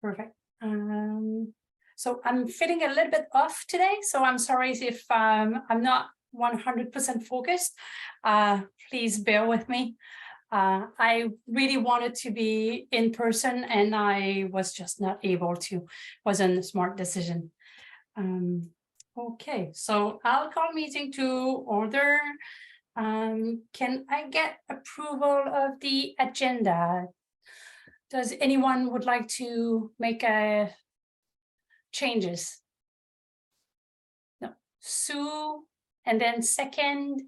Perfect. So I'm feeling a little bit off today, so I'm sorry if I'm not 100% focused. Please bear with me. I really wanted to be in person and I was just not able to. Wasn't a smart decision. Okay, so I'll call meeting to order. Can I get approval of the agenda? Does anyone would like to make changes? No. Sue, and then second.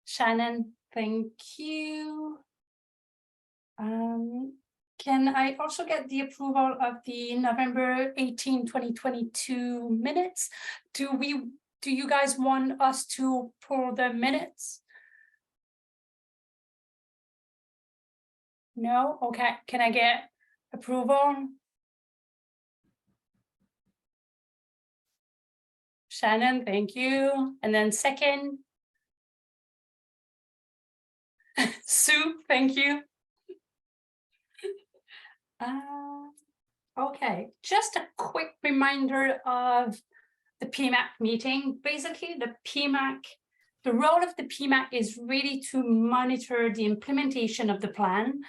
Shannon, thank you. Can I also get the approval of the November 18, 2022 minutes? Do you guys want us to pull the minutes? No? Okay, can I get approval? Shannon, thank you. And then second. Sue, thank you. Okay, just a quick reminder of the PMAC meeting. Basically, the role of the PMAC is really to monitor the implementation of the plan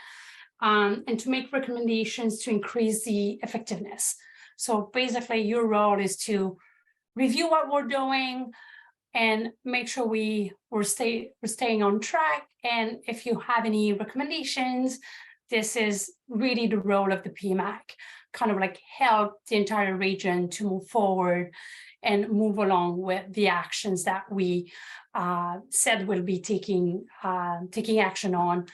and to make recommendations to increase the effectiveness. So basically, your role is to review what we're doing and make sure we're staying on track. And if you have any recommendations, this is really the role of the PMAC, kind of like help the entire region to move forward and move along with the actions that we said we'll be taking action on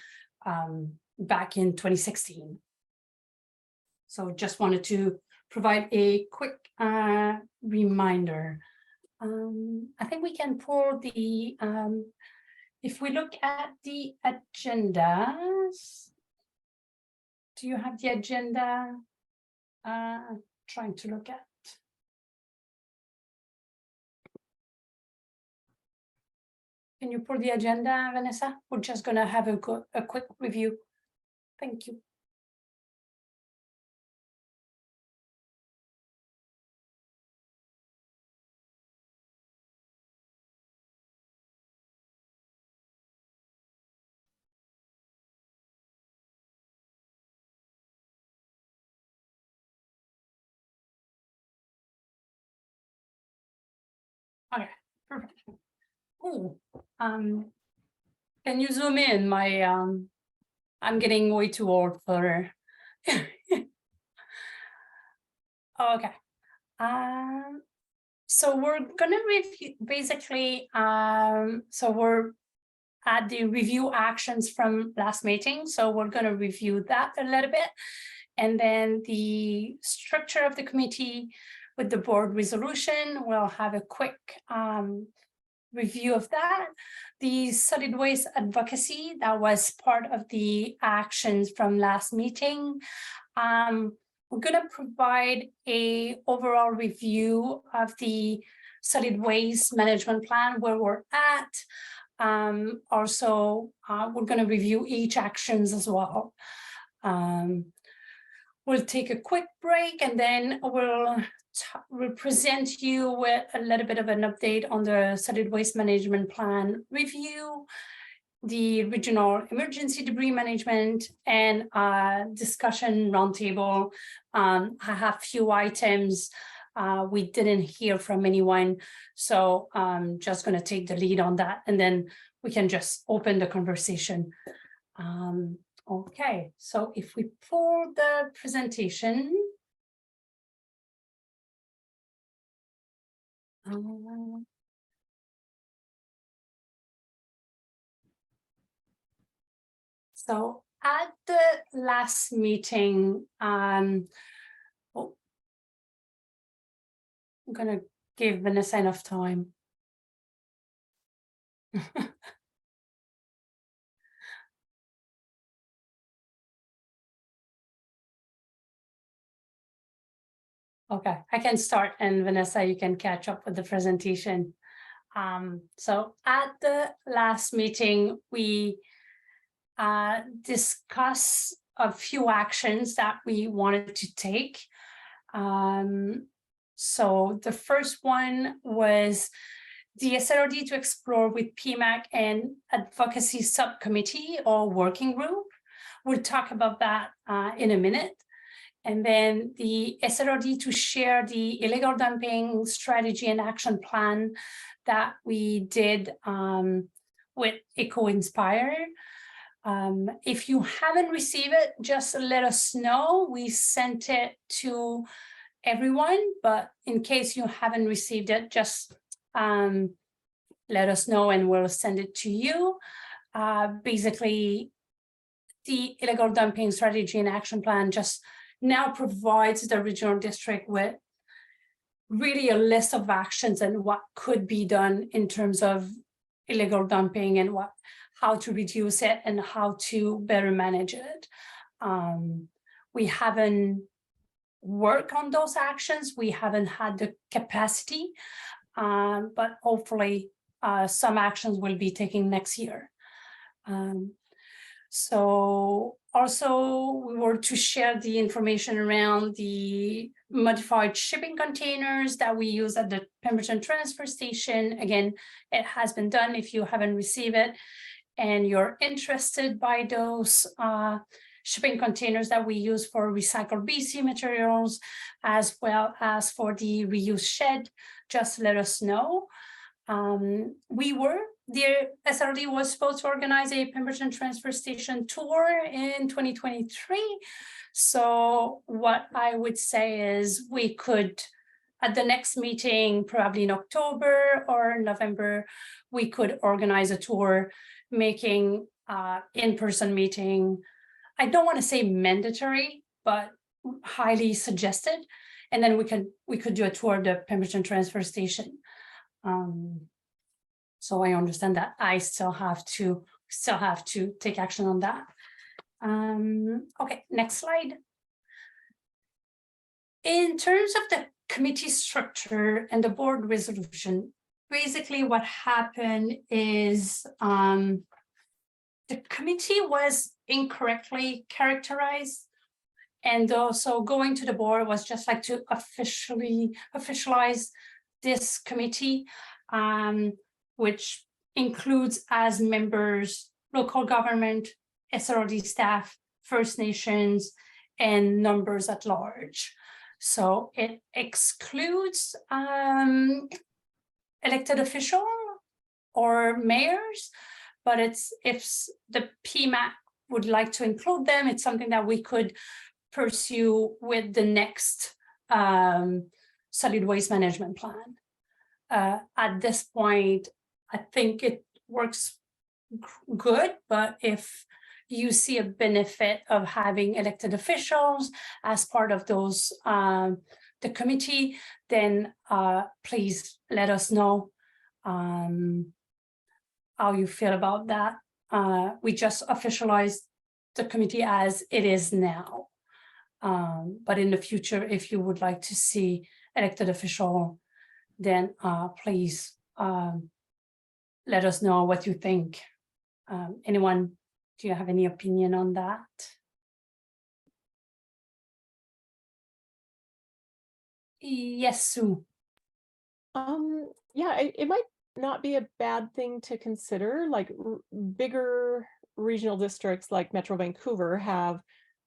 back in 2016. So just wanted to provide a quick reminder. I think we can pull the, if we look at the agendas, do you have the agenda? Trying to look at. Can you pull the agenda, Vanessa? We're just gonna have a quick review. Thank you. Okay, perfect. Oh, can you zoom in? My I'm getting way too old for. Okay. So we're gonna review basically. So we're at the review actions from last meeting. So we're gonna review that a little bit, and then the structure of the committee with the board resolution. We'll have a quick review of that. The solid waste advocacy, that was part of the actions from last meeting. We're going to provide a overall review of the solid waste management plan, where we're at. Also, we're going to review each actions as well. We'll take a quick break and then we'll present you with a little bit of an update on the solid waste management plan review, the regional emergency debris management, and discussion roundtable. I have a few items we didn't hear from anyone, so I'm just going to take the lead on that, and then we can just open the conversation. Okay, so if we pull the presentation. So at the last meeting, I'm gonna give Vanessa enough time. Okay, I can start, and Vanessa, you can catch up with the presentation. So at the last meeting, we discussed a few actions that we wanted to take. So the first one was the SRD to explore with PMAC and advocacy subcommittee or working group. We'll talk about that in a minute. And then the SRD to share the illegal dumping strategy and action plan that we did with Eco-Inspire. If you haven't received it, just let us know. We sent it to everyone, but in case you haven't received it, just let us know and we'll send it to you. Basically, the illegal dumping strategy and action plan just now provides the regional district with really a list of actions and what could be done in terms of illegal dumping and how to reduce it and how to better manage it. We haven't worked on those actions. We haven't had the capacity, but hopefully some actions will be taken next year. So also we were to share the information around the modified shipping containers that we use at the Pemberton transfer station. Again, it has been done. If you haven't received it and you're interested by those shipping containers that we use for recycled BC materials, as well as for the reuse shed, just let us know. The SRD was supposed to organize a Pemberton transfer station tour in 2023. So what I would say is we could, at the next meeting, probably in October or November, we could organize a tour, making in-person meeting. I don't want to say mandatory, but highly suggested. And then we could do a tour of the Pemberton transfer station. So I understand that I still have to take action on that. Okay, next slide. In terms of the committee structure and the board resolution, basically what happened is the committee was incorrectly characterized, and also going to the board was just like to officialize this committee, which includes as members local government, SRD staff, First Nations, and numbers at large. So it excludes elected official or mayors, but if the PMAC would like to include them, it's something that we could pursue with the next solid waste management plan. At this point, I think it works good, but if you see a benefit of having elected officials as part of those the committee, then please let us know how you feel about that. We just officialized the committee as it is now, but in the future, if you would like to see elected official, then please let us know what you think. Anyone, do you have any opinion on that? Yes, Sue. Yeah, it might not be a bad thing to consider. Like bigger regional districts like Metro Vancouver have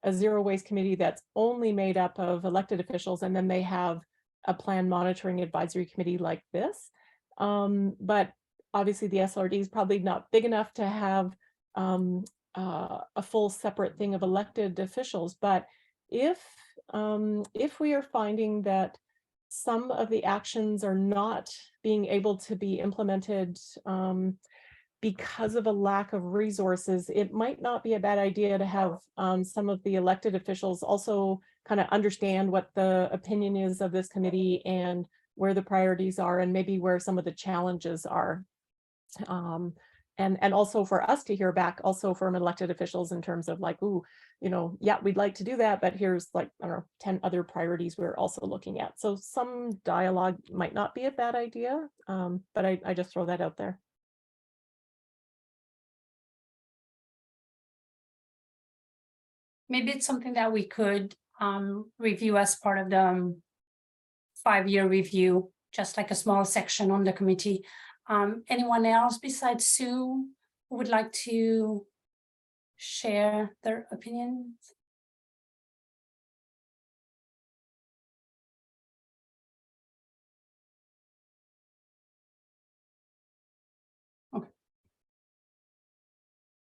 a zero waste committee that's only made up of elected officials, and then they have a plan monitoring advisory committee like this. But obviously the SRD is probably not big enough to have a full separate thing of elected officials. But if we are finding that some of the actions are not being able to be implemented because of a lack of resources, it might not be a bad idea to have some of the elected officials also kind of understand what the opinion is of this committee and where the priorities are and maybe where some of the challenges are. And also for us to hear back also from elected officials in terms of like, ooh, you know, yeah, we'd like to do that, but here's like, I don't know, 10 other priorities we're also looking at. So some dialogue might not be a bad idea, but I just throw that out there. maybe it's something that we could review as part of the 5-year review, just like a small section on the committee. Anyone else besides Sue who would like to share their opinions?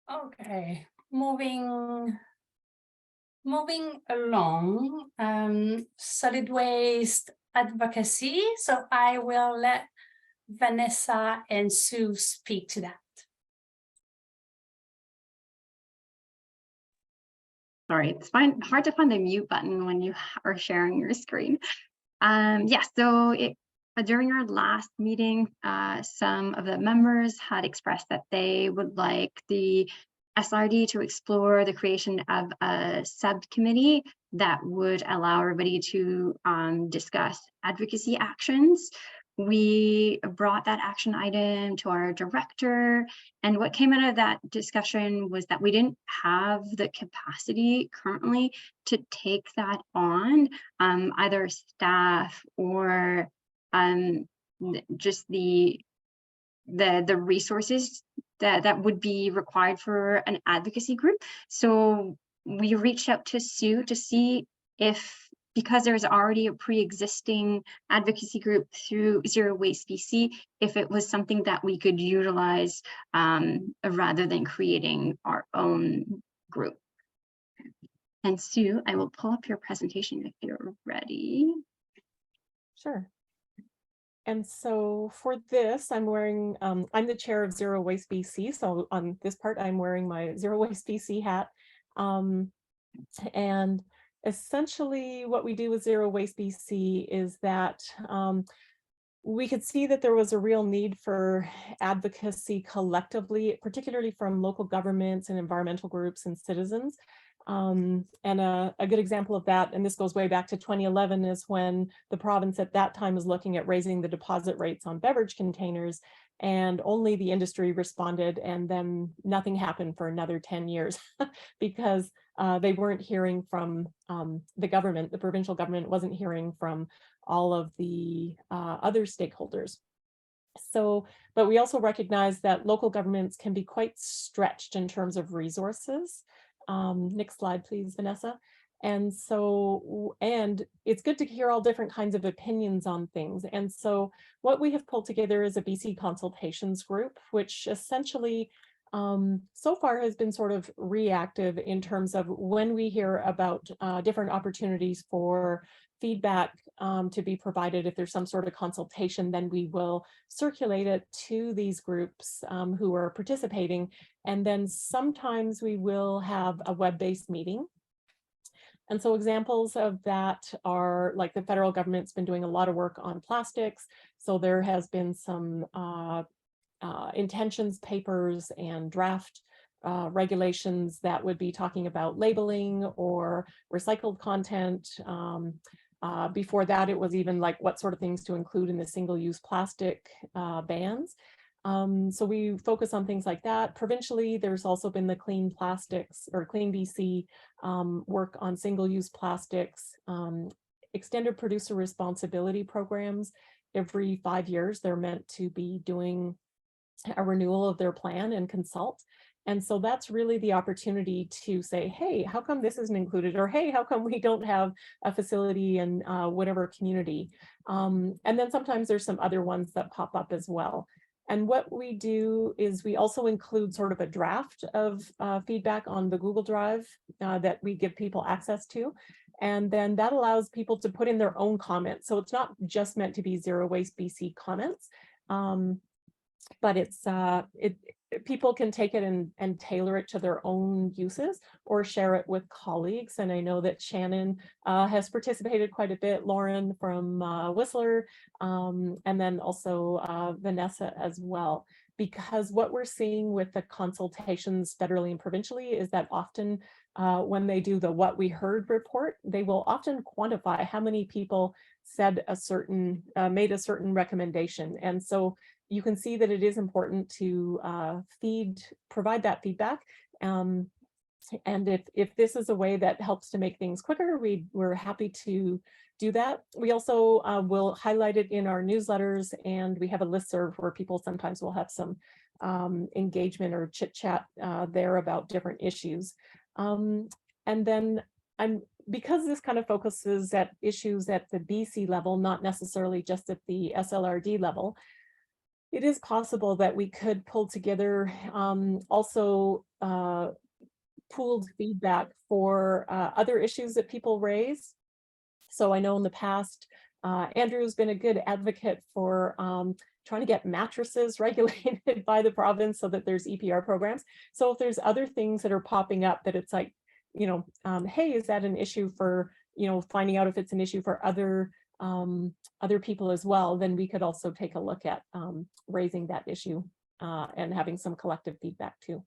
Okay, moving along, solid waste advocacy. So I will let Vanessa and Sue speak to that. Sorry, it's hard to find the mute button when you are sharing your screen. So during our last meeting, some of the members had expressed that they would like the SRD to explore the creation of a subcommittee that would allow everybody to discuss advocacy actions. We brought that action item to our director, and what came out of that discussion was that we didn't have the capacity currently to take that on, either staff or just the resources that would be required for an advocacy group. So we reached out to Sue to see if, because there's already a pre-existing advocacy group through Zero Waste BC, if it was something that we could utilize rather than creating our own group. And Sue, I will pull up your presentation if you're ready. Sure. And so for this, I'm wearing, I'm the chair of Zero Waste BC. So on this part, I'm wearing my Zero Waste BC hat. And essentially what we do with Zero Waste BC is that we could see that there was a real need for advocacy collectively, particularly from local governments and environmental groups and citizens. And a good example of that, and this goes way back to 2011, is when the province at that time was looking at raising the deposit rates on beverage containers, and only the industry responded, and then nothing happened for another 10 years because they weren't hearing from the government. The provincial government wasn't hearing from all of the other stakeholders. So, but we also recognize that local governments can be quite stretched in terms of resources. Next slide, please, Vanessa. And so, and it's good to hear all different kinds of opinions on things. And so what we have pulled together is a BC Consultations group, which essentially so far has been sort of reactive in terms of when we hear about different opportunities for feedback to be provided. If there's some sort of consultation, then we will circulate it to these groups who are participating. And then sometimes we will have a web-based meeting. And so examples of that are, like, the federal government's been doing a lot of work on plastics. So there has been some intentions papers and draft regulations that would be talking about labeling or recycled content. Before that, it was even like what sort of things to include in the single-use plastic bans. So we focus on things like that. Provincially, there's also been the Clean Plastics or Clean BC work on single-use plastics, extended producer responsibility programs. Every 5 years, they're meant to be doing a renewal of their plan and consult. And so that's really the opportunity to say, hey, how come this isn't included? Or hey, how come we don't have a facility in whatever community? And then sometimes there's some other ones that pop up as well. And what we do is we also include sort of a draft of feedback on the Google Drive that we give people access to. And then that allows people to put in their own comments. So it's not just meant to be Zero Waste BC comments, but it's people can take it and tailor it to their own uses or share it with colleagues. And I know that Shannon has participated quite a bit, Lauren from Whistler, and then also Vanessa as well. Because what we're seeing with the consultations federally and provincially is that often when they do the What We Heard report, they will often quantify how many people said a certain, made a certain recommendation. And so you can see that it is important to provide that feedback. And if this is a way that helps to make things quicker, we're happy to do that. We also will highlight it in our newsletters, and we have a listserv where people sometimes will have some engagement or chit chat there about different issues. And then because this kind of focuses at issues at the BC level, not necessarily just at the SLRD level, it is possible that we could pull together also pooled feedback for other issues that people raise. So I know in the past, Andrew's been a good advocate for trying to get mattresses regulated by the province so that there's EPR programs. So if there's other things that are popping up that it's like, you know, hey, is that an issue for, you know, finding out if it's an issue for other people as well, then we could also take a look at raising that issue and having some collective feedback too.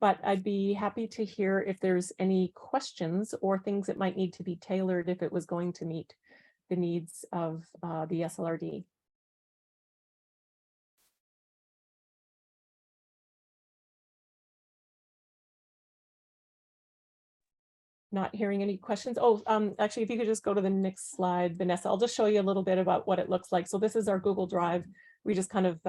But I'd be happy to hear if there's any questions or things that might need to be tailored if it was going to meet the needs of the SLRD. Not hearing any questions. Oh, actually, if you could just go to the next slide, Vanessa, I'll just show you a little bit about what it looks like. So this is our Google Drive. We just kind of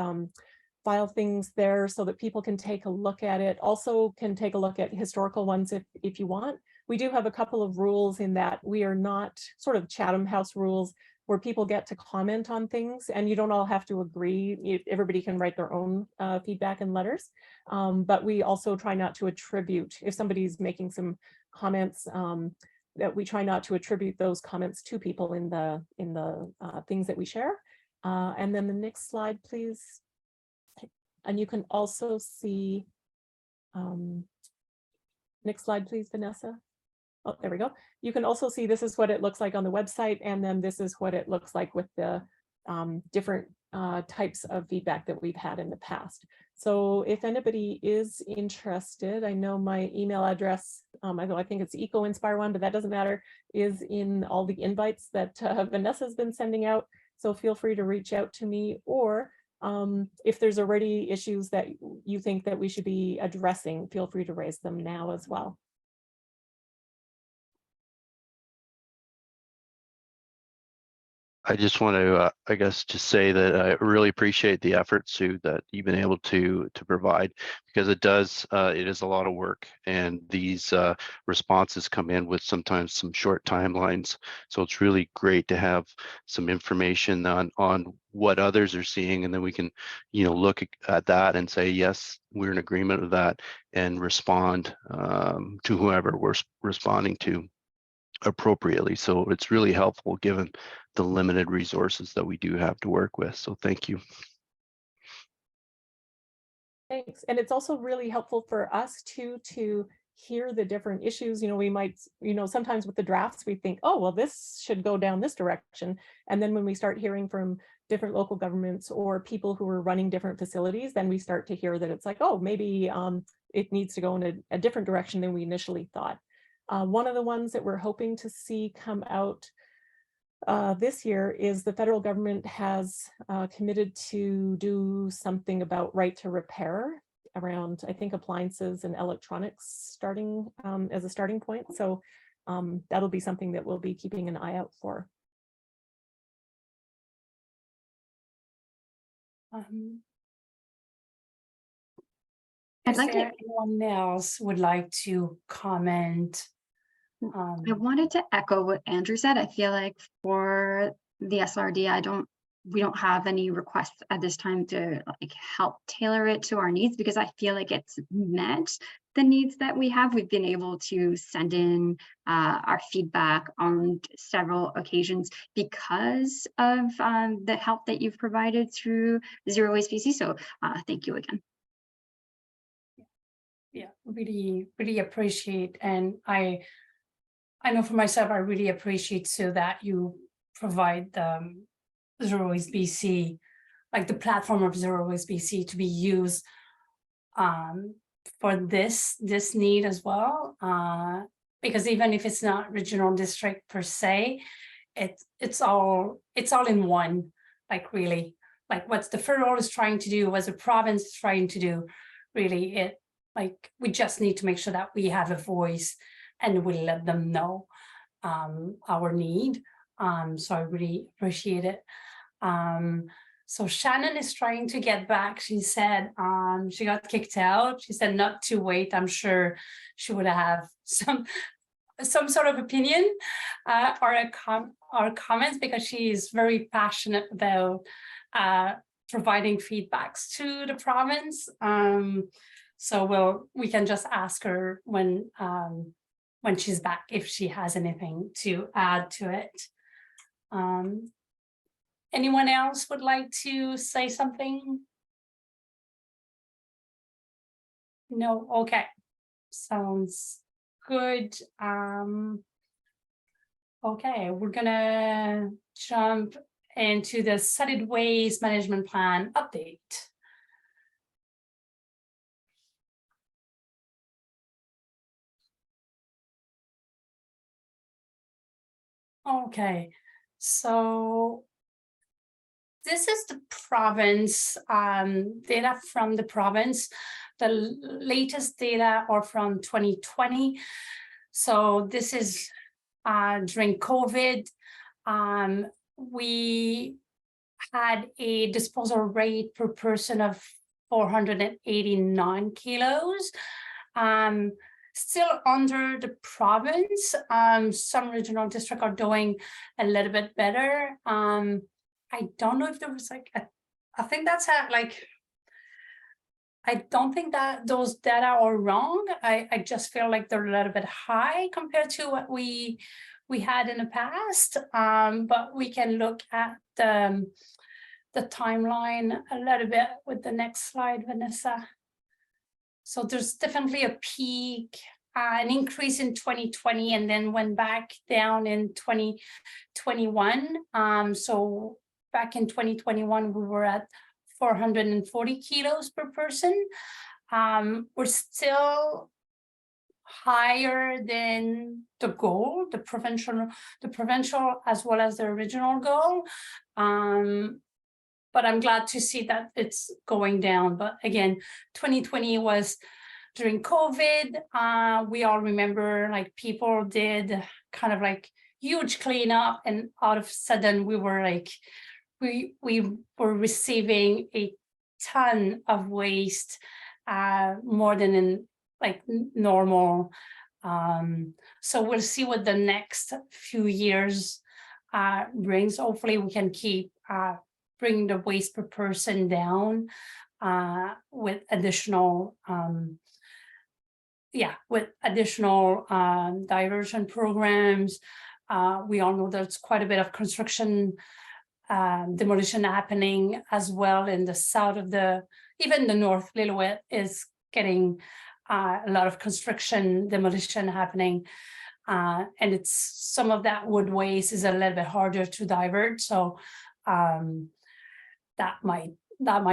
file things there so that people can take a look at it. Also can take a look at historical ones if you want. We do have a couple of rules in that we are not sort of Chatham House rules where people get to comment on things and you don't all have to agree. Everybody can write their own feedback and letters. But we also try not to attribute, if somebody's making some comments, that we try not to attribute those comments to people in the things that we share. And then the next slide, please. And you can also see, next slide, please, Vanessa. Oh, there we go. You can also see this is what it looks like on the website, and then this is what it looks like with the different types of feedback that we've had in the past. So if anybody is interested, I know my email address, I think it's EcoInspire1, but that doesn't matter, is in all the invites that Vanessa's been sending out. So feel free to reach out to me, or if there's already issues that you think that we should be addressing, feel free to raise them now as well. I just want to, I guess, just say that I really appreciate the effort, Sue, that you've been able to provide, because it is a lot of work, and these responses come in with sometimes some short timelines. So it's really great to have some information on what others are seeing, and then we can, you know, look at that and say, yes, we're in agreement with that, and respond to whoever we're responding to appropriately. So it's really helpful given the limited resources that we do have to work with. So thank you. Thanks. And it's also really helpful for us to hear the different issues. You know, we might, you know, sometimes with the drafts, we think, oh, well, this should go down this direction. And then when we start hearing from different local governments or people who are running different facilities, then we start to hear that it's like, oh, maybe it needs to go in a different direction than we initially thought. One of the ones that we're hoping to see come out this year is the federal government has committed to do something about right to repair around, I think, appliances and electronics starting as a starting point. So that'll be something that we'll be keeping an eye out for. Is there anyone else would like to comment? I wanted to echo what Andrew said. I feel like for the SLRD, we don't have any requests at this time to like help tailor it to our needs, because I feel like it's met the needs that we have. We've been able to send in our feedback on several occasions because of the help that you've provided through Zero Waste BC. So thank you again. Yeah, really appreciate, and I know for myself, I really appreciate so that you provide the Zero Waste BC, like the platform of Zero Waste BC, to be used for this need as well. Because even if it's not regional district per se, it's all in one. Like really, like what the federal is trying to do, what the province is trying to do, really like, we just need to make sure that we have a voice and we let them know our need. So I really appreciate it. So Shannon is trying to get back. She said she got kicked out. She said not to wait. I'm sure she would have some sort of opinion or comments, because she is very passionate about providing feedbacks to the province. So we can just ask her when she's back if she has anything to add to it. Anyone else would like to say something? No, okay, sounds good. Okay, we're gonna jump into the solid waste management plan update. Okay, so this is the province data from the province. The latest data are from 2020. So this is during COVID. We had a disposal rate per person of 489 kilos. Still under the province. Some regional districts are doing a little bit better. I don't know if there was like, I think that's like, I don't think that those data are wrong. I just feel like they're a little bit high compared to what we had in the past. But we can look at the timeline a little bit with the next slide, Vanessa. So there's definitely a peak, an increase in 2020, and then went back down in 2021. So back in 2021, we were at 440 kilos per person. We're still higher than the goal, the provincial as well as the original goal. But I'm glad to see that it's going down. But again, 2020 was during COVID. We all remember, like, people did kind of like huge cleanup, and all of a sudden we were like, we were receiving a ton of waste, more than in like normal. So we'll see what the next few years brings. Hopefully we can keep bring the waste per person down with additional diversion programs. We all know there's quite a bit of construction, demolition happening as well in the south of even the North Lillooet is getting a lot of construction demolition happening. And it's some of that wood waste is a little bit harder to divert. So that might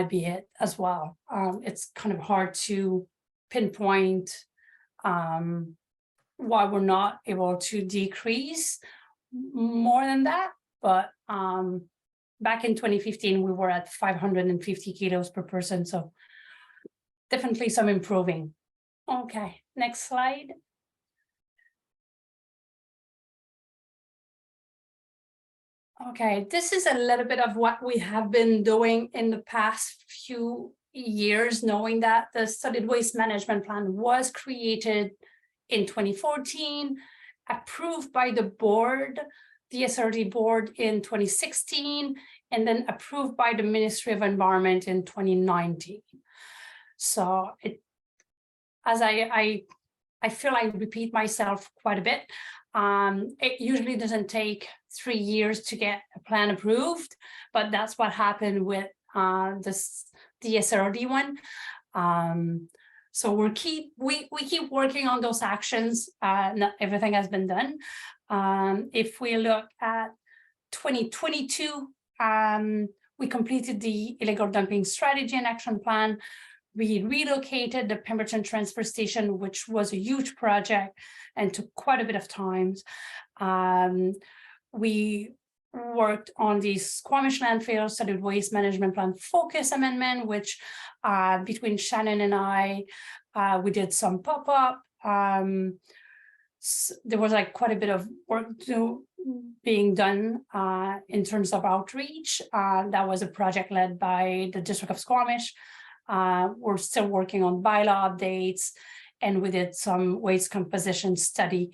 be it as well. It's kind of hard to pinpoint why we're not able to decrease more than that. But back in 2015, we were at 550 kilos per person. So definitely some improving. Okay, next slide. Okay, this is a little bit of what we have been doing in the past few years, knowing that the solid waste management plan was created in 2014, approved by the board, the SRD board in 2016, and then approved by the Ministry of Environment in 2019. So as I feel I repeat myself quite a bit. It usually doesn't take 3 years to get a plan approved, but that's what happened with the SRD one. So we keep working on those actions. Not everything has been done. If we look at 2022, we completed the illegal dumping strategy and action plan. We relocated the Pemberton transfer station, which was a huge project and took quite a bit of time. We worked on the Squamish landfill solid waste management plan focus amendment, which between Shannon and I We did some pop-up. There was like quite a bit of work being done in terms of outreach. That was a project led by the District of Squamish. We're still working on bylaw updates, and we did some waste composition study.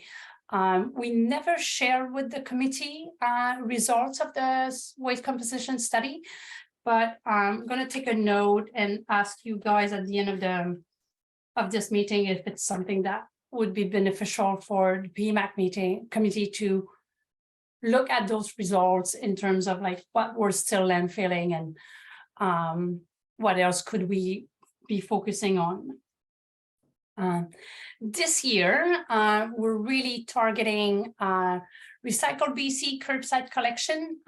We never shared with the committee results of the waste composition study, but I'm going to take a note and ask you guys at the end of this meeting if it's something that would be beneficial for the PMAC committee to look at those results in terms of like what we're still landfilling and what else could we be focusing on. This year, we're really targeting Recycle BC curbside collection.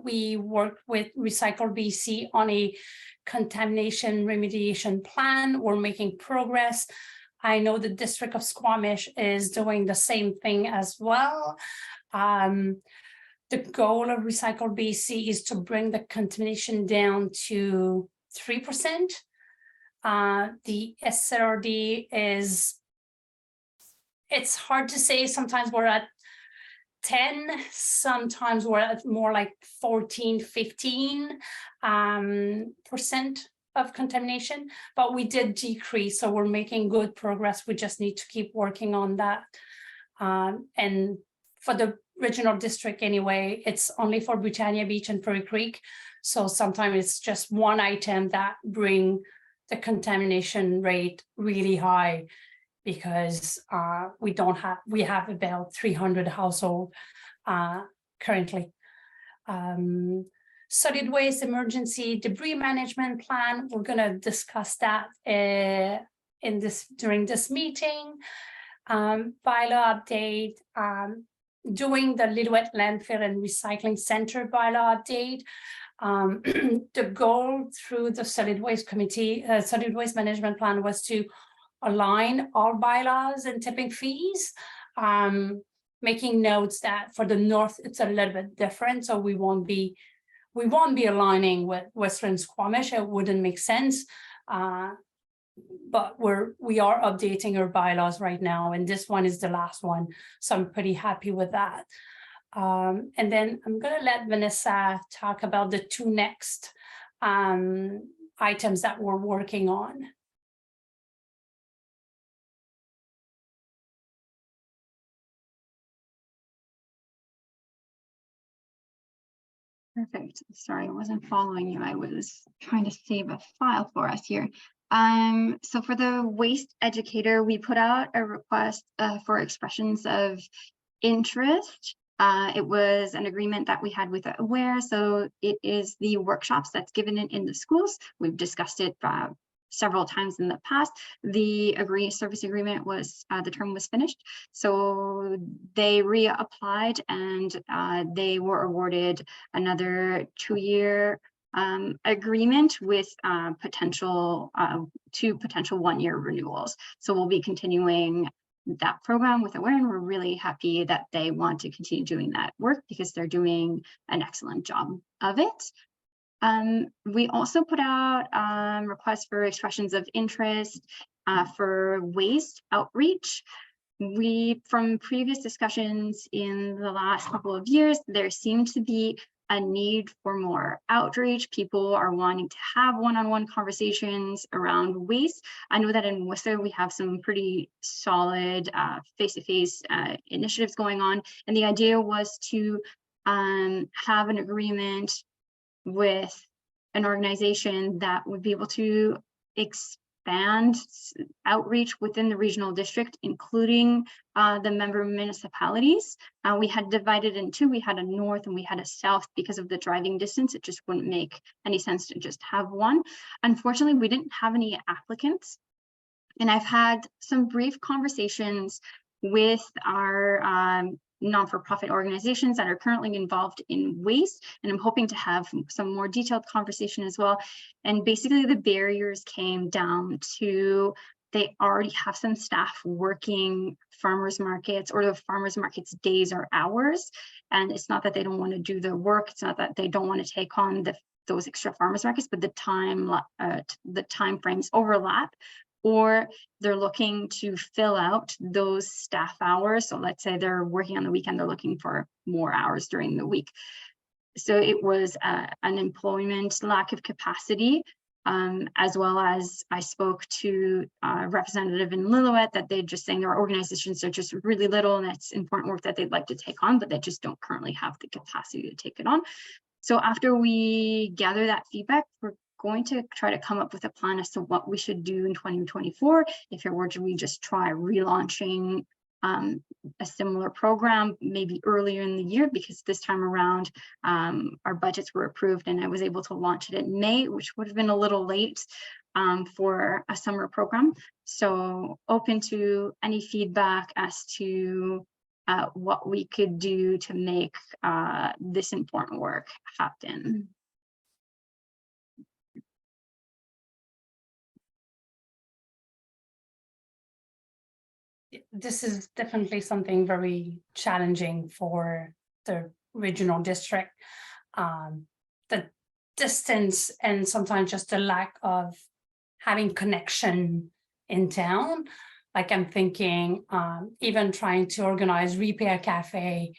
We worked with Recycle BC on a contamination remediation plan. We're making progress. I know the District of Squamish is doing the same thing as well. The goal of Recycle BC is to bring the contamination down to 3%. The SRD is, it's hard to say, sometimes we're at 10, sometimes we're at more like 14, 15% of contamination, but we did decrease, so we're making good progress. We just need to keep working on that. And for the regional district anyway, it's only for Britannia Beach and Prairie Creek, so sometimes it's just one item that bring the contamination rate really high, because we have about 300 households currently. Solid waste emergency debris management plan, we're going to discuss that during this meeting. Bylaw update, doing the Lillooet landfill and recycling center bylaw update. The goal through the solid waste committee, solid waste management plan, was to align all bylaws and tipping fees, making notes that for the north it's a little bit different, so we won't be aligning with Western Squamish. It wouldn't make sense, but we are updating our bylaws right now, and this one is the last one, so I'm pretty happy with that. And then I'm going to let Vanessa talk about the two next items that we're working on. Perfect. Sorry, I wasn't following you. I was trying to save a file for us here. So for the waste educator, we put out a request for expressions of interest. It was an agreement that we had with Aware. So it is the workshops that's given in the schools. We've discussed it several times in the past. The service agreement was, the term was finished. So they reapplied and they were awarded another 2-year agreement with two potential 1-year renewals. So we'll be continuing that program with Aware, and we're really happy that they want to continue doing that work because they're doing an excellent job of it. We also put out requests for expressions of interest for waste outreach. From previous discussions in the last couple of years, there seemed to be a need for more outreach. People are wanting to have one-on-one conversations around waste. I know that in Worcester, we have some pretty solid face-to-face initiatives going on. And the idea was to have an agreement with an organization that would be able to expand outreach within the regional district, including the member municipalities. We had divided in two. We had a north and we had a south because of the driving distance. It just wouldn't make any sense to just have one. Unfortunately, we didn't have any applicants. And I've had some brief conversations with our non-for-profit organizations that are currently involved in waste, and I'm hoping to have some more detailed conversation as well. And basically the barriers came down to they already have some staff working farmers markets, or the farmers markets days or hours, and it's not that they don't want to do the work, it's not that they don't want to take on those extra farmers markets, but the time frames overlap or they're looking to fill out those staff hours. So let's say they're working on the weekend, they're looking for more hours during the week. So it was an employment lack of capacity, as well as I spoke to a representative in Lillooet that they're just saying their organizations are just really little and it's important work that they'd like to take on, but they just don't currently have the capacity to take it on. So after we gather that feedback, we're going to try to come up with a plan as to what we should do in 2024. If it were to we just try relaunching a similar program maybe earlier in the year, because this time around our budgets were approved and I was able to launch it in May, which would have been a little late for a summer program. So open to any feedback as to what we could do to make this important work happen. This is definitely something very challenging for the regional district. The distance and sometimes just the lack of having connection in town. Like I'm thinking, even trying to organize Repair Cafe,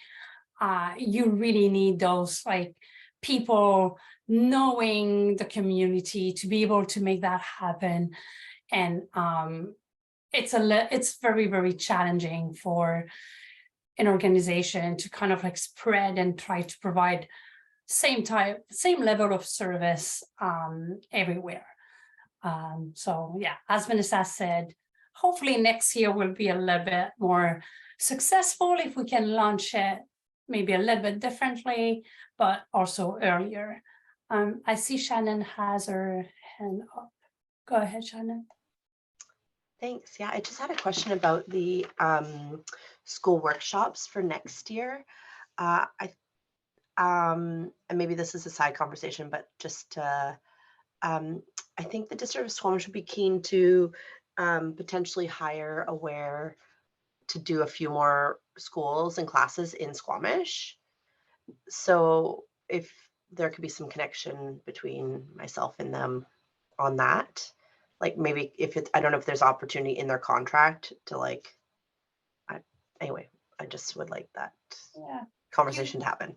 you really need those like people knowing the community to be able to make that happen. And it's very, very challenging for an organization to kind of like spread and try to provide same level of service everywhere. So yeah, as Vanessa said, hopefully next year will be a little bit more successful if we can launch it maybe a little bit differently, but also earlier. I see Shannon has her hand up. Go ahead, Shannon. Thanks. Yeah, I just had a question about the school workshops for next year. And maybe this is a side conversation, but just I think the District of Squamish would be keen to potentially hire Aware to do a few more schools and classes in Squamish. So if there could be some connection between myself and them on that. Like maybe if it's, I don't know if there's opportunity in their contract to like, anyway, I just would like that conversation to happen.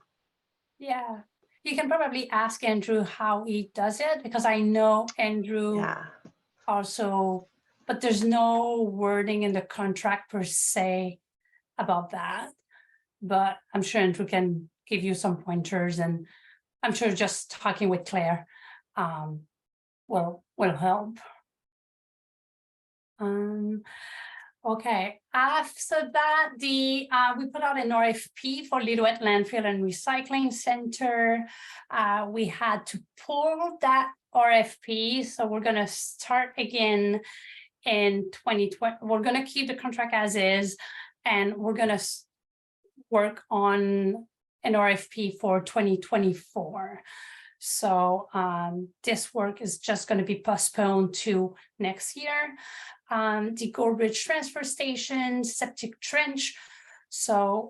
Yeah, you can probably ask Andrew how he does it, because I know Andrew also, but there's no wording in the contract per se about that. But I'm sure Andrew can give you some pointers, and I'm sure just talking with Claire will help. Okay, after that, we put out an RFP for Lillooet Landfill and Recycling Center. We had to pull that RFP, so we're going to start again in 2020. We're going to keep the contract as is, and we're going to work on an RFP for 2024. So this work is just going to be postponed to next year. The Goldbridge transfer station, septic trench. So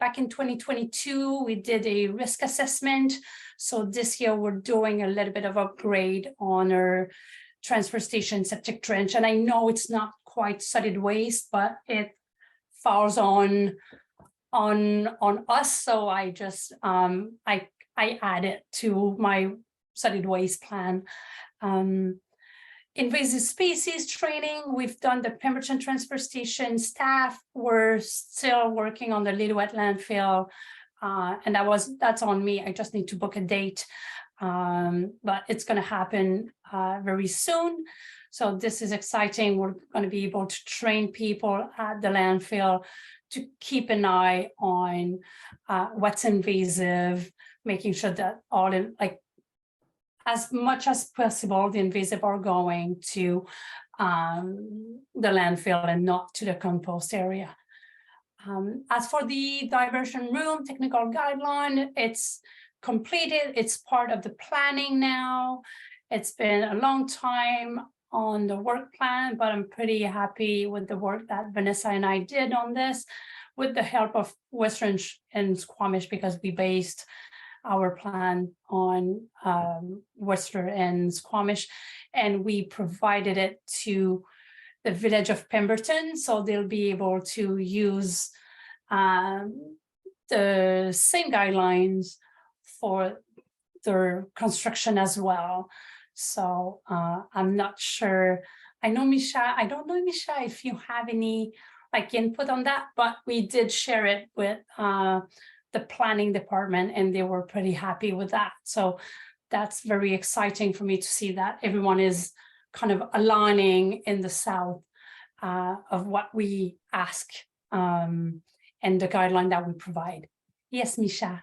back in 2022, we did a risk assessment. So this year we're doing a little bit of upgrade on our transfer station septic trench. And I know it's not quite solid waste, but it falls on us. So I just, I add it to my solid waste plan. Invasive species training, we've done the Pemberton transfer station staff. We're still working on the Lillooet landfill, and that's on me. I just need to book a date, but it's going to happen very soon. So this is exciting. We're going to be able to train people at the landfill to keep an eye on what's invasive, making sure that all in as much as possible, the invasive are going to the landfill and not to the compost area. As for the diversion room technical guideline, it's completed. It's part of the planning now. It's been a long time on the work plan, but I'm pretty happy with the work that Vanessa and I did on this with the help of Western and Squamish, because we based our plan on Worcester and Squamish, and we provided it to the village of Pemberton, so they'll be able to use the same guidelines for their construction as well. So I'm not sure. I know Misha, I don't know, Misha, if you have any like input on that, but we did share it with the planning department and they were pretty happy with that. So that's very exciting for me to see that everyone is kind of aligning in the south of what we ask and the guideline that we provide. Yes, Misha.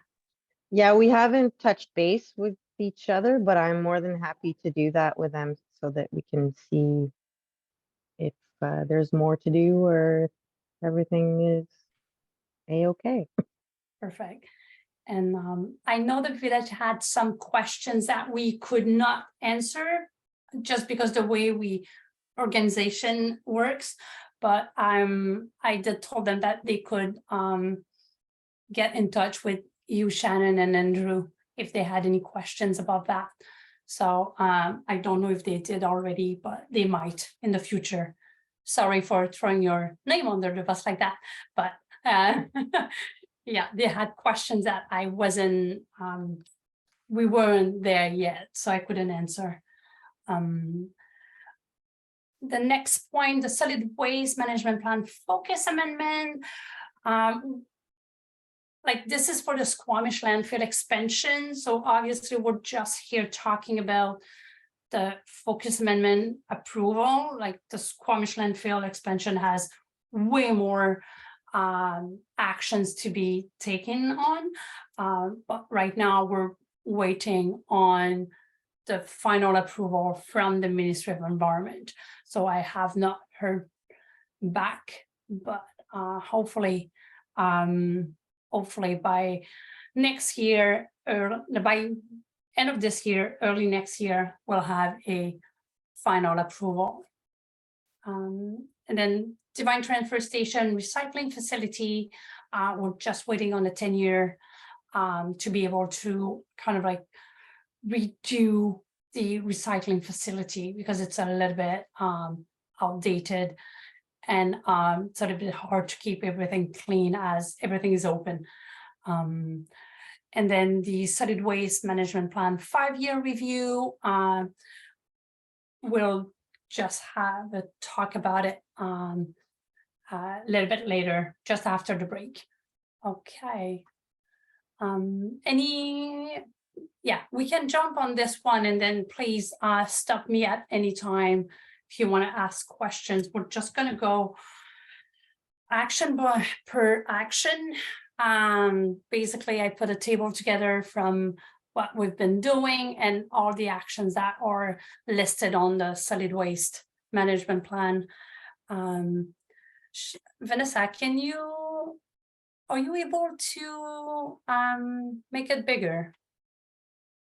Yeah, we haven't touched base with each other, but I'm more than happy to do that with them so that we can see if there's more to do or if everything is a-okay. Perfect. And I know the village had some questions that we could not answer just because the way we organization works, but I did told them that they could get in touch with you, Shannon and Andrew, if they had any questions about that. So I don't know if they did already, but they might in the future. Sorry for throwing your name under the bus like that, but yeah, they had questions that I wasn't, we weren't there yet, so I couldn't answer. The next point, the solid waste management plan focus amendment. Like this is for the Squamish landfill expansion. So obviously we're just here talking about the focus amendment approval. Like the Squamish landfill expansion has way more actions to be taken on. But right now we're waiting on the final approval from the Ministry of Environment. So I have not heard back, but hopefully by next year, or by end of this year, early next year, we'll have a final approval. And then Divine Transfer Station recycling facility, we're just waiting on the 10-year to be able to kind of like redo the recycling facility because it's a little bit outdated and it's a little bit hard to keep everything clean as everything is open. And then the solid waste management plan 5-year review, we'll just have a talk about it a little bit later, just after the break. Okay. Yeah, we can jump on this one and then please stop me at any time if you want to ask questions. We're just going to go action per action. Basically, I put a table together from what we've been doing and all the actions that are listed on the solid waste management plan. Vanessa, are you able to make it bigger?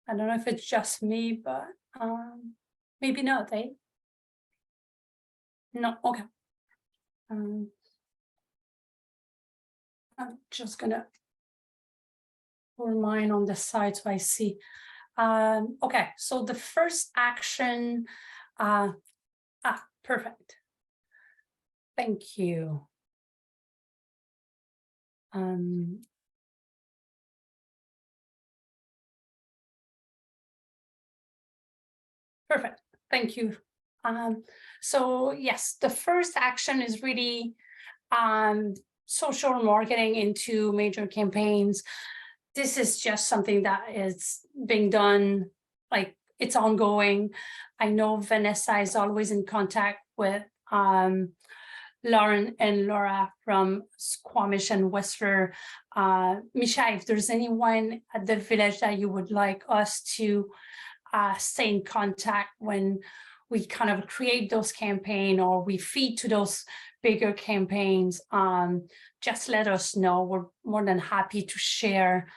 I don't know if it's just me, but maybe not, eh? No, okay. I'm just gonna put mine on the side so I see. Okay, so the first action, perfect. Thank you. Perfect, thank you. So yes, the first action is really social marketing into major campaigns. This is just something that is being done, like it's ongoing. I know Vanessa is always in contact with Lauren and Laura from Squamish and Westford. Misha, if there's anyone at the village that you would like us to stay in contact when we kind of create those campaigns or we feed to those bigger campaigns, just let us know. We're more than happy to share.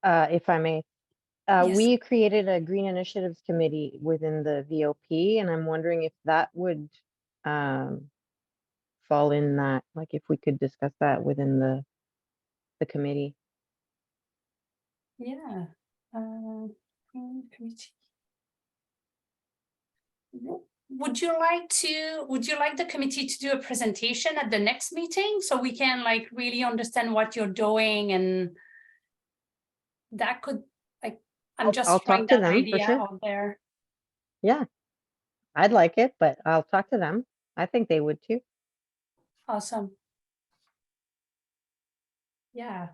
If I may, Yes. we created a Green Initiatives Committee within the VOP, and I'm wondering if that would fall in that, like if we could discuss that within the committee. Yeah. Committee. would you like the committee to do a presentation at the next meeting so we can like really understand what you're doing, and that could like, I'm just I'll throwing talk to that them for idea sure. out there. Yeah, I'd like it, but I'll talk to them. I think they would too. Awesome. Yeah,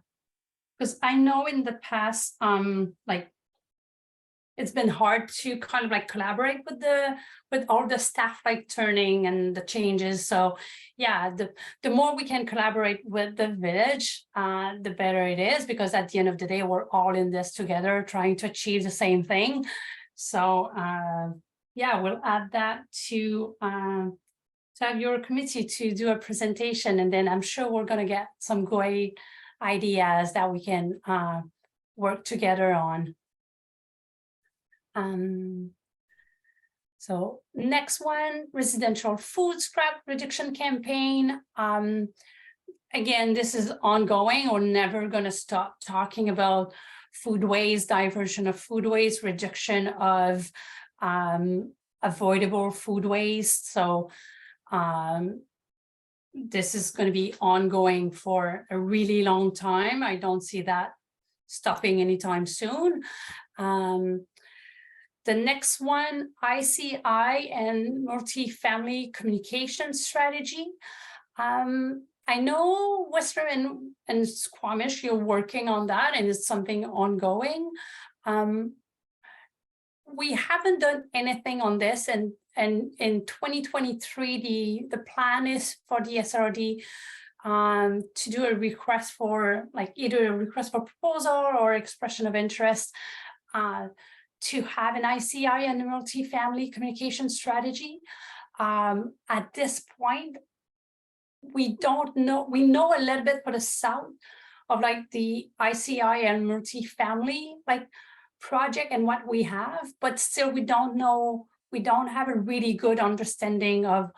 because I know in the past, like it's been hard to kind of like collaborate with all the staff like turning and the changes. So yeah, the more we can collaborate with the village, the better it is, because at the end of the day, we're all in this together trying to achieve the same thing. So yeah, we'll add that to have your committee to do a presentation, and then I'm sure we're gonna get some great ideas that we can work together on. So next one, residential food scrap reduction campaign. Again, this is ongoing. We're never going to stop talking about food waste, diversion of food waste, reduction of avoidable food waste. So this is going to be ongoing for a really long time. I don't see that stopping anytime soon. The next one, ICI and multifamily communication strategy. I know Western and Squamish, you're working on that, and it's something ongoing. We haven't done anything on this, and in 2023, the plan is for the SRD to do a request for like either a request for proposal or expression of interest to have an ICI and a multifamily communication strategy. At this point, we don't know. We know a little bit for the south of like the ICI and multifamily like project and what we have, but still we don't know. We don't have a really good understanding of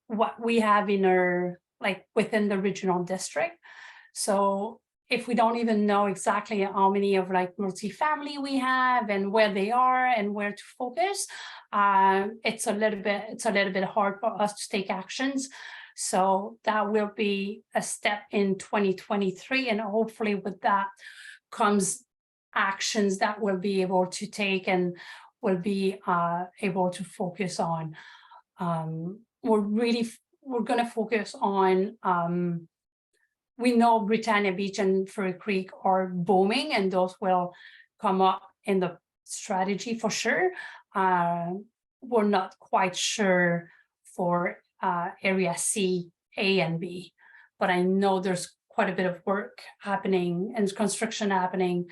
what we have in our like within the regional district. So if we don't even know exactly how many of like multifamily we have and where they are and where to focus, it's a little bit hard for us to take actions. So that will be a step in 2023, and hopefully with that comes actions that we'll be able to take and will be able to focus on. We're going to focus on we know Britannia Beach and Furry Creek are booming, and those will come up in the strategy for sure. We're not quite sure for area C, A, and B, but I know there's quite a bit of work happening and construction happening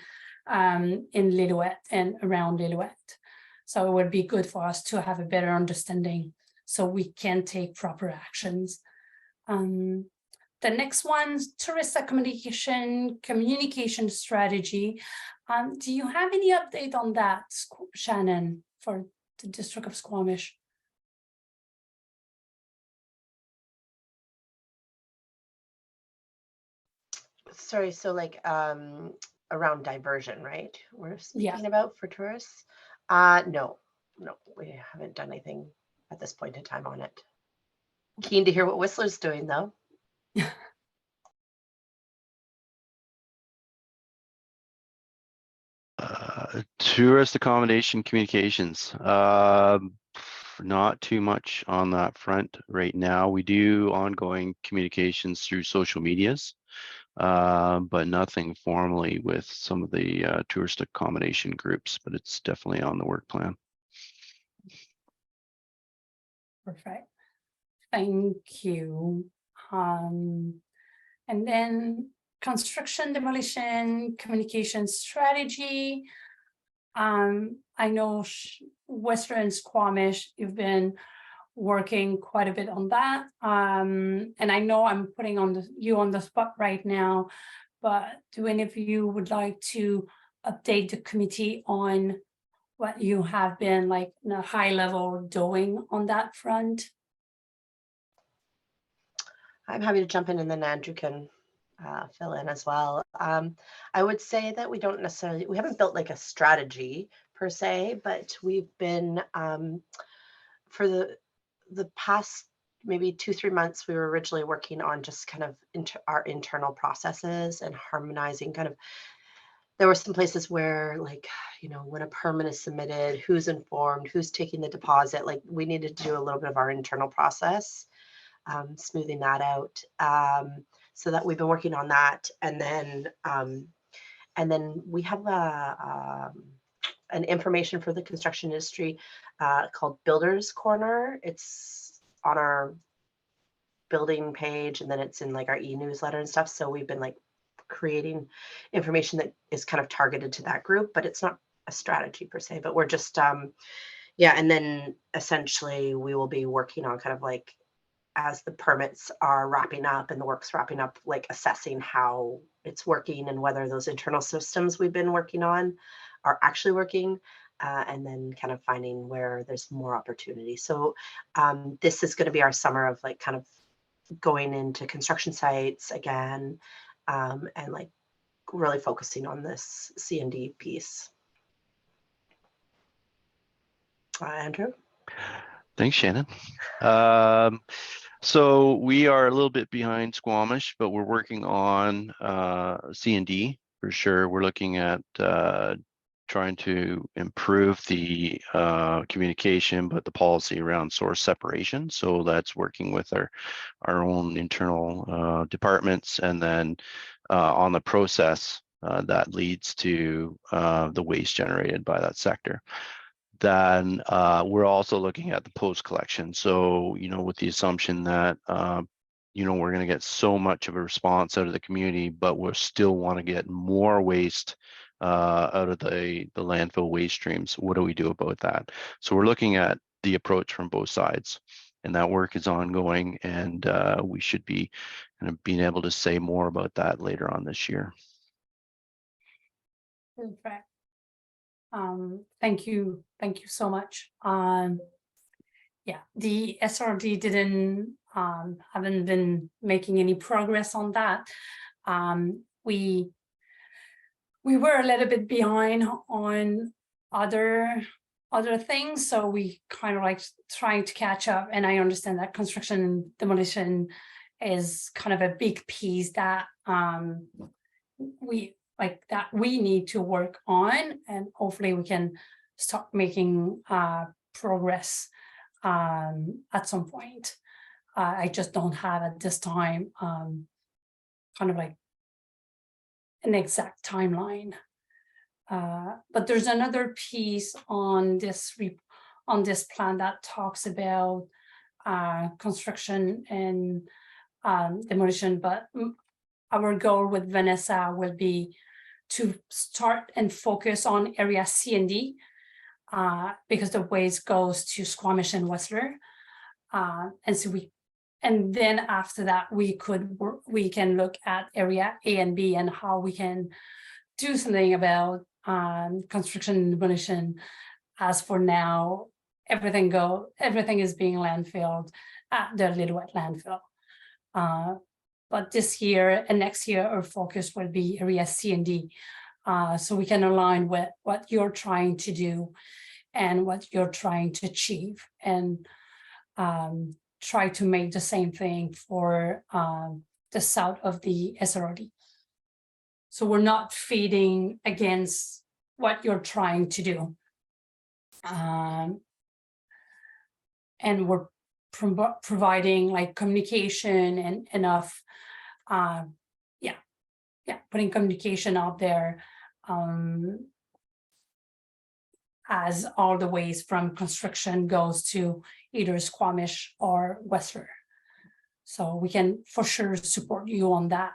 in Lillooet and around Lillooet. So it would be good for us to have a better understanding so we can take proper actions. The next one's tourist accommodation communication strategy. Do you have any update on that, Shannon, for the District of Squamish? Sorry, so like around diversion, right? We're speaking Yeah. about for tourists. No, we haven't done anything at this point in time on it. Keen to hear what Whistler's doing though. Tourist accommodation communications. Not too much on that front right now. We do ongoing communications through social medias, but nothing formally with some of the tourist accommodation groups, but it's definitely on the work plan. Perfect. Thank you. And then construction, demolition, communication strategy. I know Western Squamish, you've been working quite a bit on that. And I know I'm putting you on the spot right now, but do any of you would like to update the committee on what you have been like in a high level doing on that front? I'm happy to jump in, and then Andrew can fill in as well. I would say that we haven't built like a strategy per se, but we've been for the past maybe 2-3 months, we were originally working on just kind of our internal processes and harmonizing kind of, there were some places where, like, you know, when a permit is submitted, who's informed, who's taking the deposit, like we needed to do a little bit of our internal process, smoothing that out. So that we've been working on that. And then we have an information for the construction industry called Builders Corner. It's on our building page, and then it's in like our e-newsletter and stuff. So we've been like creating information that is kind of targeted to that group, but it's not a strategy per se, but we're just yeah. And then essentially we will be working on kind of like, as the permits are wrapping up and the work's wrapping up, like assessing how it's working and whether those internal systems we've been working on are actually working, and then kind of finding where there's more opportunity. So this is going to be our summer of like kind of going into construction sites again, and like really focusing on this C&D piece. Andrew? Thanks, Shannon. So we are a little bit behind Squamish, but we're working on C&D for sure. We're looking at trying to improve the communication, but the policy around source separation. So that's working with our own internal departments, and then on the process that leads to the waste generated by that sector. Then we're also looking at the post collection. So, you know, with the assumption that, you know, we're going to get so much of a response out of the community, but we'll still want to get more waste out of the landfill waste streams. What do we do about that? So we're looking at the approach from both sides, and that work is ongoing, and we should be kind of being able to say more about that later on this year. Perfect. Thank you so much. Yeah, the SRD haven't been making any progress on that. We were a little bit behind on other things, so we kind of like trying to catch up. And I understand that construction and demolition is kind of a big piece that we need to work on, and hopefully we can start making progress at some point. I just don't have at this time kind of like an exact timeline. But there's another piece on this plan that talks about construction and demolition, but our goal with Vanessa will be to start and focus on area C and D, because the waste goes to Squamish and Whistler, and then after that we can look at area A and B and how we can do something about construction and demolition. As for now, everything is being landfilled at the Lillooet landfill. But this year and next year, our focus will be area C and D, so we can align with what you're trying to do and what you're trying to achieve, and try to make the same thing for the south of the SRD. So we're not feeding against what you're trying to do, and we're providing like communication and enough. Putting communication out there as all the ways from construction goes to either Squamish or Whistler. So we can for sure support you on that.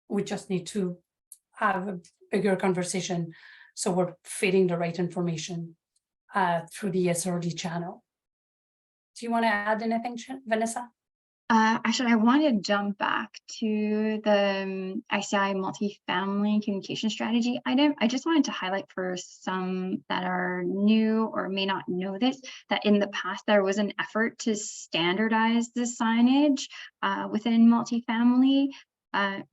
We just need to have a bigger conversation, so we're feeding the right information through the SRD channel. Do you want to add anything, Vanessa? Actually, I want to jump back to the ICI multifamily communication strategy item. I just wanted to highlight for some that are new or may not know this, that in the past there was an effort to standardize the signage within multifamily.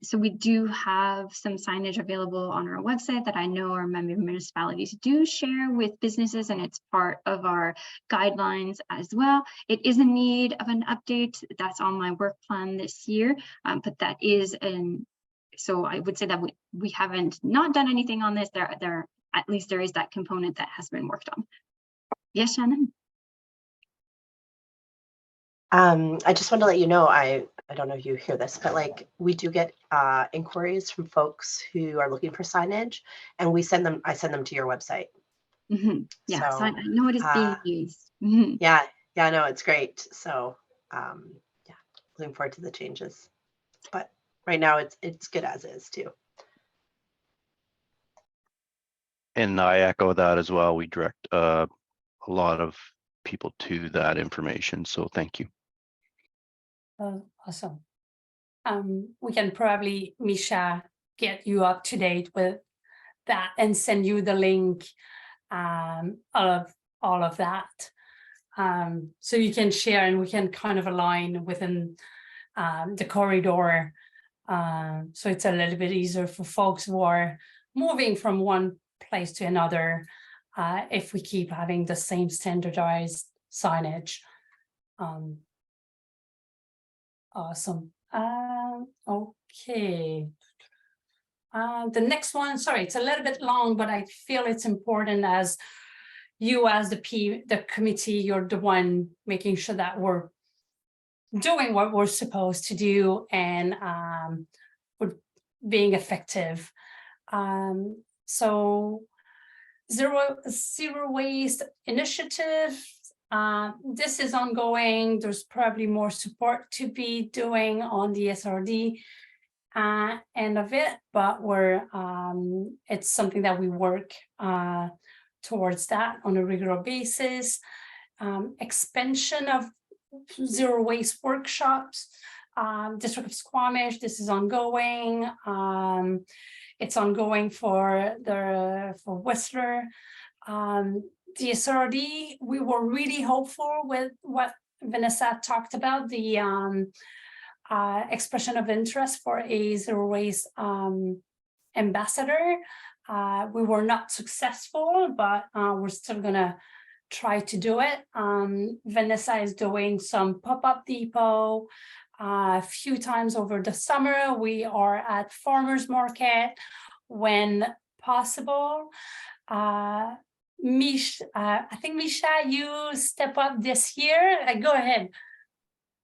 So we do have some signage available on our website that I know our member municipalities do share with businesses, and it's part of our guidelines as well. It is in need of an update. That's on my work plan this year, but that is so I would say that we haven't not done anything on this. There at least there is that component that has been worked on. Yes, Shannon. I just want to let you know, I don't know if you hear this, but like we do get inquiries from folks who are looking for signage, and I send them to your website. Yeah, so I So, know it is being used. Yeah, no, it's great. So yeah, looking forward to the changes. But right now it's good as is too. And I echo that as well. We direct a lot of people to that information. So thank you. Oh, awesome. We can probably, Misha, get you up to date with that and send you the link of all of that. So you can share and we can kind of align within the corridor. So it's a little bit easier for folks who are moving from one place to another if we keep having the same standardized signage. Awesome. Okay. The next one, sorry, it's a little bit long, but I feel it's important as you as the committee, you're the one making sure that we're doing what we're supposed to do and we're being effective. So zero waste initiative. This is ongoing. There's probably more support to be doing on the SRD end of it, but it's something that we work towards that on a regular basis. Expansion of zero waste workshops. District of Squamish, this is ongoing. It's ongoing for Whistler. The SRD, we were really hopeful with what Vanessa talked about, the expression of interest for a zero waste ambassador. We were not successful, but we're still gonna try to do it. Vanessa is doing some pop-up depot a few times over the summer. We are at farmers market when possible. Mish, I think Misha, you step up this year. Go ahead.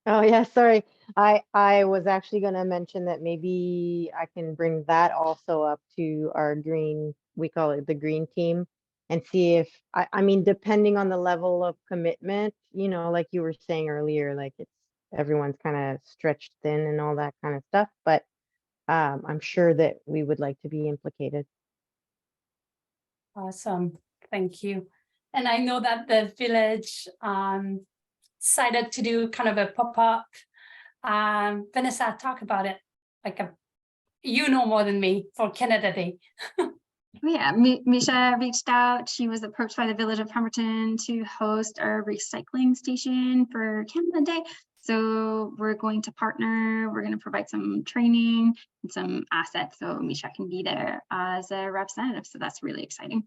Oh yeah, sorry. I was actually going to mention that maybe I can bring that also up to our green, we call it the green team, and see if I mean, depending on the level of commitment, you know, like you were saying earlier, like everyone's kind of stretched thin and all that kind of stuff, but I'm sure that we would like to be implicated. Awesome, thank you. And I know that the village decided to do kind of a pop-up. Vanessa, talk about it. Like you know more than me for Canada Day. Yeah, Misha reached out. She was approached by the village of Palmerton to host our recycling station for Canada Day. So we're going to partner. We're going to provide some training and some assets so Misha can be there as a representative. So that's really exciting.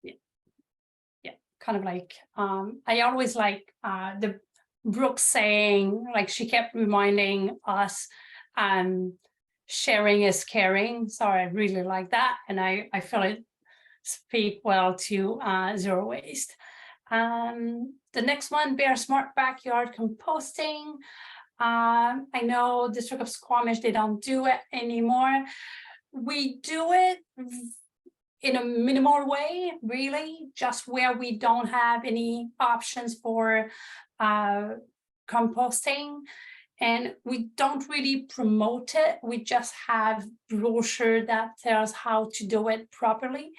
Yeah, kind of like I always like the Brooke saying, like she kept reminding us, sharing is caring. So I really like that, and I feel it speak well to zero waste. The next one, Bear Smart Backyard Composting. I know District of Squamish, they don't do it anymore. We do it in a minimal way, really, just where we don't have any options for composting. And we don't really promote it. We just have brochure that tells how to do it properly.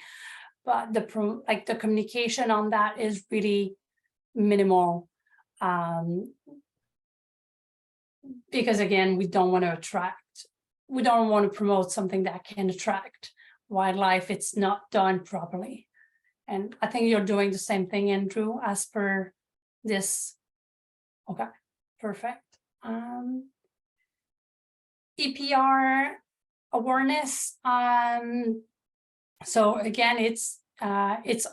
But the communication on that is really minimal. Because again, we don't want to promote something that can attract wildlife. It's not done properly. And I think you're doing the same thing, Andrew, as per this. Okay, perfect. EPR Awareness. So again, it's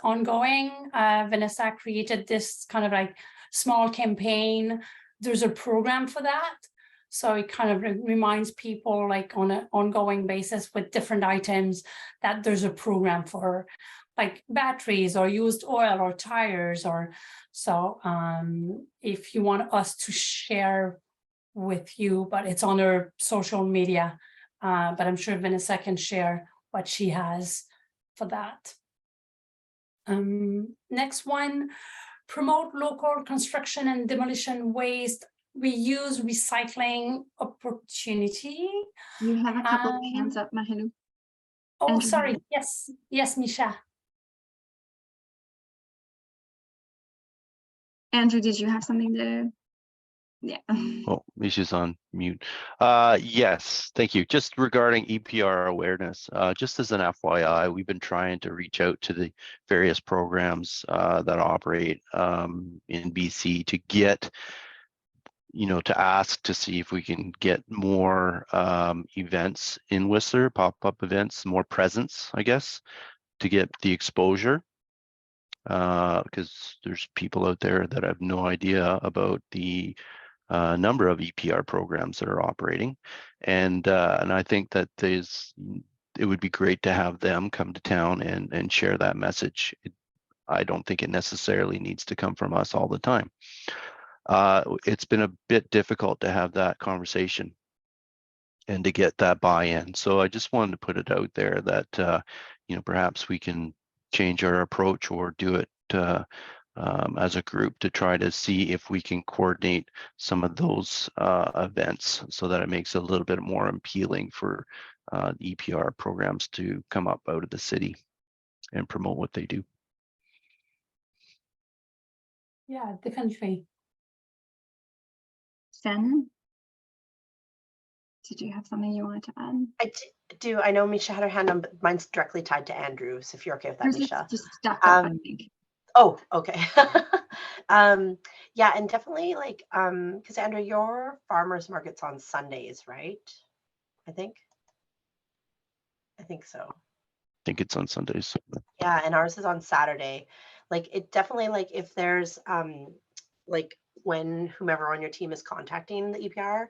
ongoing. Vanessa created this kind of like small campaign. There's a program for that. So it kind of reminds people like on an ongoing basis with different items that there's a program for like batteries or used oil or tires or so. If you want us to share with you, but it's on her social media. But I'm sure Vanessa can share what she has for that. Next one, promote local construction and demolition waste, reuse, recycling opportunity. You have a couple of hands up, Mahinu. Oh, Andrew, sorry. Yes, Misha. Andrew, did you have something to? Yeah. Oh, Misha's on mute. Yes, thank you. Just regarding EPR awareness, just as an FYI, we've been trying to reach out to the various programs that operate in BC to get, to ask to see if we can get more events in Whistler, pop-up events, more presence, I guess, to get the exposure. Because there's people out there that have no idea about the number of EPR programs that are operating, and I think that it would be great to have them come to town and share that message. I don't think it necessarily needs to come from us all the time. It's been a bit difficult to have that conversation and to get that buy-in. So I just wanted to put it out there that perhaps we can change our approach or do it as a group to try to see if we can coordinate some of those events so that it makes it a little bit more appealing for EPR programs to come up out of the city and promote what they do. Yeah, definitely. Shannon, did you have something you wanted to add? I do. I know Misha had her hand on, but mine's directly tied to Andrew's, if you're okay with that, Yours is Misha. just stuck up, I think. Oh, okay. Yeah, and definitely like, because Andrew, your farmers market's on Sundays, right? I think so. I think it's on Sundays. Yeah, and ours is on Saturday. Like it definitely like if there's like when whomever on your team is contacting the EPR,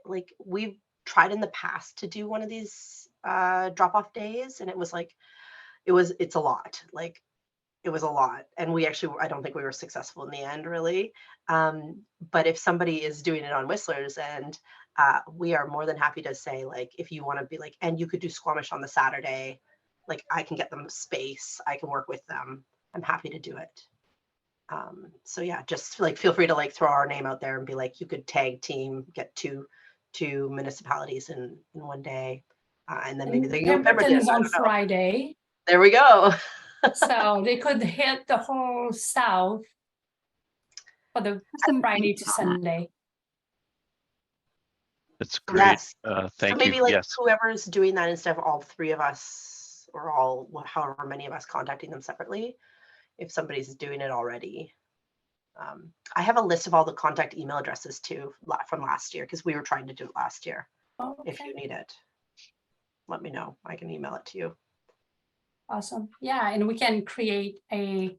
like we've tried in the past to do one of these drop-off days, and it was like it's a lot. Like it was a lot, and I don't think we were successful in the end, really. But if somebody is doing it on Whistler's, and we are more than happy to say, like, if you want to be like, and you could do Squamish on the Saturday, like I can get them space, I can work with them. I'm happy to do it. So yeah, just like feel free to like throw our name out there and be like, you could tag team, get two municipalities in one day, and then maybe they go Pemberton's on Friday. There we go. So they could hit the whole south for the Friday to Sunday. That's great. Yes. Thank so maybe you. like yes. whoever's doing that instead of all three of us or however many of us contacting them separately, if somebody's doing it already. I have a list of all the contact email addresses too from last year because we were trying to do it last year. Oh, okay. If you need it, let me know. I can email it to you. Awesome. Yeah, and we can create a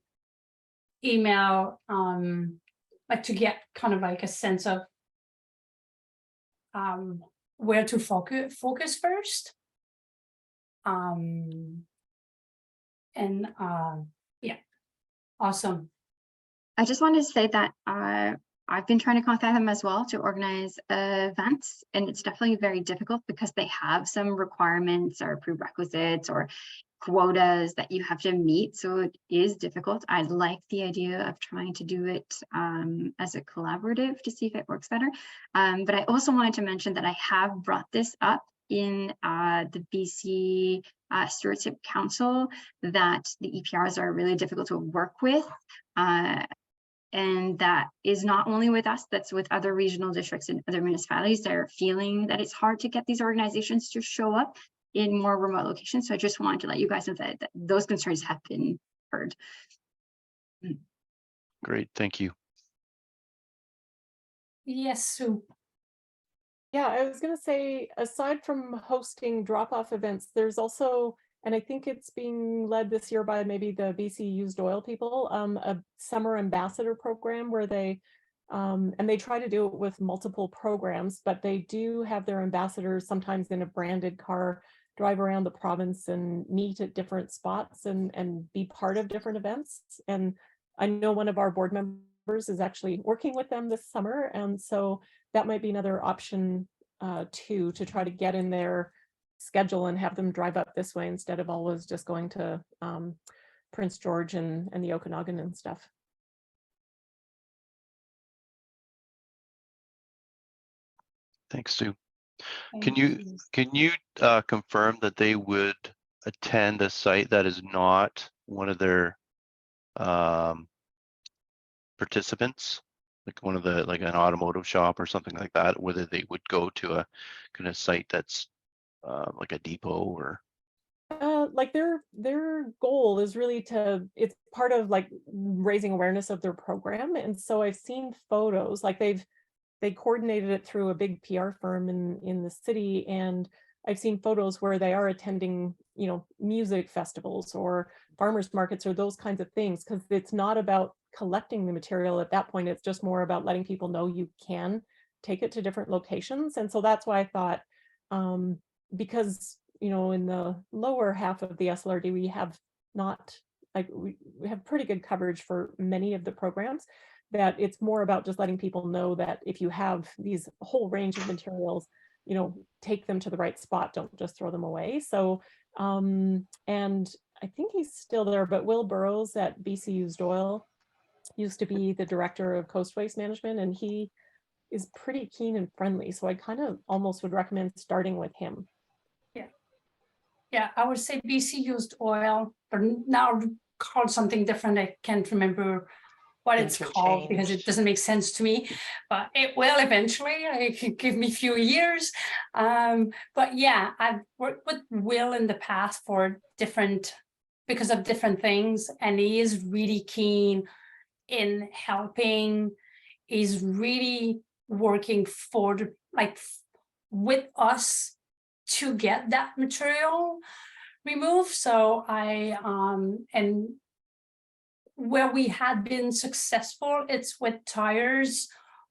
email like to get kind of like a sense of where to focus first. Yeah, awesome. I just wanted to say that I've been trying to contact them as well to organize events, and it's definitely very difficult because they have some requirements or prerequisites or quotas that you have to meet. So it is difficult. I like the idea of trying to do it as a collaborative to see if it works better. But I also wanted to mention that I have brought this up in the BC Stewardship Council, that the EPRs are really difficult to work with. And that is not only with us, that's with other regional districts and other municipalities that are feeling that it's hard to get these organizations to show up in more remote locations. So I just wanted to let you guys know that those concerns have been heard. Great, thank you. Yes, Sue. Yeah, I was gonna say, aside from hosting drop-off events, there's also, and I think it's being led this year by maybe the BC Used Oil people, a summer ambassador program where and they try to do it with multiple programs, but they do have their ambassadors sometimes in a branded car, drive around the province and meet at different spots and be part of different events. And I know one of our board members is actually working with them this summer, and so that might be another option too, to try to get in their schedule and have them drive up this way instead of always just going to Prince George and the Okanagan and stuff. Thanks, Sue. Thank you. Can you confirm that they would attend a site that is not one of their participants, like one of the, like an automotive shop or something like that, whether they would go to a kind of site that's like a depot or? Like their goal is really it's part of like raising awareness of their program. And so I've seen photos, like they coordinated it through a big PR firm in the city. And I've seen photos where they are attending, music festivals or farmers markets or those kinds of things, because it's not about collecting the material at that point. It's just more about letting people know you can take it to different locations. And so that's why I thought, because, in the lower half of the SLRD, we have not, like, we have pretty good coverage for many of the programs, that it's more about just letting people know that if you have these whole range of materials, take them to the right spot, don't just throw them away. So, and I think he's still there, but Will Burrows at BC Used Oil used to be the director of Coast Waste Management, and he is pretty keen and friendly. So I kind of almost would recommend starting with him. Yeah, I would say BC Used Oil, but now called something different. I can't remember what it's called because it Interchanged. doesn't make sense to me, but it will eventually. It could give me a few years. But yeah, I've worked with Will in the past because of different things, and he is really keen in helping. He's really working with us to get that material removed. So and where we had been successful, it's with tires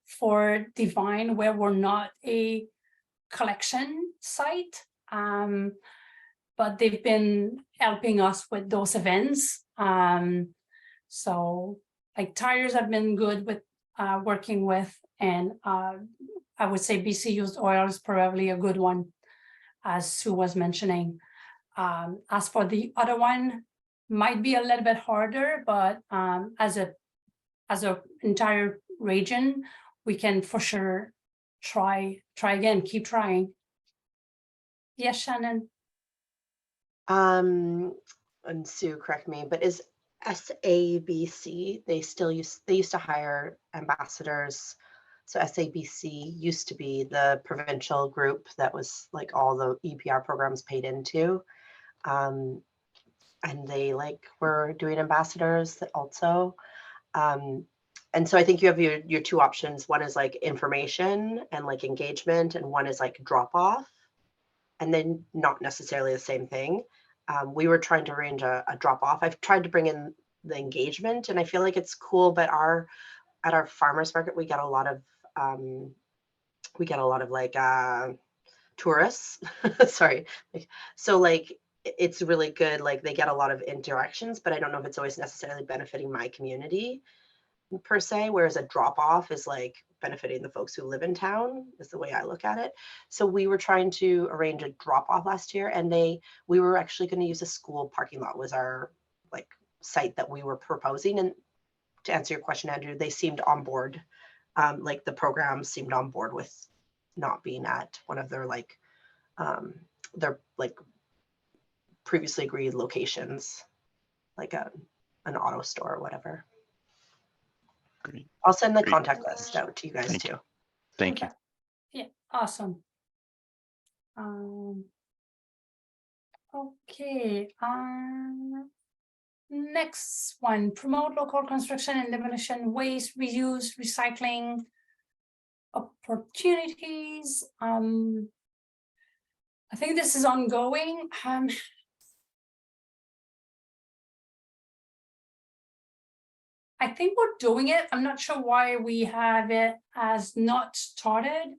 for Divine, where we're not a collection site. But they've been helping us with those events. So like tires have been good with working with, and I would say BC Used Oil is probably a good one, as Sue was mentioning. As for the other one, might be a little bit harder, but as a entire region, we can for sure try again, keep trying. Yes, Shannon. And Sue, correct me, but is SABC, they used to hire ambassadors. So SABC used to be the provincial group that was like all the EPR programs paid into. And they were doing ambassadors also. And so I think you have your two options. One is like information and like engagement, and one is like drop off, and then not necessarily the same thing. We were trying to arrange a drop off. I've tried to bring in the engagement, and I feel like it's cool, but at our farmers market, we get a lot of tourists. Sorry. So like, it's really good. Like they get a lot of interactions, but I don't know if it's always necessarily benefiting my community per se, whereas a drop off is like benefiting the folks who live in town, is the way I look at it. So we were trying to arrange a drop off last year, and we were actually going to use a school parking lot was our like site that we were proposing. And to answer your question, Andrew, they seemed on board. Like the program seemed on board with not being at one of their previously agreed locations, like an auto store or whatever. Great. I'll send the Great. contact list out to you guys too. Thank you. Yeah, awesome. Okay. Next one, promote local construction and demolition, waste, reuse, recycling. opportunities. I think this is ongoing. I think we're doing it. I'm not sure why we have it as not started.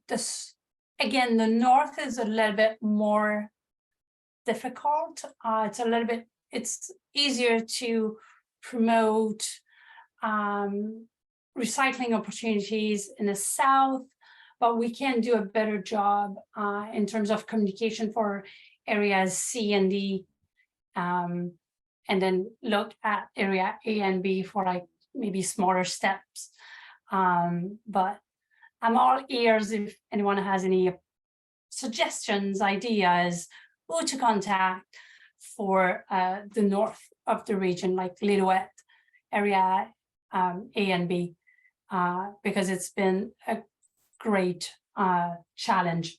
This again, the north is a little bit more difficult. It's easier to promote recycling opportunities in the south, but we can do a better job in terms of communication for areas C and D, and then look at area A and B for like maybe smaller steps. But I'm all ears if anyone has any suggestions, ideas, who to contact for the north of the region, like Lillooet area A and B, because it's been a great challenge.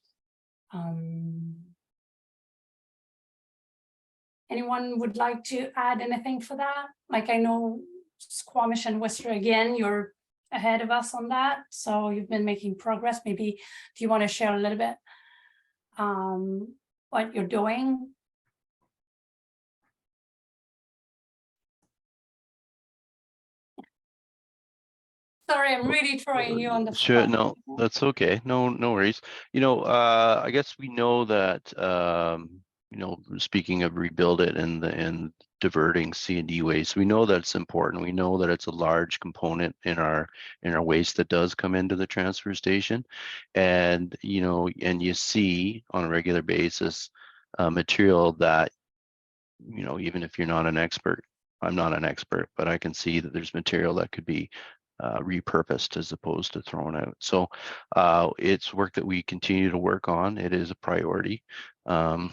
Anyone would like to add anything for that? Like, I know Squamish and Worcester, again, you're ahead of us on that, so you've been making progress. Maybe do you want to share a little bit what you're doing? Sorry, I'm really throwing you on the Sure, spot. no, that's okay. No worries. I guess we know that, speaking of rebuild it and diverting C&D waste, we know that it's important. We know that it's a large component in our waste that does come into the transfer station. And, and you see on a regular basis, material that, even if you're not an expert, I'm not an expert, but I can see that there's material that could be repurposed as opposed to thrown out. So it's work that we continue to work on. It is a priority, but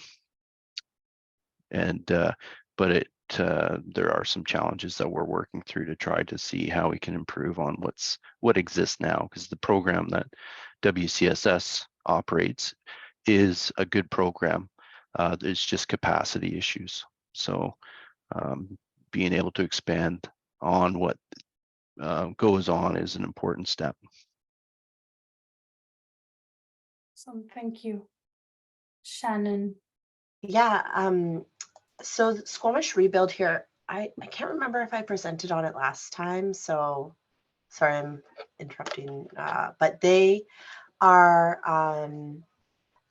there are some challenges that we're working through to try to see how we can improve on what exists now, because the program that WCSS operates is a good program. There's just capacity issues. So being able to expand on what goes on is an important step. So thank you, Shannon. Yeah, so Squamish Rebuild here, I can't remember if I presented on it last time, so sorry I'm interrupting, but they are,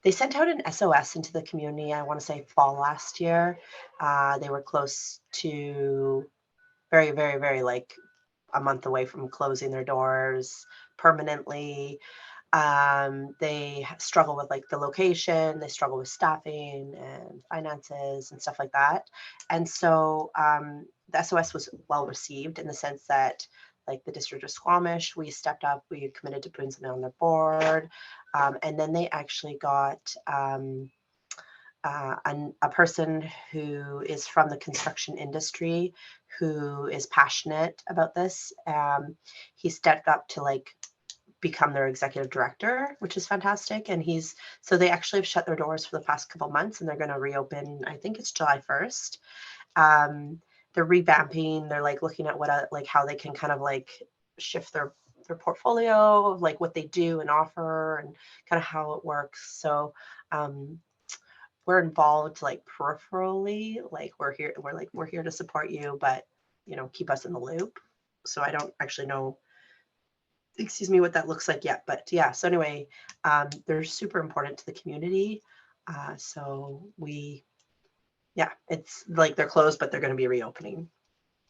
they sent out an SOS into the community, I want to say fall last year. They were close to very, very, very like a month away from closing their doors permanently. They struggle with like the location, they struggle with staffing and finances and stuff like that. And so the SOS was well received in the sense that like the District of Squamish, we stepped up, we committed to putting something on their board. And then they actually got a person who is from the construction industry who is passionate about this. He stepped up to like become their executive director, which is fantastic. And so they actually have shut their doors for the past couple months and they're going to reopen, I think it's July 1st. They're revamping, they're like looking at like how they can kind of like shift their portfolio of like what they do and offer and kind of how it works. So we're involved like peripherally, like we're here to support you, but keep us in the loop. So I don't actually know, excuse me, what that looks like yet, but yeah. So anyway, they're super important to the community. So it's like they're closed, but they're going to be reopening.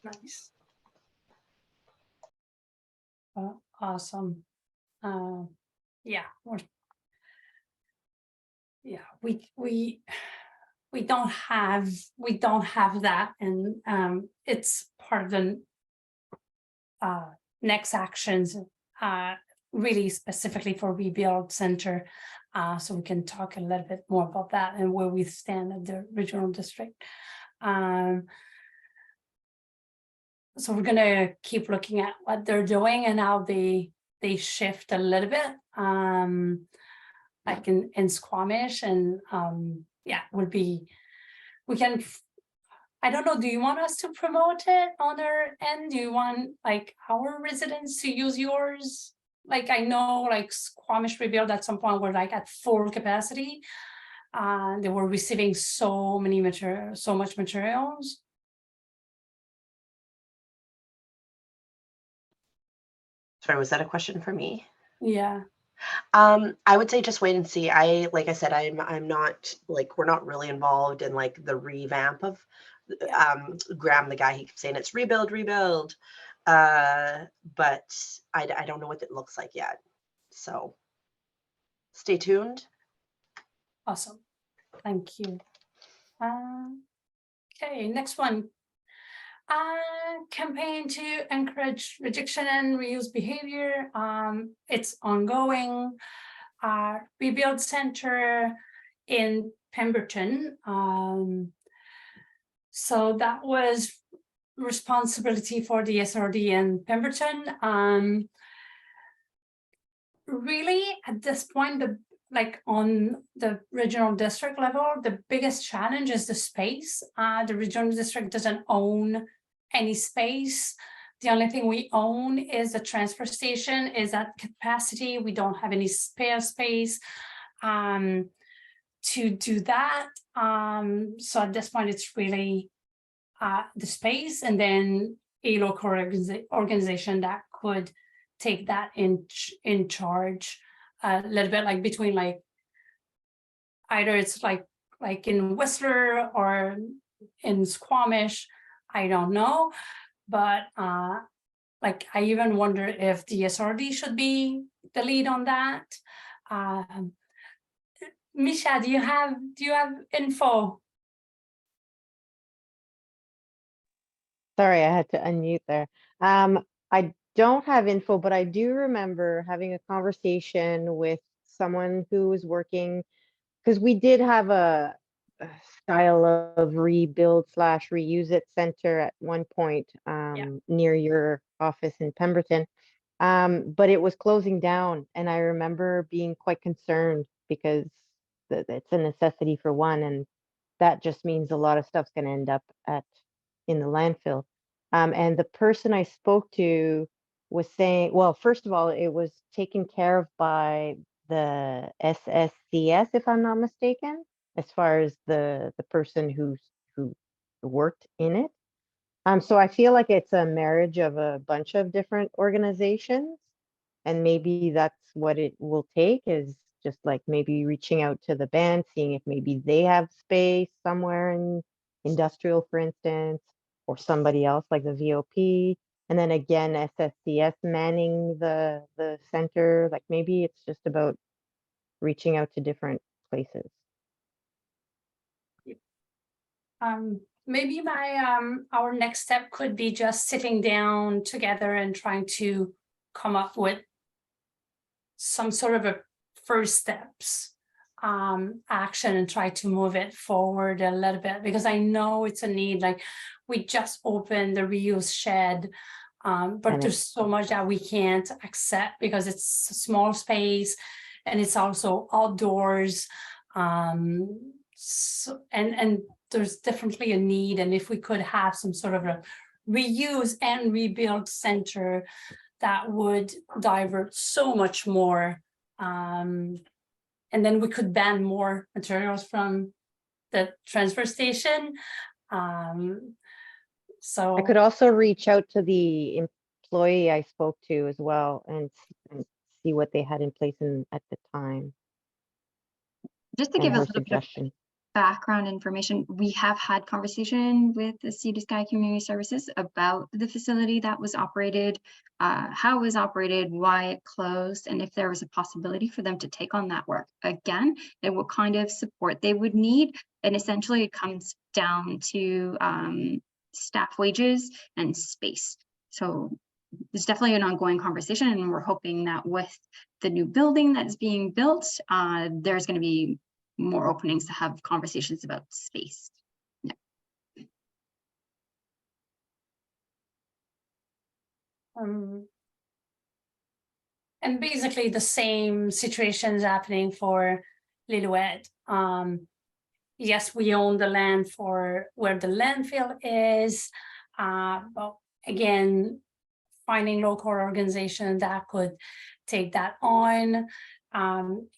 Nice. Awesome. We don't have that, and it's part of the next actions, really specifically for Rebuild Center. So we can talk a little bit more about that and where we stand at the regional district. So we're gonna keep looking at what they're doing and how they shift a little bit, like in Squamish, and we can. I don't know, do you want us to promote it on our end? Do you want like our residents to use yours? like I know like Squamish Rebuild at some point were like at full capacity. They were receiving so much materials. Sorry, was that a question for me? Yeah. I would say just wait and see. Like I said, I'm not like, we're not really involved in like the revamp of Graham, the guy, he keeps saying it's rebuild. But I don't know what it looks like yet. So stay tuned. Awesome. Thank you. Okay, next one. Campaign to encourage rejection and reuse behavior. It's ongoing. Rebuild Center in Pemberton. So that was responsibility for the SRD in Pemberton. Really, at this point, like on the regional district level, the biggest challenge is the space. The regional district doesn't own any space. The only thing we own is the transfer station is at capacity. We don't have any spare space to do that. So at this point, it's really the space, and then a local organization that could take that in charge. A little bit like between like either it's like in Whistler or in Squamish, I don't know, but like I even wonder if the SRD should be the lead on that. Misha, do you have info? Sorry, I had to unmute there. I don't have info, but I do remember having a conversation with someone who was working, because we did have a style of rebuild / reuse it center at one point near your office in Pemberton. But it was closing down, and I remember being quite concerned because it's a necessity for one, and that just means a lot of stuff's going to end up in the landfill. And the person I spoke to was saying, well, first of all, it was taken care of by the SSCS, if I'm not mistaken, as far as the person who worked in it. So I feel like it's a marriage of a bunch of different organizations, and maybe that's what it will take, is just like maybe reaching out to the band, seeing if maybe they have space somewhere in industrial, for instance, or somebody else like the VOP. And then again, SSCS manning the center. Like maybe it's just about reaching out to different places. Maybe our next step could be just sitting down together and trying to come up with some sort of a first steps action and try to move it forward a little bit, because I know it's a need. Like we just opened the reuse shed, but there's so much that we can't accept because it's a small space and it's also outdoors. So, and there's definitely a need, and if we could have some sort of a reuse and rebuild center, that would divert so much more, and then we could ban more materials from the transfer station. So I could also reach out to the employee I spoke to as well and see what they had in place at the time. Just to give a little suggestion. bit of background information, we have had conversation with the Sea to Sky Community Services about the facility that was operated, how it was operated, why it closed, and if there was a possibility for them to take on that work again, and what kind of support they would need. And essentially it comes down to staff wages and space. So there's definitely an ongoing conversation, and we're hoping that with the new building that's being built, there's going to be more openings to have conversations about space. Yeah. And basically the same situation is happening for Lillooet. Yes, we own the land for where the landfill is, but again, finding local organization that could take that on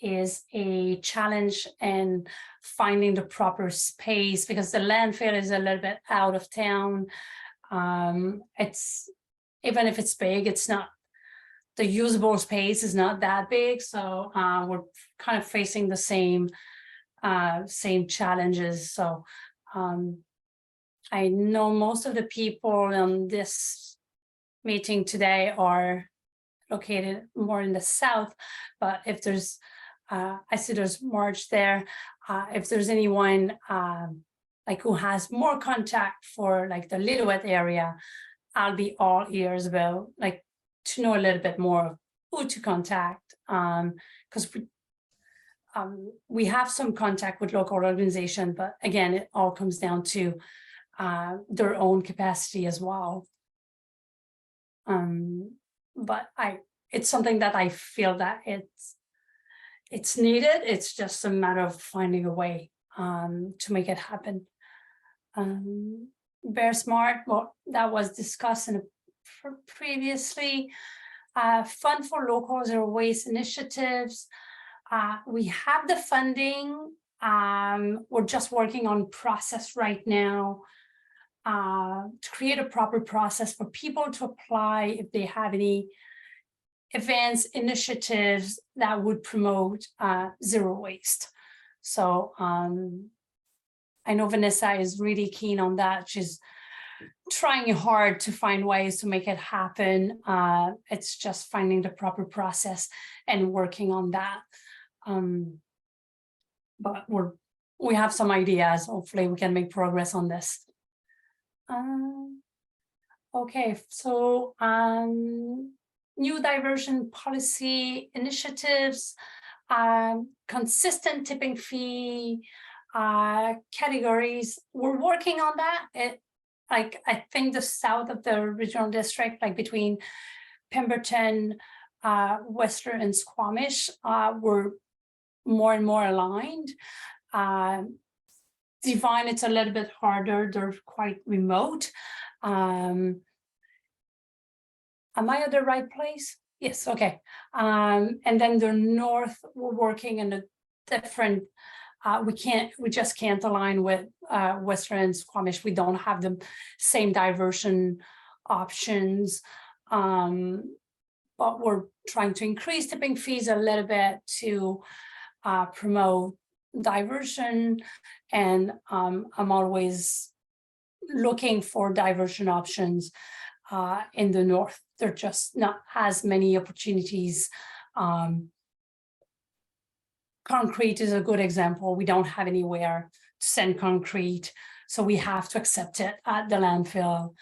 is a challenge, and finding the proper space because the landfill is a little bit out of town. It's, even if it's big, it's not, the usable space is not that big. So we're kind of facing the same challenges. So I know most of the people on this meeting today are located more in the south, but if there's, I see there's Marge there. If there's anyone like who has more contact for like the Lillooet area, I'll be all ears about like to know a little bit more of who to contact, because we have some contact with local organization, but again, it all comes down to their own capacity as well. But it's something that I feel that it's needed. It's just a matter of finding a way to make it happen. Bear Smart, well, that was discussed in previously. Fund for local zero waste initiatives. We have the funding. We're just working on process right now to create a proper process for people to apply if they have any events, initiatives that would promote zero waste. So I know Vanessa is really keen on that. She's trying hard to find ways to make it happen. It's just finding the proper process and working on that. But we have some ideas. Hopefully we can make progress on this. Okay, so new diversion policy initiatives, consistent tipping fee categories. We're working on that. Like I think the south of the regional district, like between Pemberton, Western, and Squamish, were more and more aligned. Divine, it's a little bit harder. They're quite remote. Am I at the right place? Yes, okay. And then the north, we're working in a different, we just can't align with Western and Squamish. We don't have the same diversion options. But we're trying to increase tipping fees a little bit to promote diversion. And I'm always looking for diversion options in the north. There are just not as many opportunities. Concrete is a good example. We don't have anywhere to send concrete, so we have to accept it at the landfill.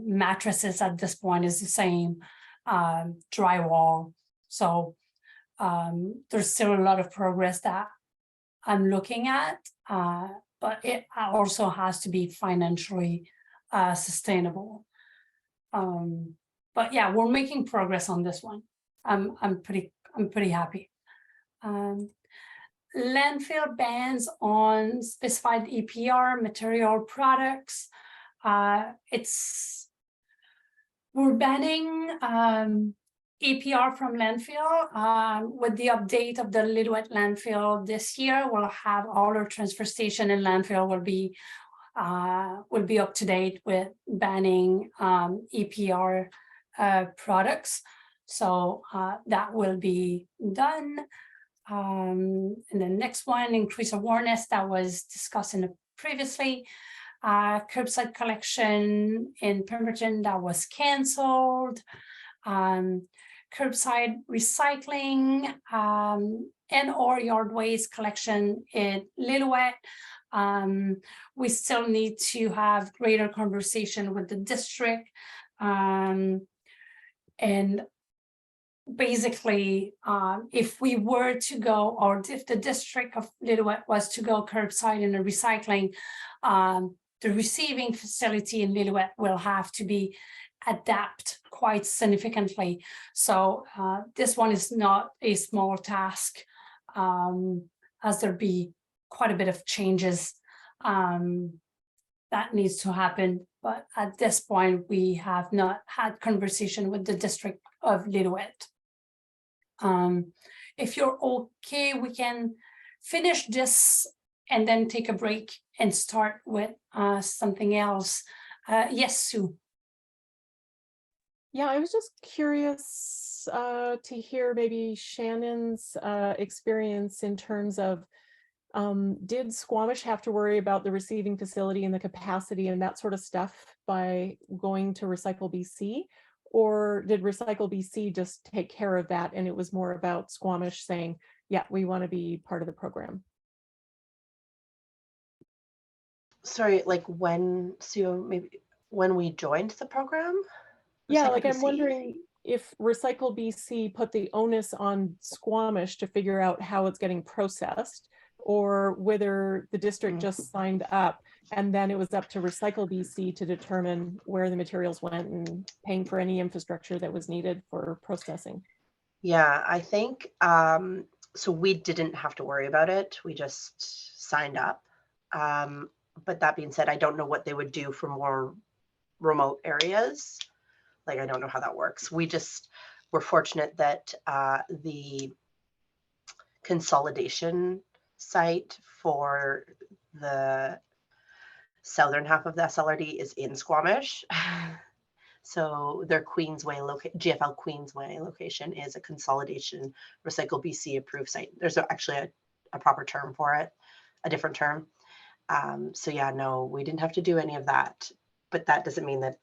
Mattresses at this point is the same, drywall. So there's still a lot of progress that I'm looking at, but it also has to be financially sustainable. But yeah, we're making progress on this one. I'm pretty happy. Landfill bans on specified EPR material products. We're banning EPR from landfill. With the update of the Lillooet landfill this year, we'll have all our transfer station and landfill will be up to date with banning EPR products. So that will be done. And the next one, increase awareness, that was discussed in the previously. Curbside collection in Pemberton, that was canceled. Curbside recycling and or yard waste collection in Lillooet. We still need to have greater conversation with the district. And basically, if we were to go, or if the district of Lillooet was to go curbside in the recycling, the receiving facility in Lillooet will have to be adapt quite significantly. So this one is not a small task, as there be quite a bit of changes that needs to happen. But at this point, we have not had conversation with the district of Lillooet. If you're okay, we can finish this and then take a break and start with something else. Yes, Sue. Yeah, I was just curious to hear maybe Shannon's experience in terms of, did Squamish have to worry about the receiving facility and the capacity and that sort of stuff by going to Recycle BC? Or did Recycle BC just take care of that and it was more about Squamish saying, yeah, we want to be part of the program? Sorry, like when, Sue, maybe when we joined the program? Yeah, Recycle like I'm BC? wondering if Recycle BC put the onus on Squamish to figure out how it's getting processed, or whether the district just signed up and then it was up to Recycle BC to determine where the materials went and paying for any infrastructure that was needed for processing. Yeah, I think, so we didn't have to worry about it. We just signed up. But that being said, I don't know what they would do for more remote areas. Like, I don't know how that works. We're fortunate that the consolidation site for the southern half of the SLRD is in Squamish. So their Queensway GFL Queensway location is a consolidation Recycle BC approved site. There's actually a proper term for it, a different term. So yeah, no, we didn't have to do any of that, but that doesn't mean that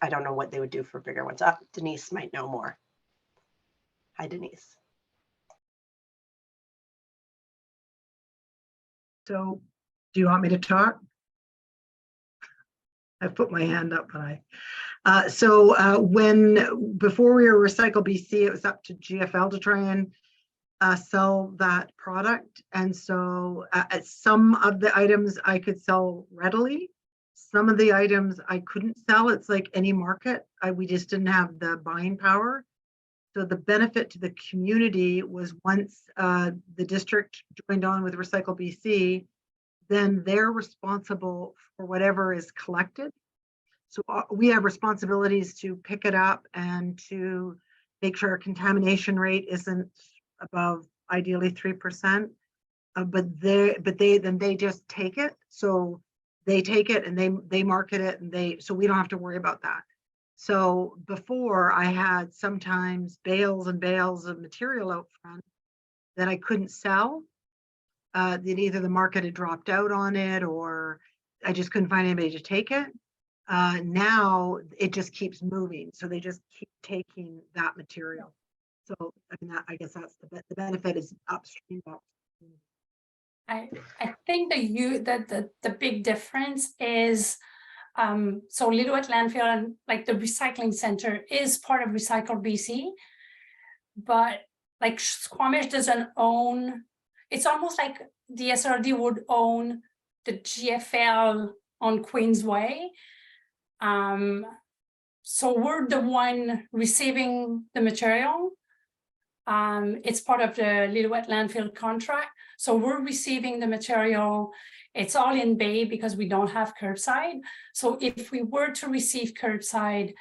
I don't know what they would do for bigger ones. Denise might know more. Hi, Denise. So do you want me to talk? I put my hand up when before we were Recycle BC, it was up to GFL to try and sell that product. And so some of the items I could sell readily. Some of the items I couldn't sell. It's like any market. We just didn't have the buying power. So the benefit to the community was once the district joined on with Recycle BC, then they're responsible for whatever is collected. So we have responsibilities to pick it up and to make sure our contamination rate isn't above ideally 3%. But they just take it. So they take it and they market it, and so we don't have to worry about that. So before, I had sometimes bales and bales of material out front that I couldn't sell. That either the market had dropped out on it or I just couldn't find anybody to take it. Now it just keeps moving. So they just keep taking that material. So I mean, I guess that's the benefit is upstream. I think the big difference is so Lillooet landfill and like the recycling center is part of Recycle BC, but like Squamish doesn't own. It's almost like the SRD would own the GFL on Queensway. So we're the one receiving the material. It's part of the Lillooet landfill contract. So we're receiving the material. It's all in bay because we don't have curbside. So if we were to receive curbside,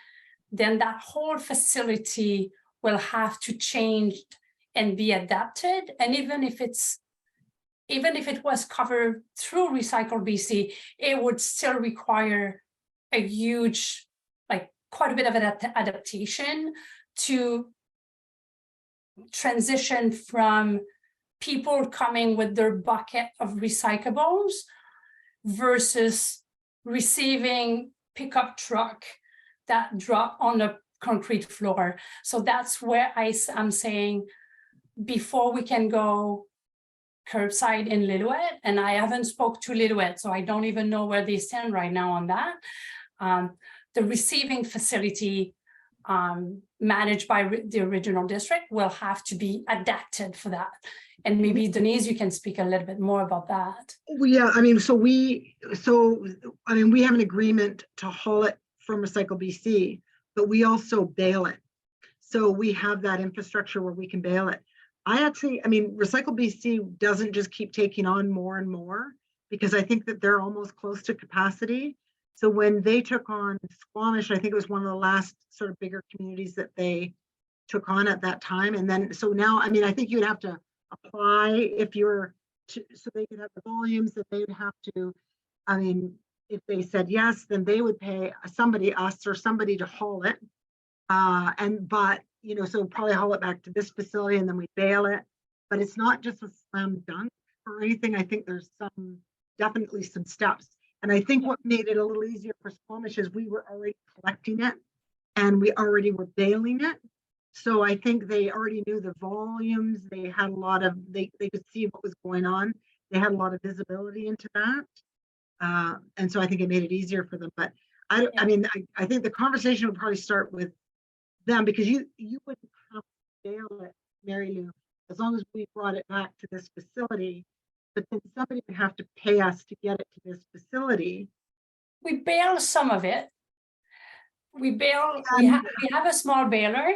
then that whole facility will have to change and be adapted. And even if it was covered through Recycle BC, it would still require a huge, like quite a bit of an adaptation to transition from people coming with their bucket of recyclables versus receiving pickup truck that drop on the concrete floor. So that's where I'm saying before we can go curbside in Lillooet, and I haven't spoke to Lillooet, so I don't even know where they stand right now on that. The receiving facility managed by the original district will have to be adapted for that. And maybe Denise, you can speak a little bit more about that. Well, yeah, I mean, we have an agreement to haul it from Recycle BC, but we also bail it. So we have that infrastructure where we can bail it. Recycle BC doesn't just keep taking on more and more. because I think that they're almost close to capacity. So when they took on Squamish, I think it was one of the last sort of bigger communities that they took on at that time. And then, so now, I mean, I think you'd have to apply if you're, so they could have the volumes that they would have to, I mean, if they said yes, then they would pay somebody, us or somebody to haul it. But, you know, so probably haul it back to this facility and then we bail it. But it's not just a slam dunk or anything. I think there's definitely some steps. And I think what made it a little easier for Squamish is we were already collecting it and we already were bailing it. So I think they already knew the volumes. They had a lot of, they could see what was going on. They had a lot of visibility into that. And so I think it made it easier for them. But I mean, I think the conversation would probably start with them, because you wouldn't have to bail it, Mary Lou, as long as we brought it back to this facility. But then somebody would have to pay us to get it to this facility. We bail some of it. We bail, we have a small baler.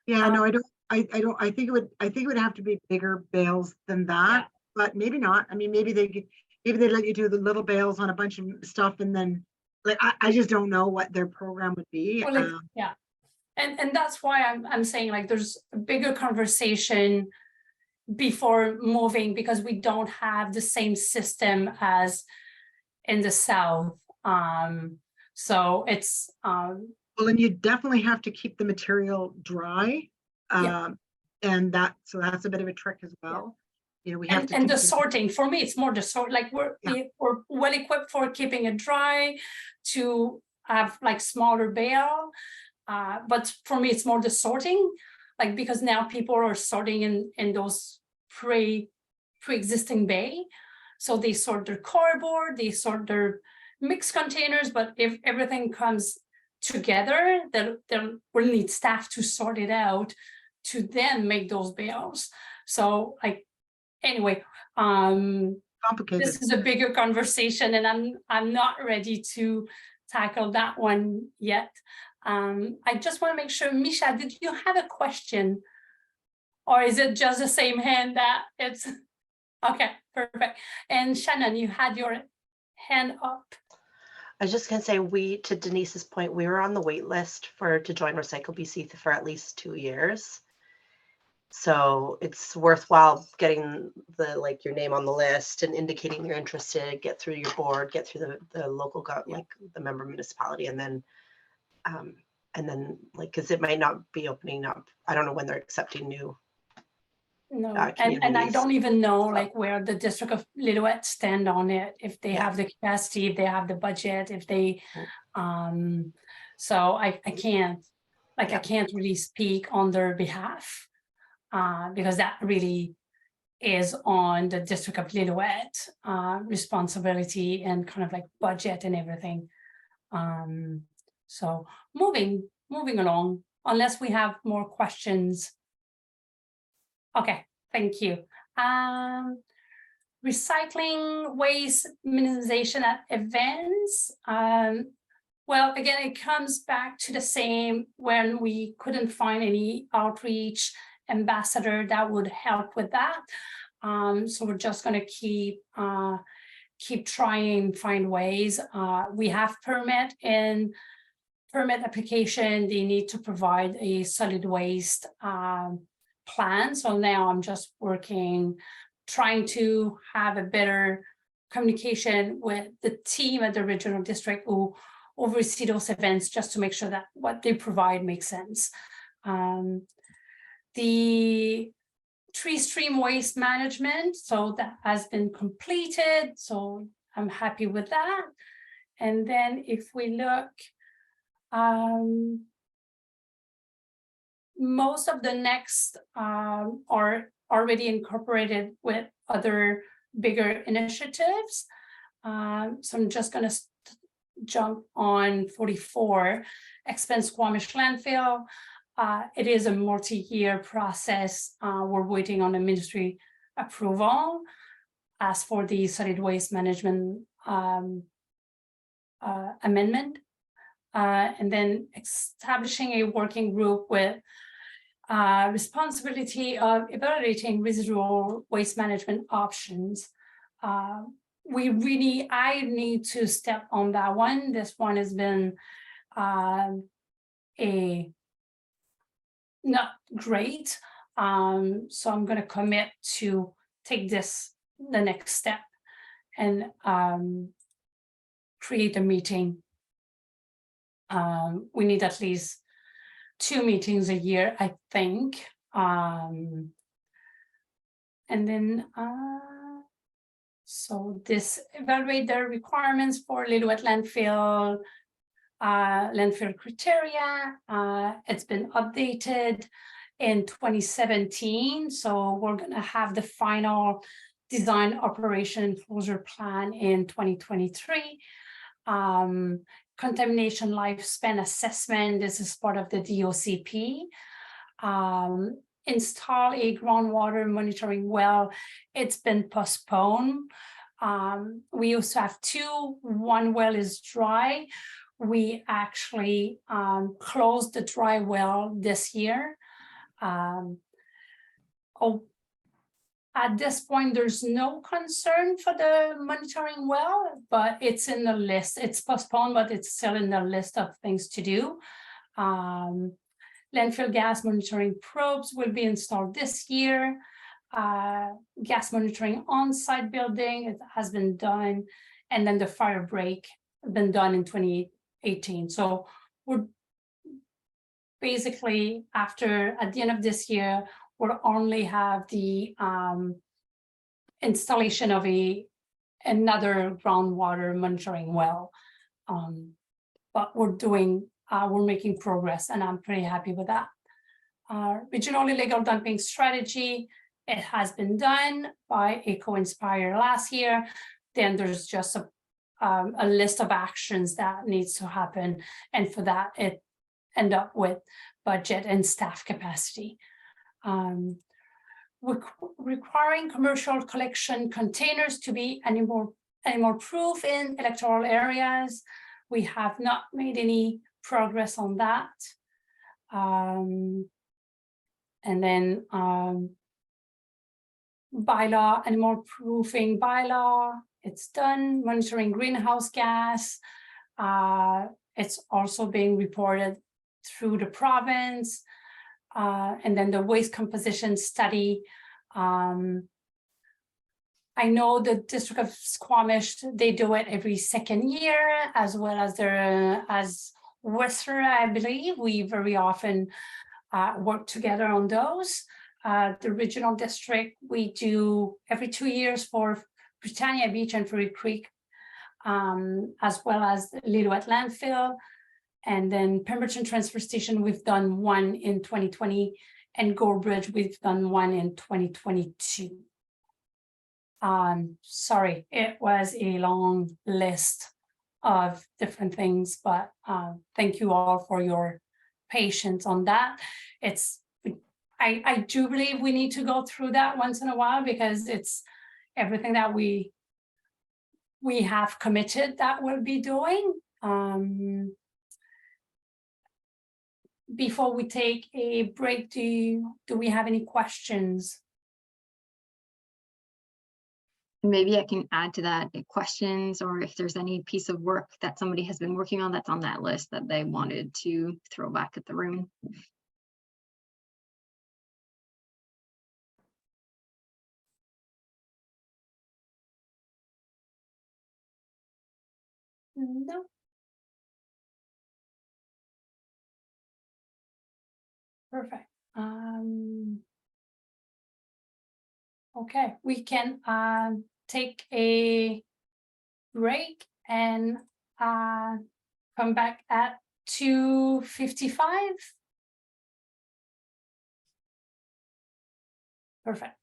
Yeah, no, I think it would have to be bigger bales than that, but maybe not. I mean, maybe they let you do the little bales on a bunch of stuff, and then like I just don't know what their program would be. Well, yeah, and that's why I'm saying, like, there's a bigger conversation before moving, because we don't have the same system as in the South. So it's well, and you definitely have to keep the material dry. And so that's a bit of a trick as well. You know, we have to, and the sorting, for me, it's more the sort, like we're well equipped for keeping it dry, to have like smaller bale. But for me, it's more the sorting, like, because now people are sorting in those pre-existing bay. So they sort their cardboard, they sort their mixed containers, but if everything comes together, then we'll need staff to sort it out to then make those bales. So like, anyway, complicated. This is a bigger conversation, and I'm not ready to tackle that one yet. I just want to make sure, Misha, did you have a question? Or is it just the same hand that it's, okay, perfect. And Shannon, you had your hand up. I was just gonna say, to Denise's point, we were on the wait list to join Recycle BC for at least 2 years. So it's worthwhile getting your name on the list and indicating you're interested, get through your board, get through the local like the member municipality, and then like, because it might not be opening up. I don't know when they're accepting new. No, and I don't even know like where the District of Lillooet stand on it, if they have the capacity, if they have the budget, if they so I can't I can't really speak on their behalf, because that really is on the District of Lillooet responsibility and kind of like budget and everything. So moving along, unless we have more questions. Okay, thank you. Recycling waste minimization at events. Well, again, it comes back to the same, when we couldn't find any outreach ambassador that would help with that. So we're just going to keep trying, find ways. We have permit application. They need to provide a solid waste plan. So now I'm just trying to have a better communication with the team at the regional district who oversee those events, just to make sure that what they provide makes sense. The tree stream waste management, so that has been completed. So I'm happy with that. And then if we look, most of the next are already incorporated with other bigger initiatives. So I'm just going to jump on 44, expense Squamish landfill. It is a multi-year process. We're waiting on the ministry approval. As for the solid waste management amendment, and then establishing a working group with responsibility of evaluating residual waste management options. I need to step on that one. This one has been not great. So I'm going to commit to take this the next step and create a meeting. We need at least 2 meetings a year, I think. And then so this evaluate the requirements for Lillooet landfill, landfill criteria. It's been updated in 2017. So we're gonna have the final design, operation, and closure plan in 2023. Contamination lifespan assessment, this is part of the DOCP. Install a groundwater monitoring well, it's been postponed. We also have 2, one well is dry. We actually closed the dry well this year. At this point, there's no concern for the monitoring well, but it's in the list. It's postponed, but it's still in the list of things to do. Landfill gas monitoring probes will be installed this year. Gas monitoring on-site building, it has been done. And then the fire break been done in 2018. So we're basically at the end of this year, we'll only have the installation of another groundwater monitoring well. But we're making progress, and I'm pretty happy with that. Regional illegal dumping strategy, it has been done by Eco-Inspire last year. Then there's just a list of actions that needs to happen, and for that it end up with budget and staff capacity. Requiring commercial collection containers to be animal proof in electoral areas. We have not made any progress on that. And then bylaw, animal proofing bylaw, it's done. Monitoring greenhouse gas, it's also being reported through the province. And then the waste composition study. I know the District of Squamish, they do it every 2nd year, as well as as Western, I believe. We very often work together on those. The regional district, we do every 2 years for Britannia Beach and Fairy Creek, as well as the Lillooet landfill. And then Pemberton Transfer Station, we've done one in 2020, and Gorebridge, we've done one in 2022. Sorry, it was a long list of different things, but thank you all for your patience on that. I do believe we need to go through that once in a while, because it's everything that we have committed that we'll be doing. Before we take a break, do we have any questions? Maybe I can add to that questions, or if there's any piece of work that somebody has been working on that's on that list that they wanted to throw back at the room. No. Perfect. Okay, we can take a break and come back at 2:55. Perfect.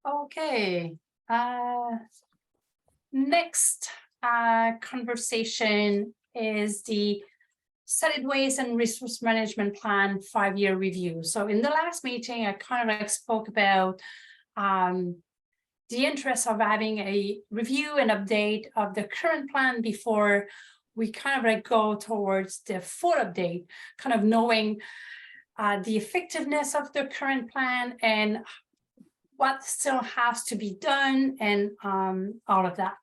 Okay. Next conversation is the Solid Waste and Resource Management Plan 5-year review. So in the last meeting, I kind of spoke about the interest of having a review and update of the current plan before we kind of go towards the full update, kind of knowing the effectiveness of the current plan and what still has to be done and all of that.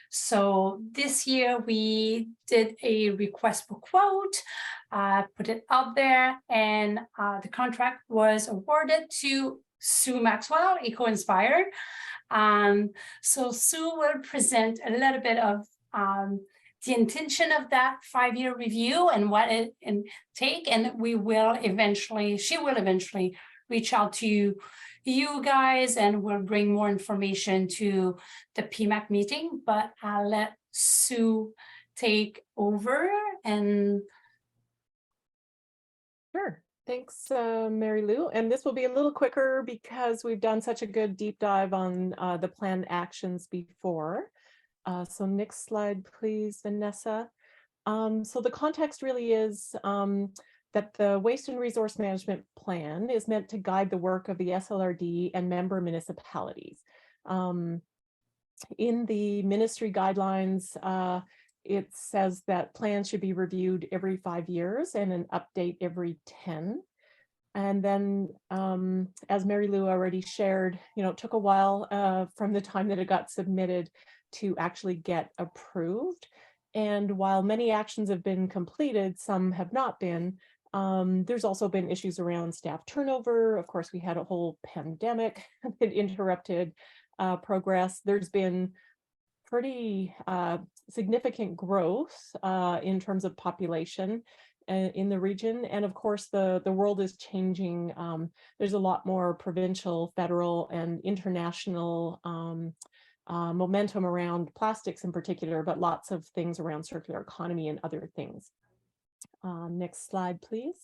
So this year we did a request for quote, put it out there, and the contract was awarded to Sue Maxwell, Eco-Inspired. So Sue will present a little bit of the intention of that 5-year review and what it can take, and she will eventually reach out to you guys and we'll bring more information to the PMAC meeting, but I'll let Sue take over. And Sure. Thanks, Mary Lou. And this will be a little quicker because we've done such a good deep dive on the plan actions before. So next slide, please, Vanessa. So the context really is that the Waste and Resource Management Plan is meant to guide the work of the SLRD and member municipalities. In the ministry guidelines, it says that plans should be reviewed every 5 years and an update every 10. And then, as Mary Lou already shared, it took a while from the time that it got submitted to actually get approved. And while many actions have been completed, some have not been. There's also been issues around staff turnover. Of course, we had a whole pandemic that interrupted progress. There's been pretty significant growth in terms of population in the region. And of course, the world is changing. There's a lot more provincial, federal, and international momentum around plastics in particular, but lots of things around circular economy and other things. Next slide, please.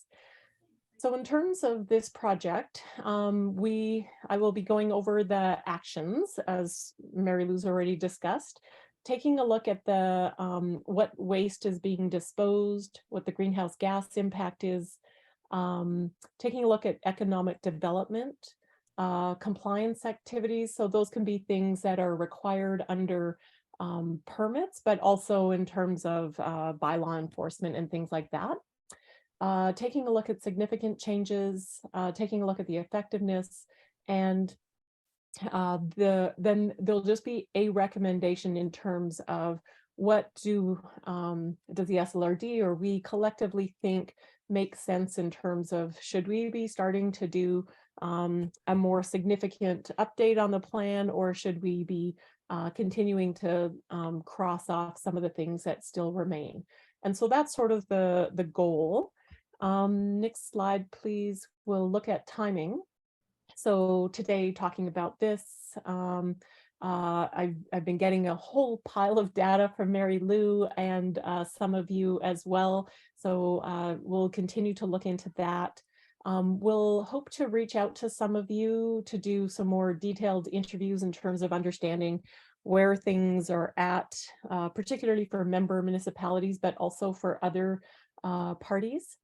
So in terms of this project, I will be going over the actions, as Mary Lou's already discussed, taking a look at the what waste is being disposed, what the greenhouse gas impact is, taking a look at economic development, compliance activities. So those can be things that are required under permits, but also in terms of bylaw enforcement and things like that. Taking a look at significant changes, taking a look at the effectiveness, and then there'll just be a recommendation in terms of what does the SLRD or we collectively think makes sense in terms of should we be starting to do a more significant update on the plan, or should we be continuing to cross off some of the things that still remain. And so that's sort of the goal. Next slide, please. We'll look at timing. So today, talking about this, I've been getting a whole pile of data from Mary Lou and some of you as well. So we'll continue to look into that. We'll hope to reach out to some of you to do some more detailed interviews in terms of understanding where things are at, particularly for member municipalities, but also for other parties.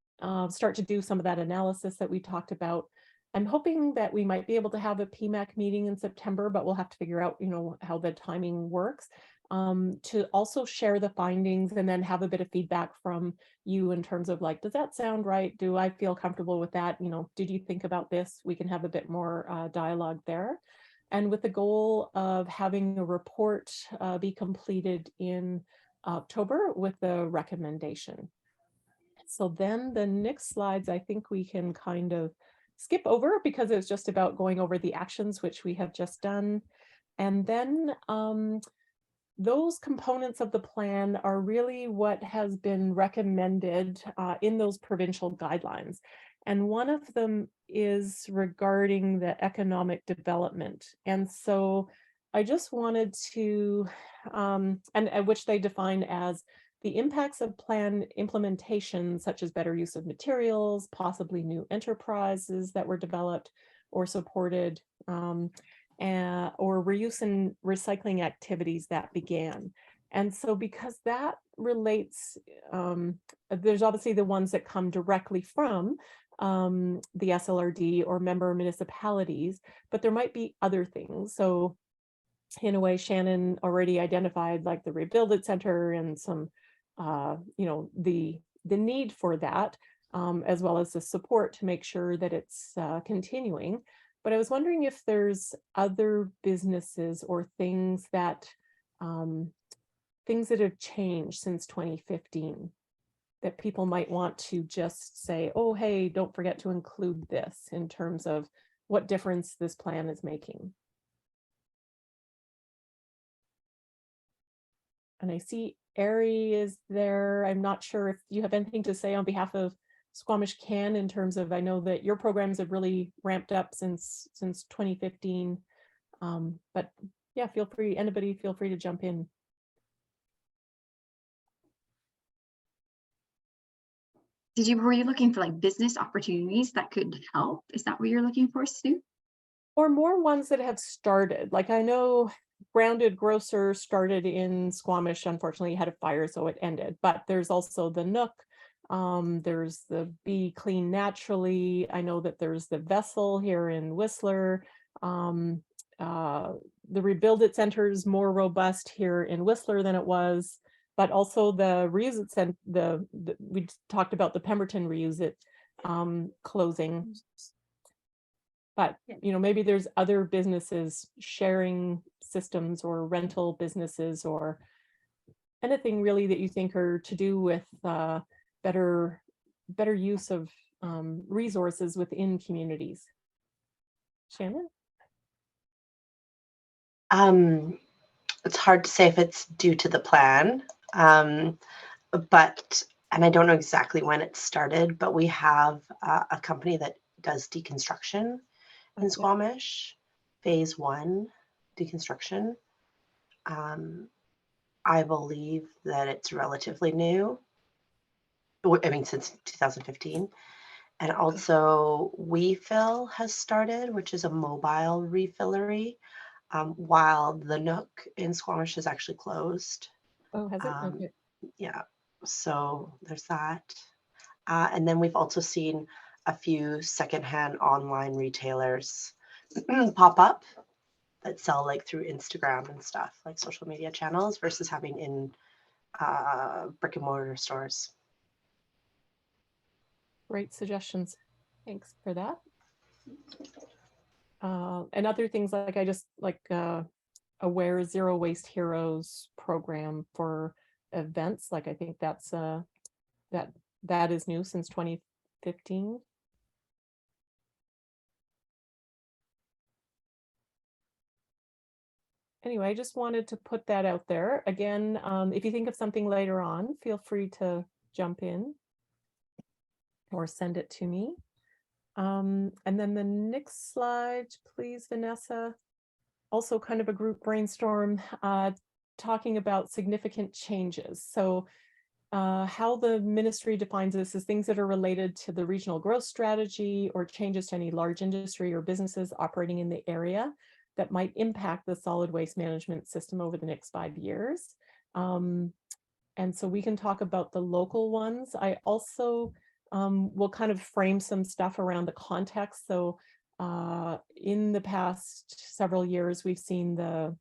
Start to do some of that analysis that we talked about. I'm hoping that we might be able to have a PMAC meeting in September, but we'll have to figure out, how the timing works, to also share the findings and then have a bit of feedback from you in terms of like, does that sound right? Do I feel comfortable with that? Did you think about this? We can have a bit more dialogue there. And with the goal of having a report be completed in October with the recommendation. So then the next slides, I think we can kind of skip over because it's just about going over the actions, which we have just done. And then those components of the plan are really what has been recommended in those provincial guidelines. And one of them is regarding the economic development. And so I just wanted to, and which they define as the impacts of plan implementation, such as better use of materials, possibly new enterprises that were developed or supported, or reuse and recycling activities that began. And so because that relates, there's obviously the ones that come directly from the SLRD or member municipalities, but there might be other things. So in a way, Shannon already identified like the Rebuild It Center and some, the need for that. as well as the support to make sure that it's continuing. But I was wondering if there's other businesses or things that have changed since 2015 that people might want to just say, oh, hey, don't forget to include this in terms of what difference this plan is making. And I see Ari is there. I'm not sure if you have anything to say on behalf of Squamish Can in terms of, I know that your programs have really ramped up since 2015. But yeah, feel free, anybody feel free to jump in. Were you looking for like business opportunities that could help? Is that what you're looking for, Stu? Or more ones that have started. Like I know Grounded Grocer started in Squamish, unfortunately had a fire, so it ended. But there's also the Nook, there's the Be Clean Naturally. I know that there's the Vessel here in Whistler. The Rebuild It Center is more robust here in Whistler than it was. But also the Reuse It Center, we talked about the Pemberton Reuse It closing. But, you know, maybe there's other businesses sharing systems or rental businesses or anything really that you think are to do with better use of resources within communities. Shannon? It's hard to say if it's due to the plan, but, and I don't know exactly when it started, but we have a company that does deconstruction in Squamish, phase 1 deconstruction. I believe that it's relatively new. I mean, since 2015. And also WeFill has started, which is a mobile refillery, while the Nook in Squamish is actually closed. Oh, has it? Okay. Yeah, so there's that. And then we've also seen a few secondhand online retailers pop up that sell like through Instagram and stuff, like social media channels versus having in brick and mortar stores. Great suggestions. Thanks for that. And other things like I just like Aware Zero Waste Heroes program for events. Like I think that's that is new since 2015. Anyway, I just wanted to put that out there. Again, if you think of something later on, feel free to jump in or send it to me. And then the next slide, please, Vanessa. Also kind of a group brainstorm talking about significant changes. So how the ministry defines this is things that are related to the regional growth strategy or changes to any large industry or businesses operating in the area that might impact the solid waste management system over the next 5 years. And so we can talk about the local ones. I also will kind of frame some stuff around the context. So in the past several years, we've seen the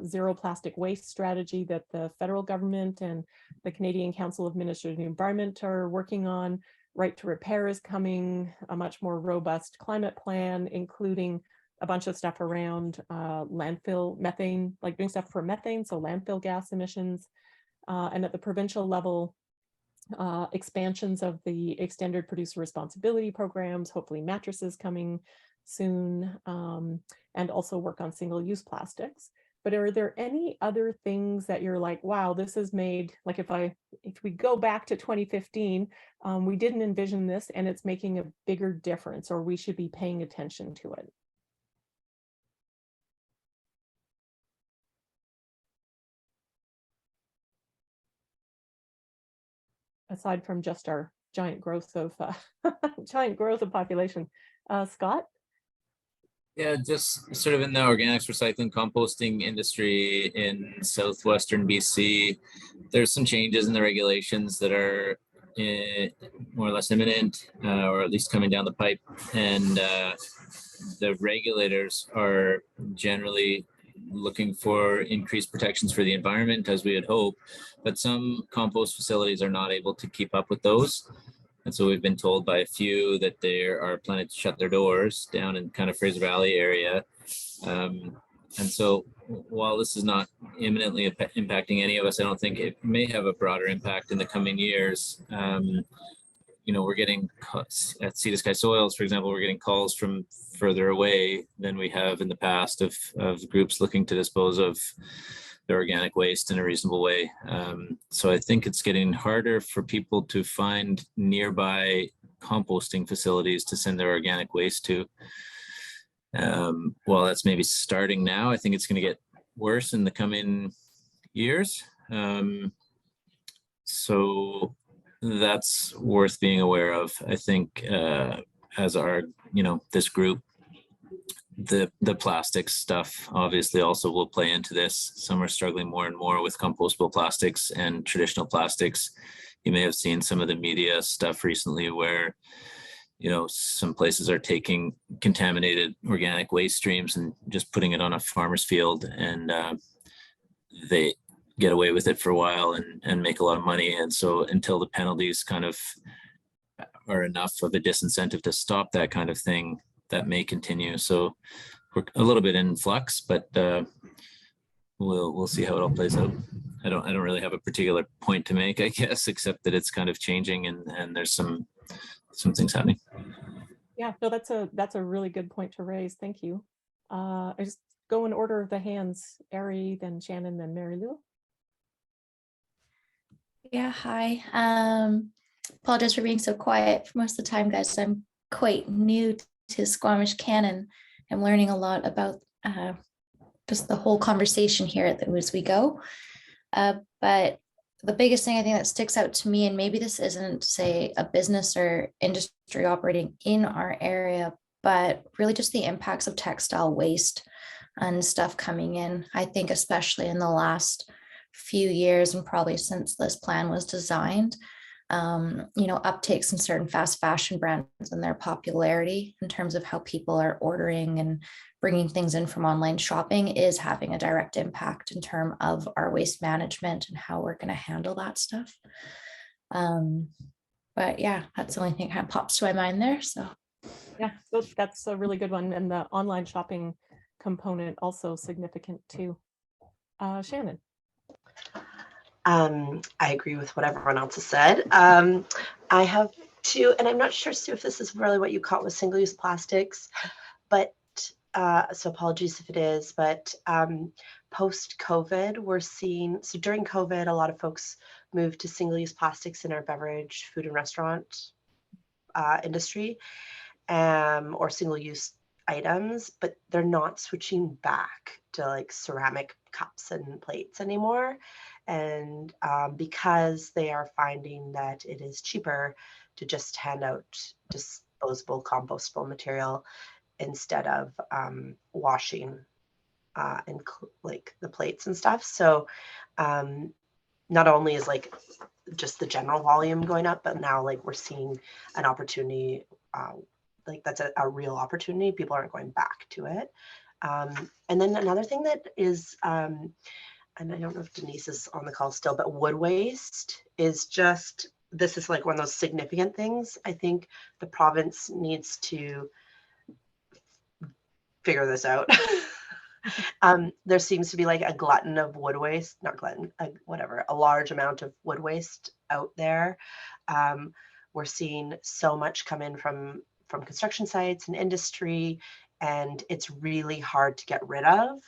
zero plastic waste strategy that the federal government and the Canadian Council of Ministers of the Environment are working on. Right to Repair is coming, a much more robust climate plan, including a bunch of stuff around landfill methane, like doing stuff for methane, so landfill gas emissions. And at the provincial level, expansions of the extended producer responsibility programs, hopefully mattresses coming soon, and also work on single-use plastics. But are there any other things that you're like, wow, this has made, like if we go back to 2015, we didn't envision this and it's making a bigger difference, or we should be paying attention to it? Aside from just our giant growth of population. Scott? Yeah, just sort of in the organics recycling composting industry in southwestern BC, there's some changes in the regulations that are more or less imminent, or at least coming down the pipe. And the regulators are generally looking for increased protections for the environment, as we had hoped, but some compost facilities are not able to keep up with those. And so we've been told by a few that they are planning to shut their doors down in kind of Fraser Valley area. And so while this is not imminently impacting any of us, I don't think it may have a broader impact in the coming years. You know, we're getting at Sea to Sky Soils, for example, we're getting calls from further away than we have in the past of groups looking to dispose of their organic waste in a reasonable way. So I think it's getting harder for people to find nearby composting facilities to send their organic waste to. Well, that's maybe starting now. I think it's going to get worse in the coming years. So that's worth being aware of. I think as our, you know, this group, the plastics stuff obviously also will play into this. Some are struggling more and more with compostable plastics and traditional plastics. You may have seen some of the media stuff recently where, you know, some places are taking contaminated organic waste streams and just putting it on a farmer's field, and they get away with it for a while and make a lot of money. And so until the penalties kind of are enough of a disincentive to stop that kind of thing, that may continue. So we're a little bit in flux, but we'll see how it all plays out. I don't really have a particular point to make, I guess, except that it's kind of changing and there's some things happening. Yeah, no, that's a really good point to raise. Thank you. I just go in order of the hands. Ari, then Shannon, then Mary Lou. Yeah, hi. Apologize for being so quiet for most of the time, guys. I'm quite new to Squamish Canon. I'm learning a lot about just the whole conversation here as we go. But the biggest thing I think that sticks out to me, and maybe this isn't, say, a business or industry operating in our area, but really just the impacts of textile waste and stuff coming in. I think especially in the last few years, and probably since this plan was designed, you know, uptakes in certain fast fashion brands and their popularity in terms of how people are ordering and bringing things in from online shopping is having a direct impact in terms of our waste management and how we're going to handle that stuff. But yeah, that's the only thing that kind of pops to my mind there. So yeah, so that's a really good one. And the online shopping component also significant too. Shannon. I agree with what everyone else has said. I have two, and I'm not sure, Sue, if this is really what you caught with single-use plastics, but so apologies if it is, but post-COVID, we're seeing, so during COVID, a lot of folks moved to single-use plastics in our beverage, food and restaurant industry, or single-use items, but they're not switching back to like ceramic cups and plates anymore. And because they are finding that it is cheaper to just hand out disposable, compostable material instead of washing and like the plates and stuff. So not only is like just the general volume going up, but now like we're seeing an opportunity, like that's a real opportunity. People aren't going back to it. And then another thing that is, and I don't know if Denise is on the call still, but wood waste is just, this is like one of those significant things. I think the province needs to figure this out. There seems to be like a glutton of wood waste, not glutton, whatever, a large amount of wood waste out there. We're seeing so much come in from construction sites and industry, and it's really hard to get rid of.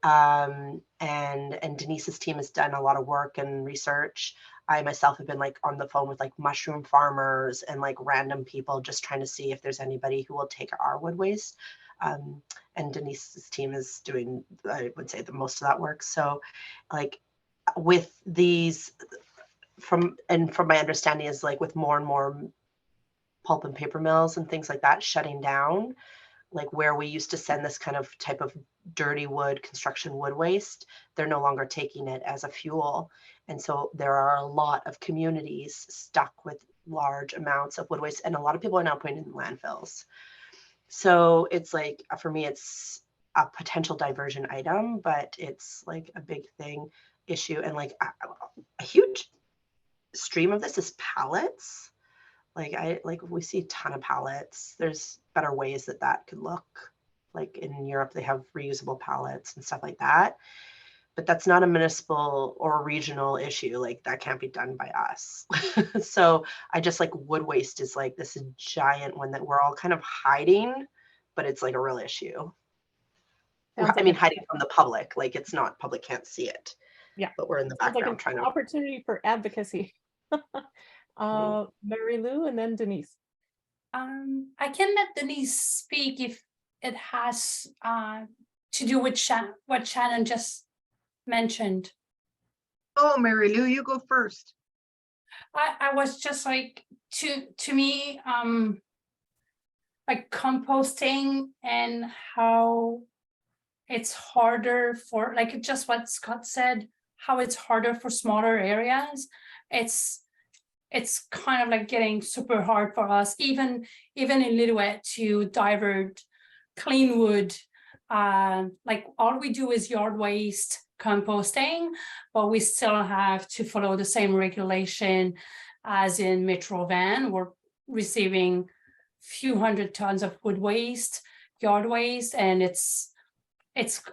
And Denise's team has done a lot of work and research. I myself have been like on the phone with like mushroom farmers and like random people just trying to see if there's anybody who will take our wood waste. And Denise's team is doing, I would say, the most of that work. So like with these, from my understanding is like with more and more pulp and paper mills and things like that shutting down, like where we used to send this kind of type of dirty wood, construction wood waste, they're no longer taking it as a fuel. And so there are a lot of communities stuck with large amounts of wood waste, and a lot of people are now putting it in landfills. So it's like, for me, it's a potential diversion item, but it's like a big issue. And like a huge stream of this is pallets. Like we see a ton of pallets. There's better ways that that could look. Like in Europe, they have reusable pallets and stuff like that. But that's not a municipal or regional issue. Like that can't be done by us. So I just like wood waste is like this giant one that we're all kind of hiding, but it's like a real issue. Sounds I like mean, a- hiding from the public, like it's not, public can't see it. Yeah. But we're in the Sounds like background an trying to. opportunity for advocacy. Mary Lou and then Denise. I can let Denise speak if it has to do with what Shannon just mentioned. Oh, Mary Lou, you go first. I was just like, to me, like composting and how it's harder for, like just what Scott said, how it's harder for smaller areas. It's kind of like getting super hard for us, even in Lillooet, to divert clean wood. Like all we do is yard waste composting, but we still have to follow the same regulation as in Metro Van. We're receiving few hundred tons of wood waste, yard waste, and it's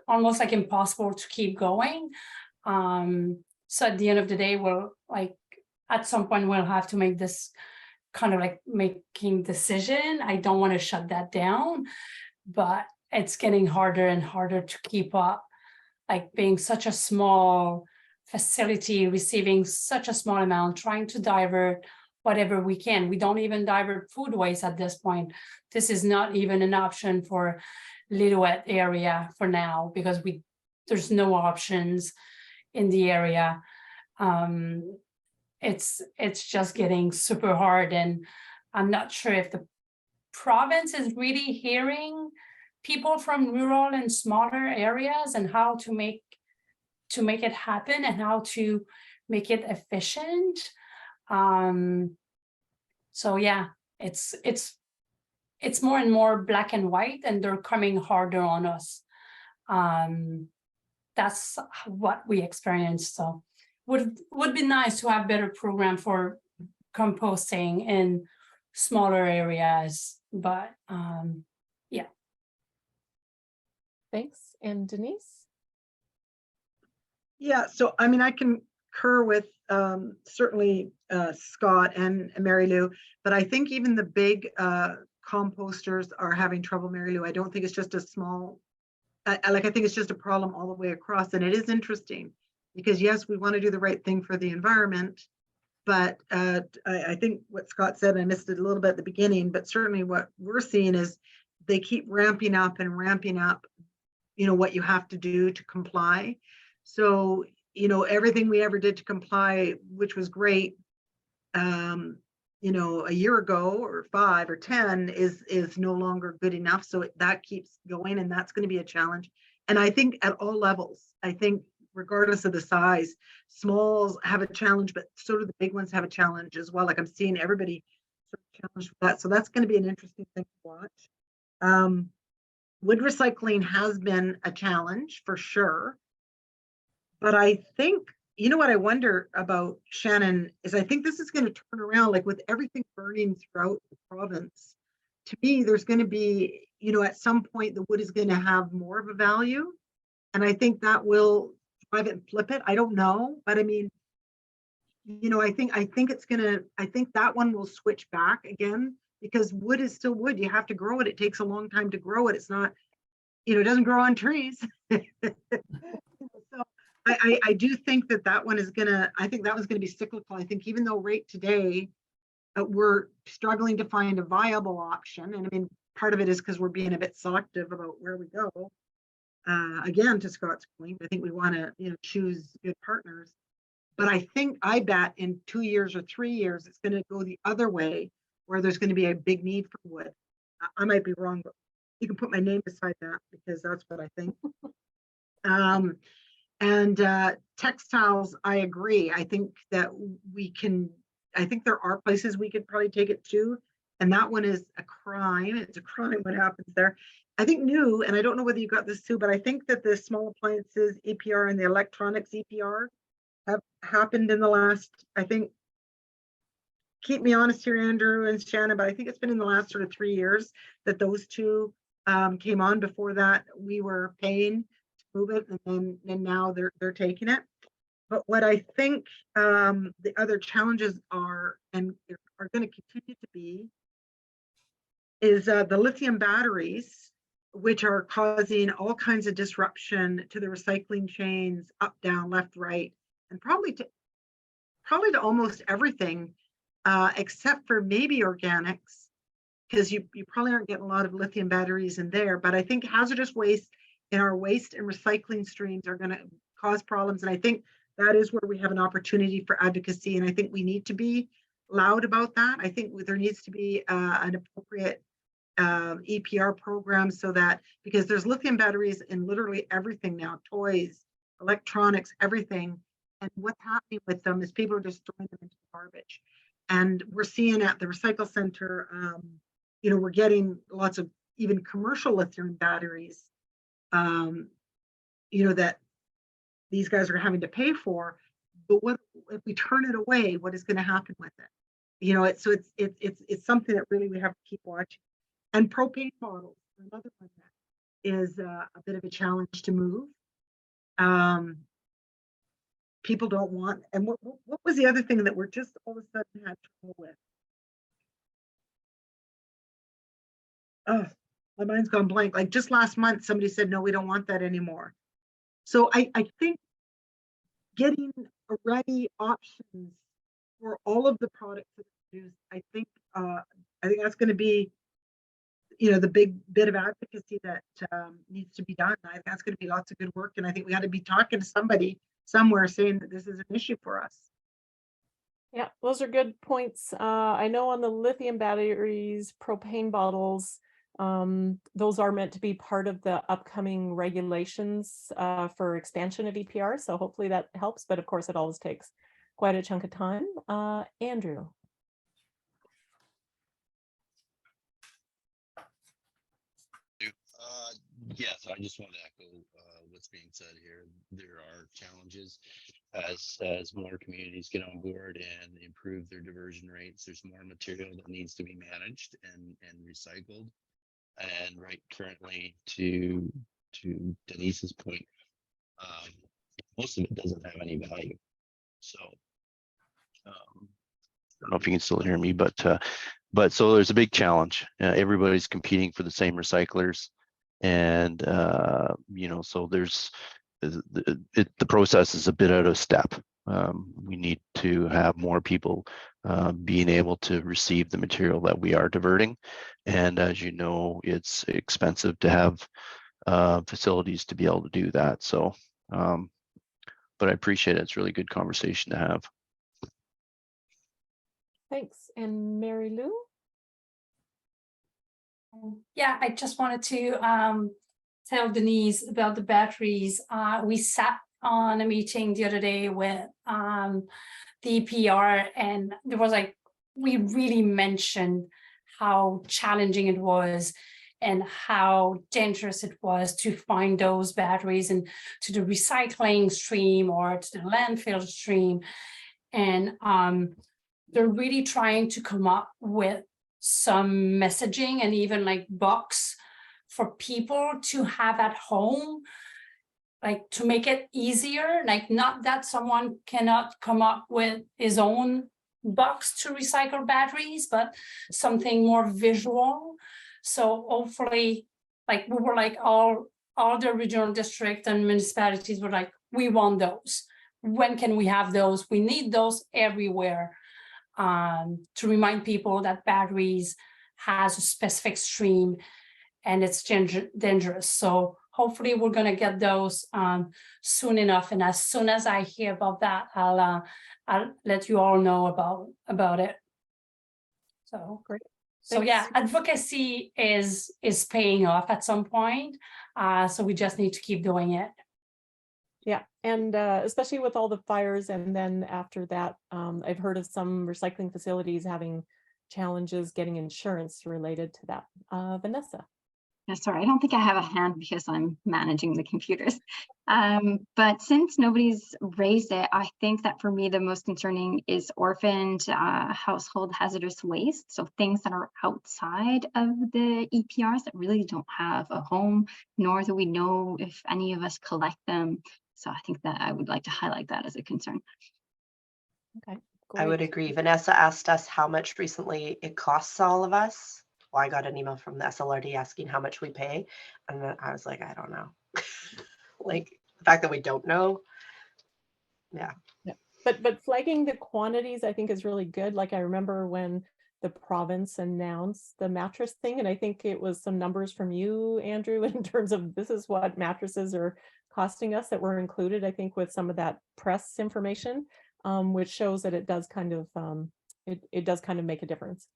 almost like impossible to keep going. So at the end of the day, we'll like, at some point we'll have to make this kind of like making decision. I don't want to shut that down, but it's getting harder and harder to keep up, like being such a small facility, receiving such a small amount, trying to divert whatever we can. We don't even divert food waste at this point. This is not even an option for Lillooet area for now, because there's no options in the area. It's just getting super hard, and I'm not sure if the province is really hearing people from rural and smaller areas and how to make it happen and how to make it efficient. So yeah, it's more and more black and white, and they're coming harder on us. That's what we experienced. So would be nice to have better program for composting in smaller areas, but yeah. Thanks. And Denise? Yeah, so I mean, I concur with certainly Scott and Mary Lou, but I think even the big composters are having trouble, Mary Lou. I don't think it's just a small, I think it's just a problem all the way across. And it is interesting because yes, we want to do the right thing for the environment, but I think what Scott said, I missed it a little bit at the beginning, but certainly what we're seeing is they keep ramping up, you know, what you have to do to comply. So, you know, everything we ever did to comply, which was great, you know, a year ago or 5 or 10 is no longer good enough. So that keeps going, and that's going to be a challenge. And I think at all levels, I think regardless of the size, smalls have a challenge, but so do the big ones have a challenge as well. Like I'm seeing everybody sort of challenged with that. So that's going to be an interesting thing to watch. Wood recycling has been a challenge for sure. But I think, you know what I wonder about, Shannon, is I think this is going to turn around, like with everything burning throughout the province. To me, there's going to be, you know, at some point the wood is going to have more of a value. And I think that will drive it and flip it. I don't know, but I mean, you know, I think it's going to, I think that one will switch back again, because wood is still wood. You have to grow it. It takes a long time to grow it. It's not, you know, it doesn't grow on trees. So I do think that one is gonna, I think that one's gonna be cyclical. I think even though right today, we're struggling to find a viable option. And I mean, part of it is because we're being a bit selective about where we go. Again, to Scott's point, I think we wanna, you know, choose good partners. But I bet in 2 years or 3 years, it's gonna go the other way, where there's gonna be a big need for wood. I might be wrong, but you can put my name beside that because that's what I think. And textiles, I agree. I think that I think there are places we could probably take it to. And that one is a crime. It's a crime what happens there. I think new, and I don't know whether you got this too, but I think that the small appliances EPR and the electronics EPR have happened in the last, I think, keep me honest here, Andrew and Shannon, but I think it's been in the last sort of 3 years that those two came on. Before that, we were paying to move it, and now they're taking it. But what I think the other challenges are, and are going to continue to be, is the lithium batteries, which are causing all kinds of disruption to the recycling chains, up, down, left, right, and probably to almost everything, except for maybe organics, because you probably aren't getting a lot of lithium batteries in there. But I think hazardous waste in our waste and recycling streams are going to cause problems. And I think that is where we have an opportunity for advocacy. And I think we need to be loud about that. I think there needs to be an appropriate EPR program, so that, because there's lithium batteries in literally everything now, toys, electronics, everything. And what's happening with them is people are just throwing them into the garbage. And we're seeing at the recycle center, you know, we're getting lots of even commercial lithium batteries, you know, that these guys are having to pay for. But what if we turn it away? What is going to happen with it? You know, it's something that really we have to keep watching. And propane bottles, another one that is a bit of a challenge to move. People don't want, and what was the other thing that we're just all of a sudden had trouble with? Oh, my mind's gone blank. Like just last month, somebody said, no, we don't want that anymore. So I think getting ready options for all of the products that are produced, I think that's going to be, you know, the big bit of advocacy that needs to be done. I think that's going to be lots of good work. And I think we got to be talking to somebody somewhere saying that this is an issue for us. Yeah, those are good points. I know on the lithium batteries, propane bottles, those are meant to be part of the upcoming regulations for expansion of EPR. So hopefully that helps. But of course, it always takes quite a chunk of time. Andrew. Yes, I just want to echo what's being said here. There are challenges as more communities get on board and improve their diversion rates. There's more material that needs to be managed and recycled. And right currently, to Denise's point, most of it doesn't have any value. So I don't know if you can still hear me, but so there's a big challenge. Everybody's competing for the same recyclers. And you know, so there's the process is a bit out of step. We need to have more people being able to receive the material that we are diverting, and as you know, it's expensive to have facilities to be able to do that. So but I appreciate it. It's a really good conversation to have. Thanks. And Mary Lou? Yeah, I just wanted to tell Denise about the batteries. We sat on a meeting the other day with the EPR, and there was like, we really mentioned how challenging it was and how dangerous it was to find those batteries and to the recycling stream or to the landfill stream. And they're really trying to come up with some messaging and even like box for people to have at home, like to make it easier, like not that someone cannot come up with his own box to recycle batteries, but something more visual. So hopefully, like we were like all the regional district and municipalities were like, we want those. When can we have those? We need those everywhere. To remind people that batteries has a specific stream and it's dangerous. So hopefully we're going to get those soon enough. And as soon as I hear about that, I'll let you all know about it. So great. So yeah, advocacy is paying off at some point. So we just need to keep doing it. Yeah, and especially with all the fires, and then after that, I've heard of some recycling facilities having challenges getting insurance related to that. Vanessa. Yeah, sorry, I don't think I have a hand because I'm managing the computers. But since nobody's raised it, I think that for me, the most concerning is orphaned household hazardous waste. So things that are outside of the EPRs that really don't have a home, nor do we know if any of us collect them. So I think that I would like to highlight that as a concern. Okay, I would great. agree. Vanessa asked us how much recently it costs all of us. Well, I got an email from the SLRD asking how much we pay. And then I was like, I don't know. Like the fact that we don't know. Yeah. Yeah, but flagging the quantities I think is really good. Like I remember when the province announced the mattress thing, and I think it was some numbers from you, Andrew, in terms of this is what mattresses are costing us that were included, I think, with some of that press information, which shows that it does kind of it does kind of make a difference.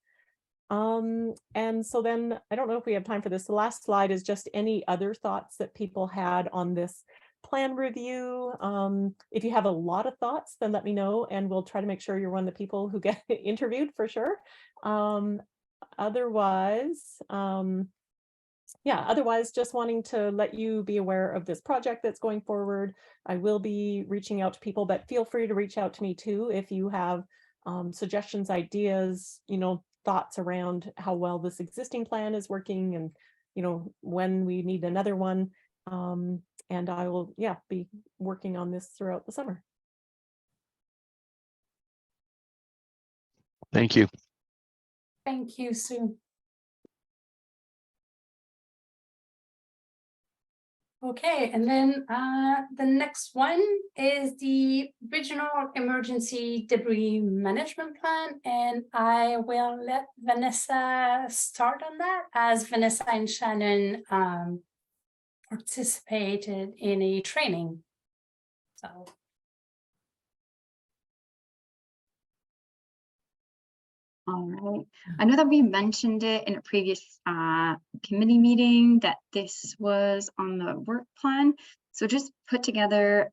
And so then I don't know if we have time for this. The last slide is just any other thoughts that people had on this plan review. If you have a lot of thoughts, then let me know and we'll try to make sure you're one of the people who get interviewed for sure. Otherwise, otherwise just wanting to let you be aware of this project that's going forward. I will be reaching out to people, but feel free to reach out to me too if you have suggestions, ideas, thoughts around how well this existing plan is working and, when we need another one. And I will, be working on this throughout the summer. Thank you. Thank you, Sue. Okay, and then the next one is the Regional Emergency Debris Management Plan, and I will let Vanessa start on that, as Vanessa and Shannon participated in a training. So. All right. I know that we mentioned it in a previous committee meeting that this was on the work plan. So just put together a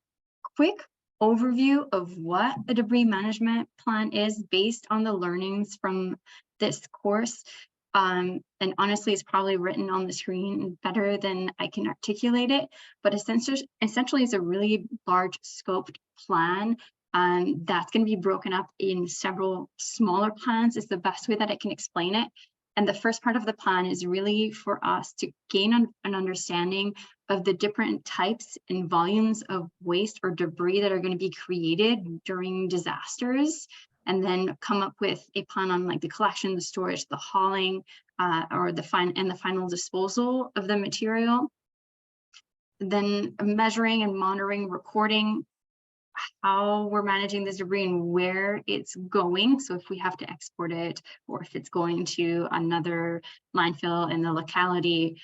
quick overview of what a debris management plan is based on the learnings from this course. And honestly, it's probably written on the screen better than I can articulate it, but essentially it's a really large scoped plan. That's going to be broken up in several smaller plans is the best way that I can explain it. And the first part of the plan is really for us to gain an understanding of the different types and volumes of waste or debris that are going to be created during disasters, and then come up with a plan on like the collection, the storage, the hauling, or the final disposal of the material. Then measuring and monitoring, recording how we're managing this debris and where it's going. So if we have to export it or if it's going to another landfill in the locality,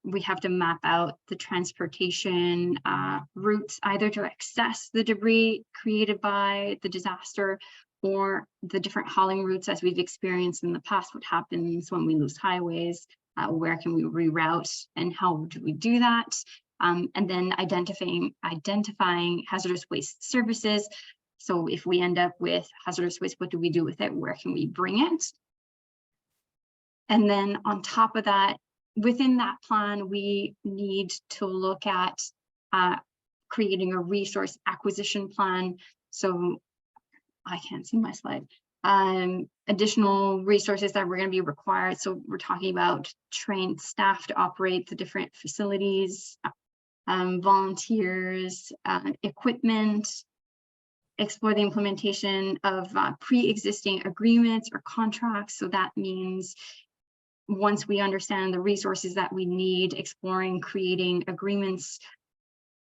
we have to map out the transportation routes, either to access the debris created by the disaster or the different hauling routes as we've experienced in the past. What happens when we lose highways? Where can we reroute and how do we do that? And then identifying hazardous waste services. So if we end up with hazardous waste, what do we do with it? Where can we bring it? And then on top of that, within that plan, we need to look at creating a resource acquisition plan. So I can't see my slide. Additional resources that we're going to be required. So we're talking about trained staff to operate the different facilities, volunteers, equipment, explore the implementation of pre-existing agreements or contracts. So that means once we understand the resources that we need, exploring creating agreements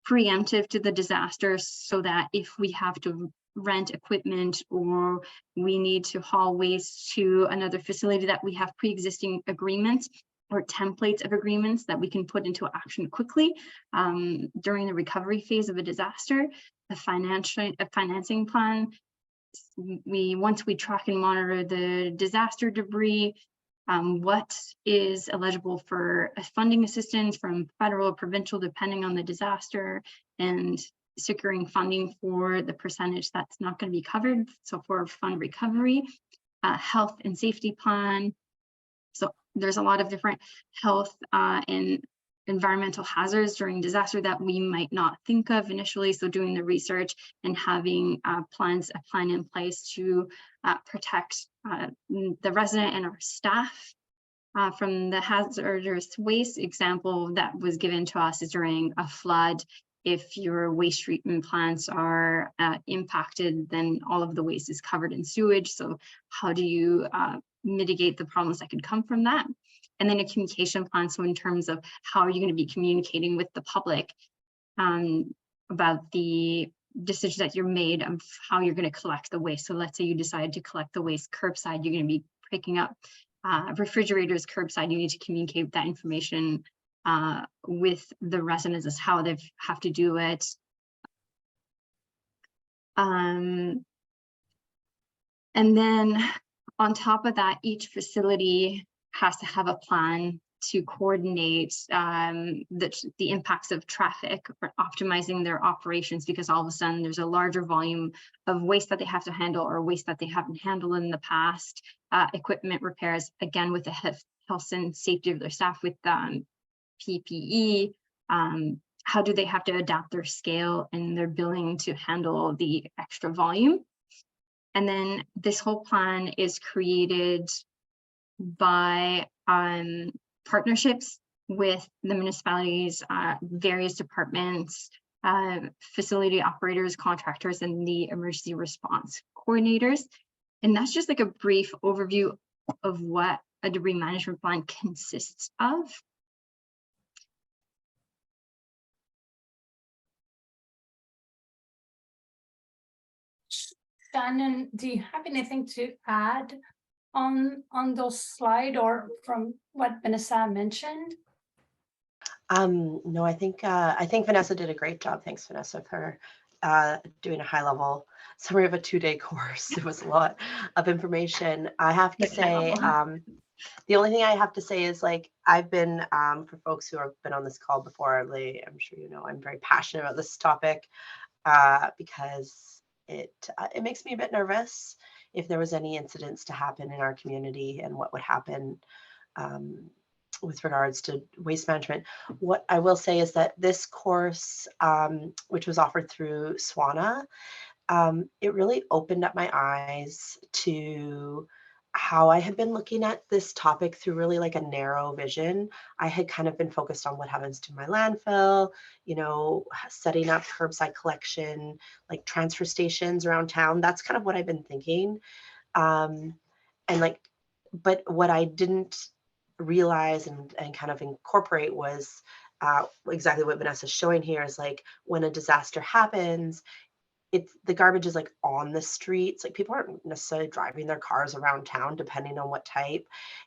preemptive to the disaster so that if we have to rent equipment or we need to haul waste to another facility, that we have pre-existing agreements or templates of agreements that we can put into action quickly during the recovery phase of a disaster. A financing plan. Once we track and monitor the disaster debris, what is eligible for funding assistance from federal or provincial, depending on the disaster, and securing funding for the percentage that's not going to be covered. So for fund recovery, health and safety plan. So there's a lot of different health and environmental hazards during disaster that we might not think of initially. So doing the research and having a plan in place to protect the resident and our staff from the hazardous waste example that was given to us is during a flood. If your waste treatment plants are impacted, then all of the waste is covered in sewage. So how do you mitigate the problems that could come from that? And then a communication plan. So in terms of how are you going to be communicating with the public about the decisions that you're made of how you're going to collect the waste. So let's say you decide to collect the waste curbside, you're going to be picking up refrigerators curbside. You need to communicate that information with the residents as how they have to do it. And then on top of that, each facility has to have a plan to coordinate the impacts of traffic or optimizing their operations, because all of a sudden there's a larger volume of waste that they have to handle or waste that they haven't handled in the past. Equipment repairs, again, with the health and safety of their staff with PPE. How do they have to adapt their scale and their billing to handle the extra volume? And then this whole plan is created by partnerships with the municipalities, various departments, facility operators, contractors, and the emergency response coordinators. And that's just like a brief overview of what a debris management plan consists of. Shannon, do you have anything to add on those slides or from what Vanessa mentioned? No, I think Vanessa did a great job. Thanks, Vanessa, for doing a high-level summary of a 2-day course. It was a lot of information. I have to say, the only thing I have to say is, like, I've been, for folks who have been on this call before, I'm sure you know, I'm very passionate about this topic because it makes me a bit nervous if there was any incidents to happen in our community and what would happen with regards to waste management. What I will say is that this course, which was offered through SWANA, it really opened up my eyes to how I had been looking at this topic through really like a narrow vision. I had kind of been focused on what happens to my landfill, you know, setting up curbside collection, like transfer stations around town. That's kind of what I've been thinking. And like, but what I didn't realize and kind of incorporate was exactly what Vanessa's showing here is like when a disaster happens, the garbage is like on the streets. Like people aren't necessarily driving their cars around town depending on what type.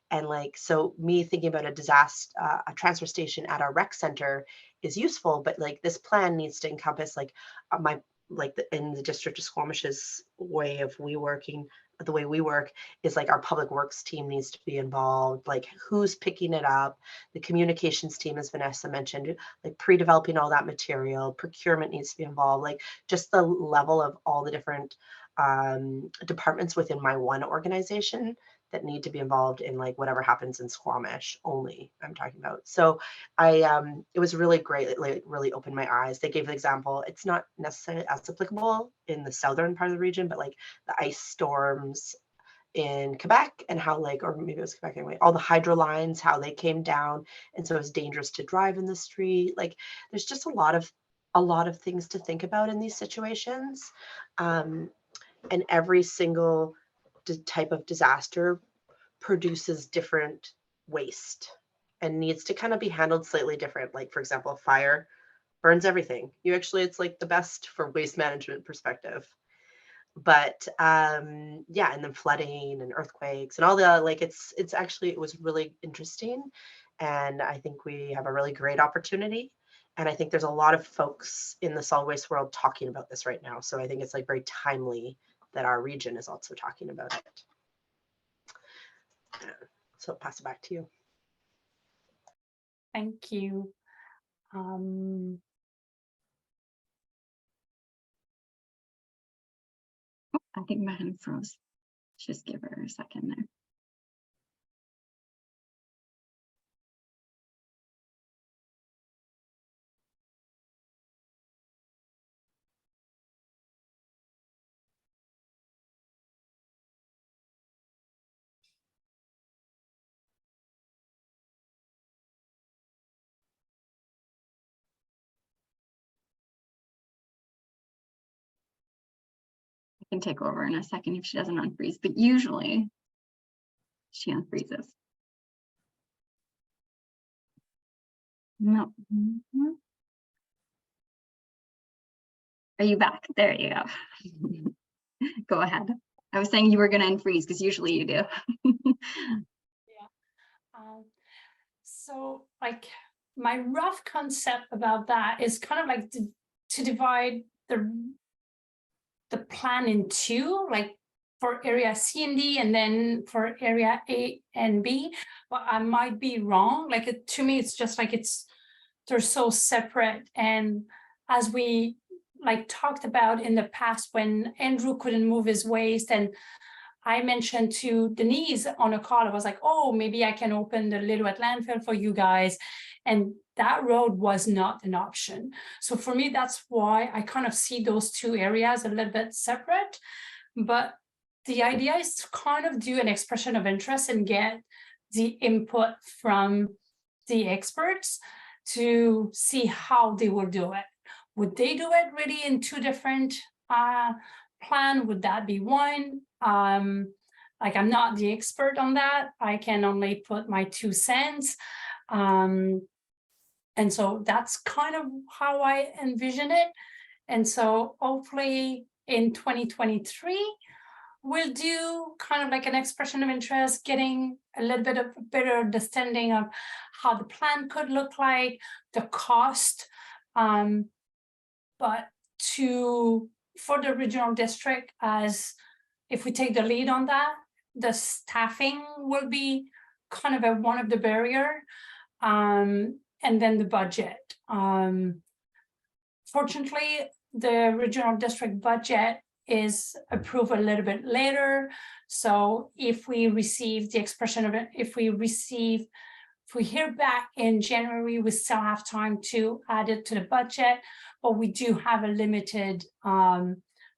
And like, so me thinking about a disaster, a transfer station at our rec center is useful, but like this plan needs to encompass like in the district of Squamish's way of the way we work is like our public works team needs to be involved, like who's picking it up, the communications team, as Vanessa mentioned, like pre-developing all that material, procurement needs to be involved, like just the level of all the different departments within my one organization that need to be involved in like whatever happens in Squamish only I'm talking about. So it was really great. It like really opened my eyes. They gave an example. It's not necessarily as applicable in the southern part of the region, but like the ice storms in Quebec and how like, or maybe it was Quebec anyway, all the hydro lines, how they came down. And so it's dangerous to drive in the street. Like there's just a lot of things to think about in these situations. And every single type of disaster produces different waste and needs to kind of be handled slightly different. Like for example, fire burns everything. It's like the best for waste management perspective. But yeah, and then flooding and earthquakes and all the like, it was really interesting. And I think we have a really great opportunity. And I think there's a lot of folks in the solid waste world talking about this right now. So I think it's like very timely that our region is also talking about it. So I'll pass it back to you. Thank you. I think my hand froze. Just give her a second there. can take over in a second if she doesn't unfreeze, but usually she unfreezes. No. Are you back? There you go. Go ahead. I was saying you were going to unfreeze because usually you do. So like my rough concept about that is kind of like to divide the plan in two, like for area C and D and then for area A and B, but I might be wrong. Like to me, it's just like they're so separate. And as we like talked about in the past when Andrew couldn't move his waste, and I mentioned to Denise on a call, I was like, oh, maybe I can open the Lillooet landfill for you guys. And that road was not an option. So for me, that's why I kind of see those two areas a little bit separate. But the idea is to kind of do an expression of interest and get the input from the experts to see how they will do it. Would they do it really in two different plan? Would that be one? Like I'm not the expert on that. I can only put my 2 cents. And so that's kind of how I envision it. And so hopefully in 2023, we'll do kind of like an expression of interest, getting a little bit of a better understanding of how the plan could look like, the cost. But for the regional district, as if we take the lead on that, the staffing will be kind of one of the barrier, and then the budget. Fortunately, the regional district budget is approved a little bit later. So if we receive the expression of it, if we hear back in January, we still have time to add it to the budget, but we do have a limited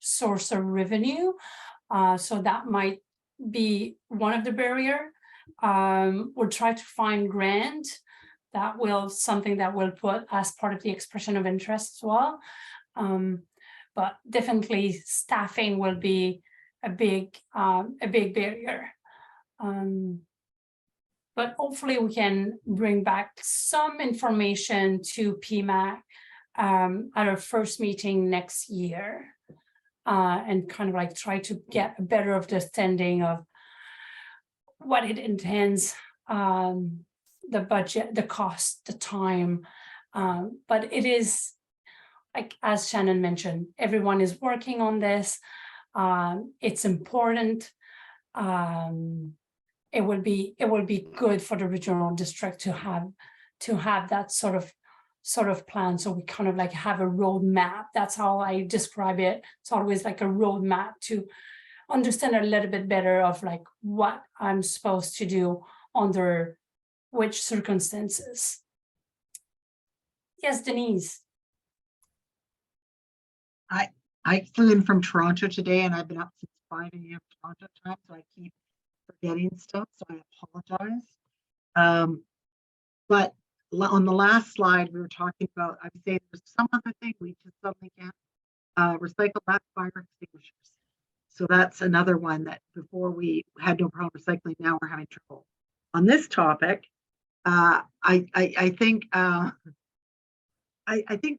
source of revenue. So that might be one of the barrier. We'll try to find grant something that will put as part of the expression of interest as well. But definitely staffing will be a big barrier. But hopefully we can bring back some information to PMAC at our first meeting next year, and kind of like try to get a better understanding of what it intends, the budget, the cost, the time. But it is, like as Shannon mentioned, everyone is working on this. It's important. It will be good for the regional district to have that sort of plan. So we kind of like have a roadmap. That's how I describe it. It's always like a roadmap to understand a little bit better of like what I'm supposed to do under which circumstances. Yes, Denise. I flew in from Toronto today and I've been up since 5 a.m. Toronto time, so I keep forgetting stuff, so I apologize. But on the last slide, we were talking about, I would say there's some other thing we just suddenly can't recycle that fire extinguishers. So that's another one that before we had no problem recycling, now we're having trouble. On this topic, I think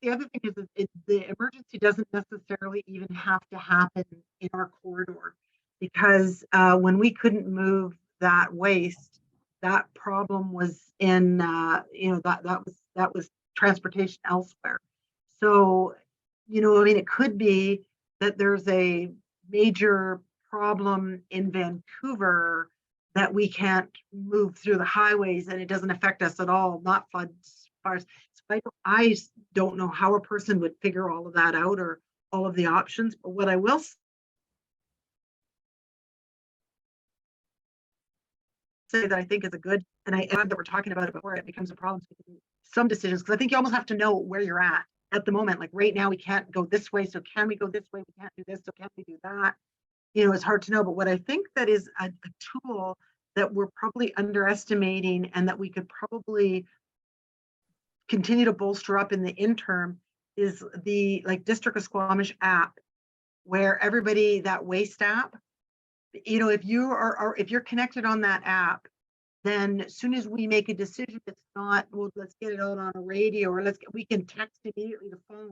the other thing is the emergency doesn't necessarily even have to happen in our corridor, because when we couldn't move that waste, that problem was in that was transportation elsewhere. So, I mean, it could be that there's a major problem in Vancouver that we can't move through the highways and it doesn't affect us at all, not floods, fires. So I don't know how a person would figure all of that out or all of the options, but what I will say that I think is a good, and I add that we're talking about it before it becomes a problem, some decisions, because I think you almost have to know where you're at the moment. Like right now we can't go this way, so can we go this way? We can't do this, so can we do that? It's hard to know, but what I think that is a tool that we're probably underestimating and that we could probably continue to bolster up in the interim is the District of Squamish app. where everybody, that waste app, you know, if you are if you're connected on that app, then as soon as we make a decision, it's not, well, let's get it out on a radio, or we can text immediately to phones.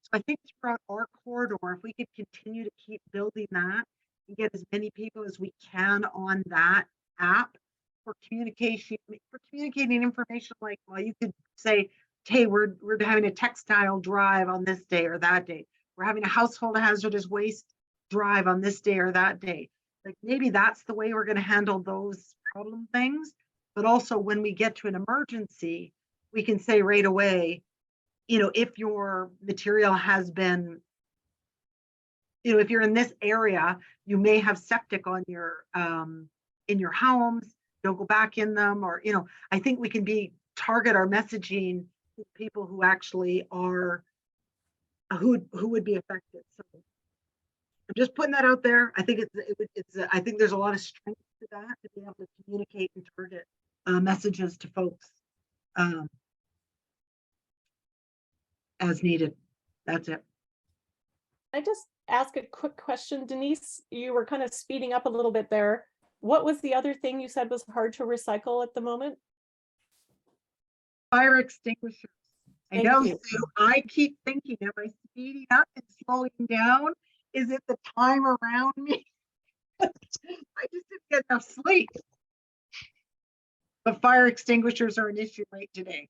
So I think throughout our corridor, if we could continue to keep building that and get as many people as we can on that app for communication, for communicating information, like, well, you could say, hey, we're having a textile drive on this day or that day. We're having a household hazardous waste drive on this day or that day. Like, maybe that's the way we're going to handle those problem things. But also, when we get to an emergency, we can say right away, you know, if your material has been, you know, if you're in this area, you may have septic on your in your homes, don't go back in them, or, you know, I think we can target our messaging to people who actually are who would be affected. So I'm just putting that out there. I think I think there's a lot of strength to that, to be able to communicate and target messages to folks as needed. That's it. I just ask a quick question, Denise. You were kind of speeding up a little bit there. What was the other thing you said was hard to recycle at the moment? Fire extinguishers. I Thank know, you. Sue, I keep thinking, am I speeding up and slowing down? Is it the time around me? I just didn't get enough sleep. But fire extinguishers are an issue right today.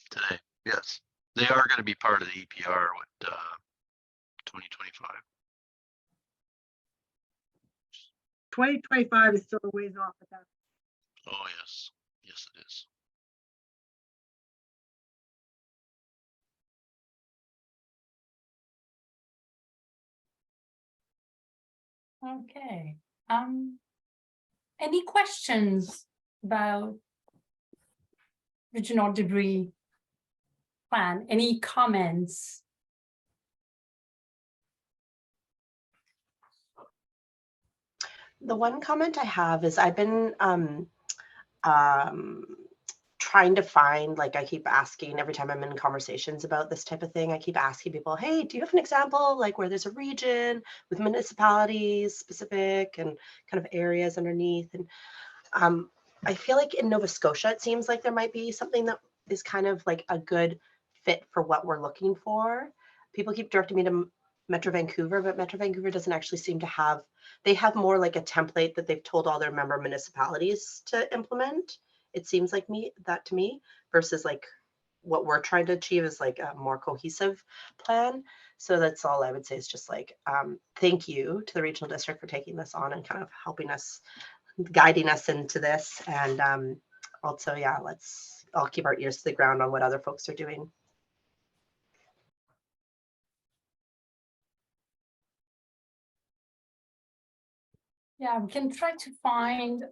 Today, yes. They are going to be part of the EPR with 2025. 2025 is still a ways off of that. Oh, yes. Yes, it is. Okay. Any questions about regional debris plan? Any comments? The one comment I have is I've been trying to find, like, I keep asking every time I'm in conversations about this type of thing, I keep asking people, hey, do you have an example, like, where there's a region with municipalities specific and kind of areas underneath? And I feel like in Nova Scotia, it seems like there might be something that is kind of like a good fit for what we're looking for. People keep directing me to Metro Vancouver, but Metro Vancouver doesn't actually seem to have, they have more like a template that they've told all their member municipalities to implement. It seems like that to me, versus like what we're trying to achieve is like a more cohesive plan. So that's all I would say, is just like, thank you to the regional district for taking this on and kind of helping us, guiding us into this. And also, yeah, I'll keep our ears to the ground on what other folks are doing. Yeah, we can try to find,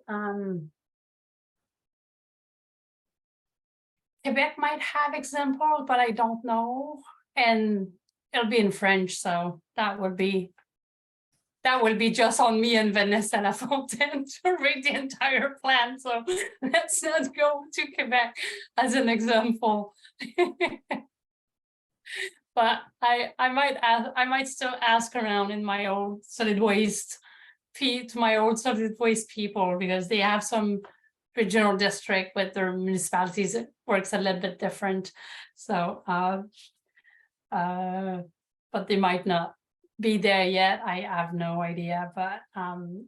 Quebec might have example, but I don't know. And it'll be in French, so that would be just on me and Vanessa Lafontaine to read the entire plan. So let's not go to Quebec as an example. But I might still ask around in my old solid waste people, because they have some regional district with their municipalities. It works a little bit different. So but they might not be there yet. I have no idea, but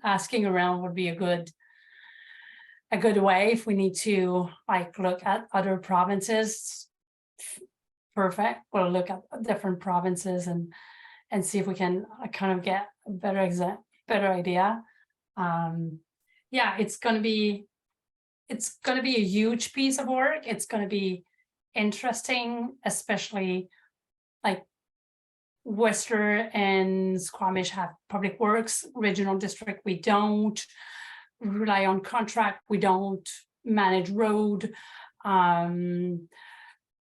asking around would be a good way if we need to like look at other provinces. Perfect. We'll look at different provinces and see if we can kind of get a better idea. Yeah, it's gonna be a huge piece of work. It's gonna be interesting, especially like Worcester and Squamish have public works, regional district. We don't rely on contract. We don't manage road.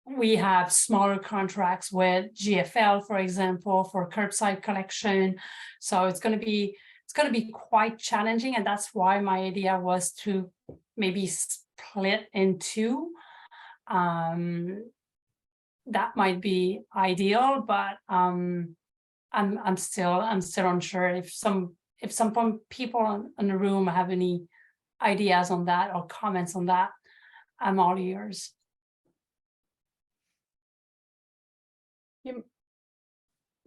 We have smaller contracts with GFL, for example, for curbside collection. So it's going to be quite challenging, and that's why my idea was to maybe split in two. That might be ideal, but I'm still unsure if some people in the room have any ideas on that or comments on that. I'm all ears.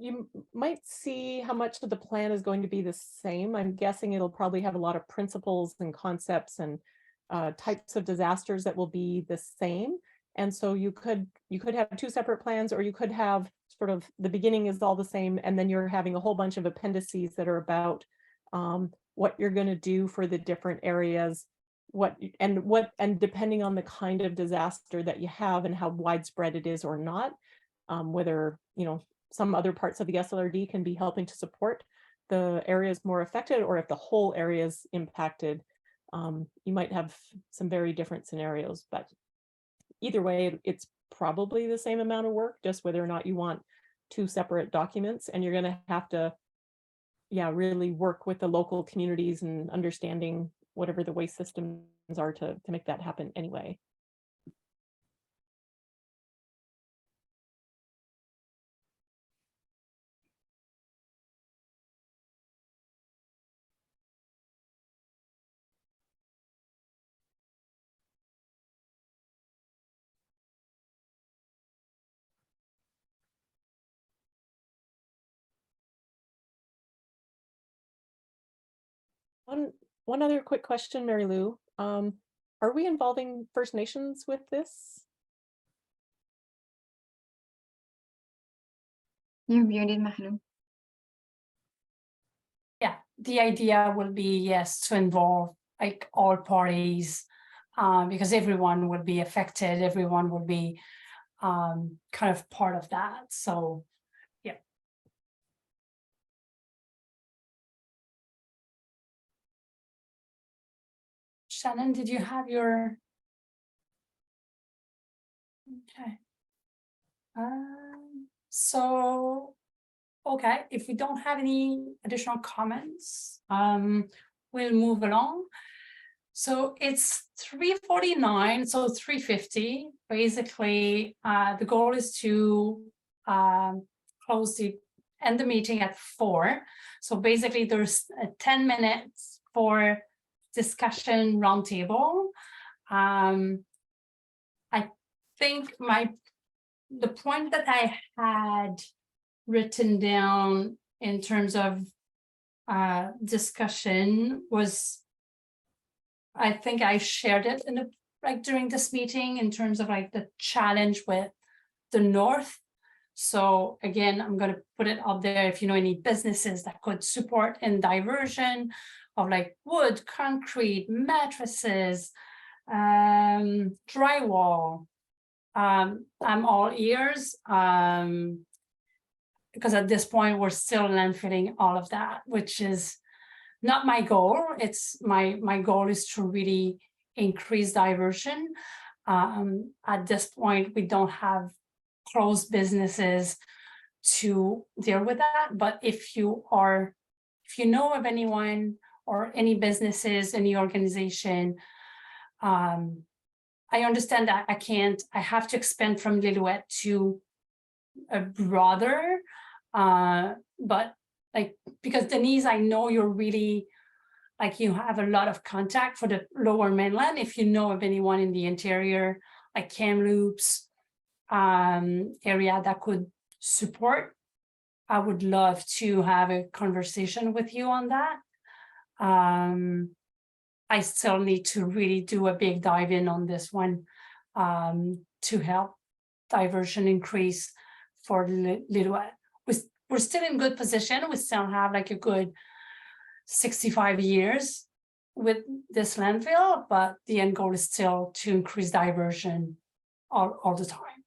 You might see how much of the plan is going to be the same. I'm guessing it'll probably have a lot of principles and concepts and types of disasters that will be the same. And so you could have two separate plans, or you could have sort of the beginning is all the same, and then you're having a whole bunch of appendices that are about what you're going to do for the different areas, and depending on the kind of disaster that you have and how widespread it is or not, whether, you know, some other parts of the SLRD can be helping to support the areas more affected, or if the whole area is impacted, you might have some very different scenarios. But either way, it's probably the same amount of work, just whether or not you want two separate documents. And you're going to have to, yeah, really work with the local communities and understanding whatever the waste systems are to make that happen anyway. One other quick question, Mary Lou. Are we involving First Nations with this? You're muted, Mahalo. Yeah, the idea will be, yes, to involve like all parties, because everyone will be affected, everyone will be kind of part of that. So yeah. Shannon, did you have your? Okay. So, okay, if we don't have any additional comments, we'll move along. So it's 3:49, so 3:50. Basically, the goal is to end the meeting at 4. So basically, there's 10 minutes for discussion roundtable. I think the point that I had written down in terms of discussion was, I think I shared it in during this meeting in terms of like the challenge with the North. So again, I'm going to put it out there. If you know any businesses that could support in diversion of like wood, concrete, mattresses, drywall, I'm all ears, because at this point we're still landfilling all of that, which is not my goal. It's my goal is to really increase diversion. At this point, we don't have closed businesses to deal with that. But if you know of anyone or any businesses, any organization, I understand that I have to expand from Lillooet to a broader, but like, because Denise, I know you're really, like you have a lot of contact for the lower mainland. If you know of anyone in the interior, like Kamloops area that could support, I would love to have a conversation with you on that. I still need to really do a big dive in on this one to help diversion increase for Lillooet. We're still in good position. We still have like a good 65 years with this landfill, but the end goal is still to increase diversion all the time.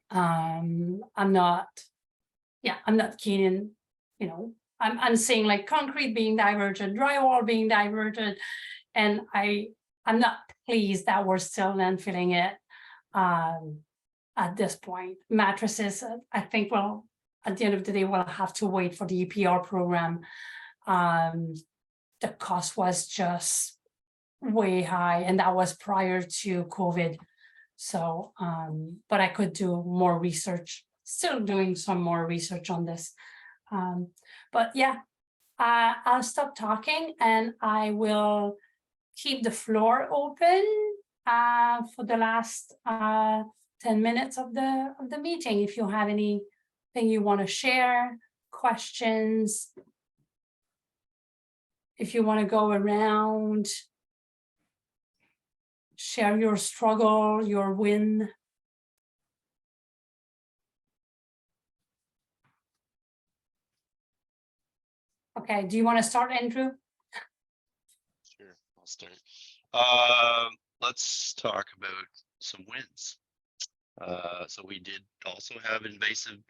I'm not keen in, you know, I'm saying like concrete being diverted, drywall being diverted, and I'm not pleased that we're still landfilling it at this point. Mattresses, I think, well, at the end of the day, we'll have to wait for the EPR program. The cost was just way high, and that was prior to COVID. So, but I could do more research still doing some more research on this. But yeah, I'll stop talking and I will keep the floor open for the last 10 minutes of the meeting. If you have anything you want to share, questions, if you want to go around, share your struggle, your win. Okay, do you want to start, Andrew? Sure, I'll start. Let's talk about some wins. So we did also have invasive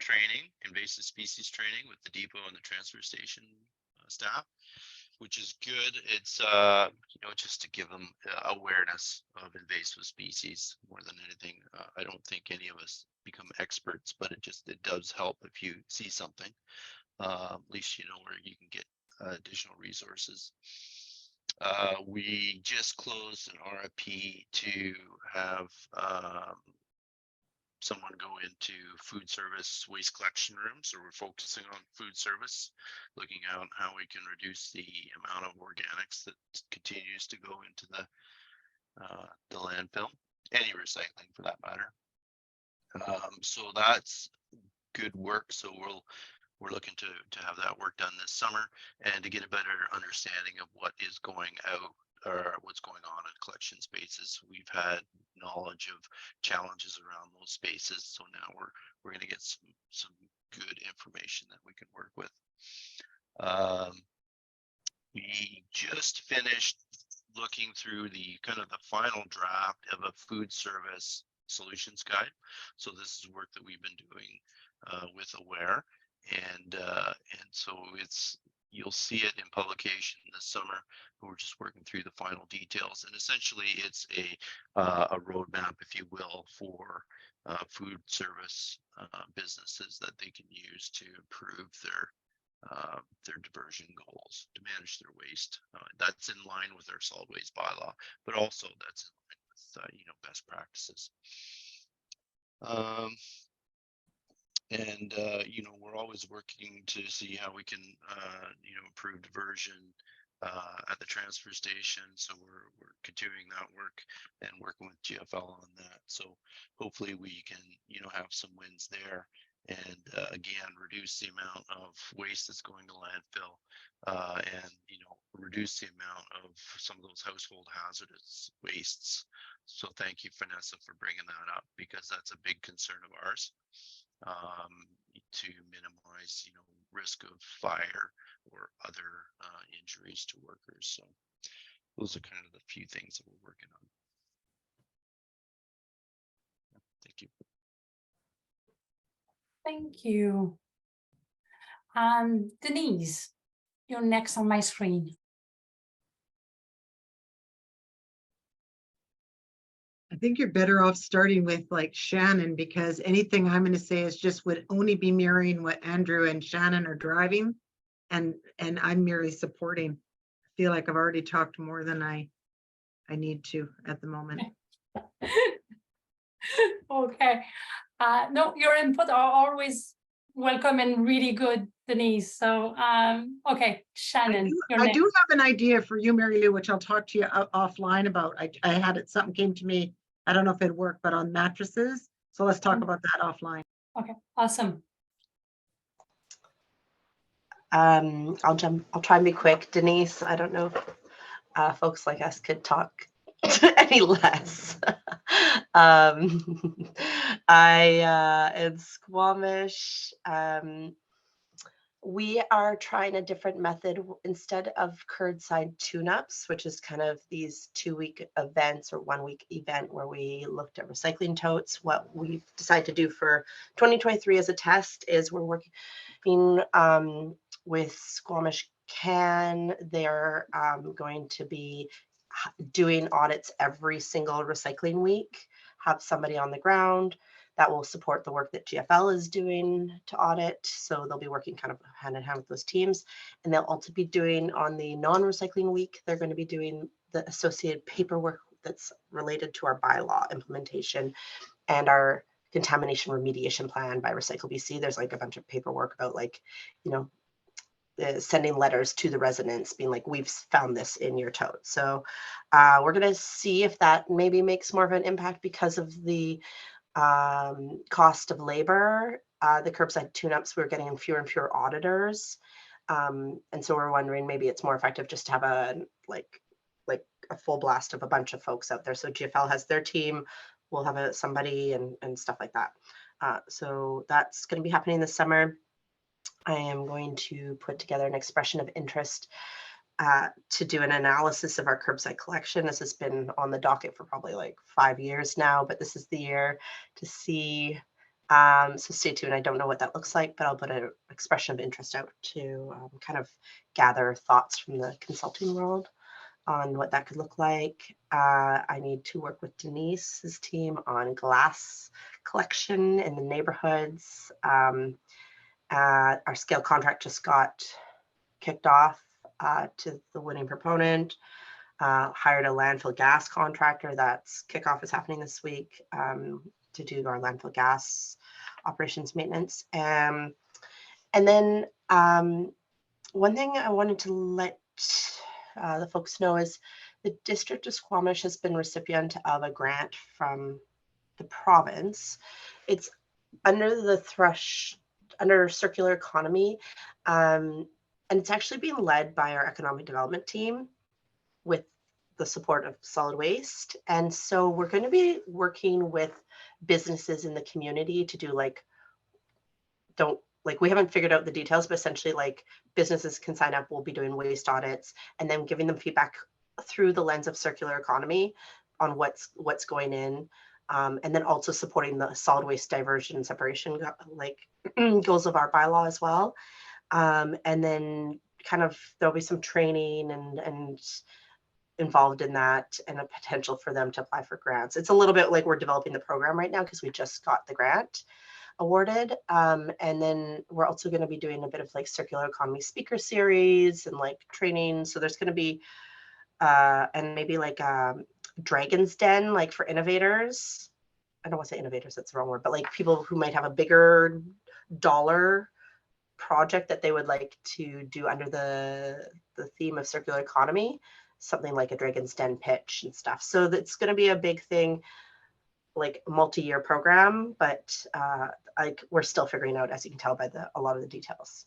species training with the depot and the transfer station staff, which is good. It's just to give them awareness of invasive species more than anything. I don't think any of us become experts, but it does help if you see something. At least you know where you can get additional resources. We just closed an RFP to have someone go into food service waste collection rooms. So we're focusing on food service, looking at how we can reduce the amount of organics that continues to go into the landfill, any recycling for that matter. So that's good work. So we're looking to have that work done this summer and to get a better understanding of what is going out or what's going on in collection spaces. We've had knowledge of challenges around those spaces, so now we're going to get some good information that we can work with. We just finished looking through the kind of the final draft of a food service solutions guide. So this is work that we've been doing with Aware, and so you'll see it in publication this summer. We're just working through the final details, and essentially it's a roadmap, if you will, for food service businesses that they can use to improve their diversion goals, to manage their waste. That's in line with our solid waste bylaw, but also that's in line with best practices. We're always working to see how we can improve diversion at the transfer station. So we're continuing that work and working with GFL on that. So hopefully we can have some wins there, and again reduce the amount of waste that's going to landfill, and reduce the amount of some of those household hazardous wastes. So thank you, Vanessa, for bringing that up, because that's a big concern of ours, to minimize risk of fire or other injuries to workers. So those are kind of the few things that we're working on. Thank you. Thank you. Denise, you're next on my screen. I think you're better off starting with like Shannon, because anything I'm going to say is just would only be mirroring what Andrew and Shannon are driving, and I'm merely supporting. I feel like I've already talked more than I need to at the moment. Okay. No, your input are always welcome and really good, Denise. So, okay, Shannon. I do have an idea for you, Mary Lou, which I'll talk to you offline about. I had it, something came to me. I don't know if it'd work, but on mattresses. So let's talk about that offline. Okay, awesome. I'll try and be quick. Denise, I don't know if folks like us could talk any less. In Squamish, we are trying a different method. Instead of curbside tune-ups, which is kind of these 2-week events or 1-week event where we looked at recycling totes, what we've decided to do for 2023 as a test is we're working with Squamish Can. They're going to be doing audits every single recycling week, have somebody on the ground that will support the work that GFL is doing to audit. So they'll be working kind of hand in hand with those teams. And they'll also be doing on the non-recycling week, they're going to be doing the associated paperwork that's related to our bylaw implementation and our contamination remediation plan by Recycle BC. There's like a bunch of paperwork about like, you know, sending letters to the residents being like, we've found this in your tote. So we're going to see if that maybe makes more of an impact because of the cost of labor. The curbside tune-ups, we're getting fewer and fewer auditors. And so we're wondering maybe it's more effective just to have a like a full blast of a bunch of folks out there. So GFL has their team, we'll have somebody and stuff like that. So that's going to be happening this summer. I am going to put together an expression of interest to do an analysis of our curbside collection. This has been on the docket for probably like 5 years now, but this is the year to see. So stay tuned. I don't know what that looks like, but I'll put an expression of interest out to kind of gather thoughts from the consulting world on what that could look like. I need to work with Denise's team on glass collection in the neighborhoods. Our scale contract just got kicked off to the winning proponent, hired a landfill gas contractor. That's kickoff is happening this week to do our landfill gas operations maintenance. And then one thing I wanted to let the folks know is the District of Squamish has been recipient of a grant from the province. It's under the under circular economy, and it's actually being led by our economic development team with the support of solid waste. And so we're going to be working with businesses in the community to do we haven't figured out the details, but essentially like businesses can sign up. We'll be doing waste audits and then giving them feedback through the lens of circular economy on what's going in. And then also supporting the solid waste diversion and separation goals of our bylaw as well. And then kind of there'll be some training and involved in that and a potential for them to apply for grants. It's a little bit like we're developing the program right now because we just got the grant awarded. And then we're also going to be doing a bit of like circular economy speaker series and like training. So there's going to be and maybe like Dragon's Den, like for innovators. I don't want to say innovators, that's the wrong word, but like people who might have a bigger dollar project that they would like to do under the theme of circular economy, something like a Dragon's Den pitch and stuff. So that's going to be a big thing, like multi-year program, but we're still figuring out, as you can tell by a lot of the details.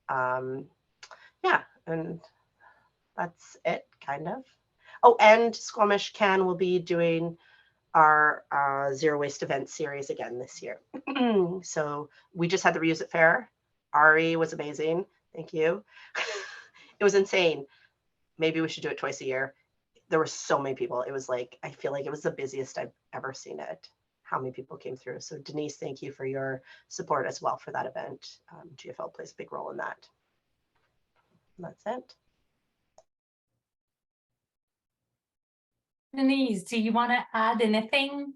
Yeah, and that's it, kind of. Oh, and Squamish Can will be doing our zero waste event series again this year. So we just had the Reuse It Fair. Ari was amazing. Thank you. It was insane. Maybe we should do it twice a year. There were so many people. It was like, I feel like it was the busiest I've ever seen it. How many people came through. So Denise, thank you for your support as well for that event. GFL plays a big role in that. And that's it. Denise, do you want to add anything?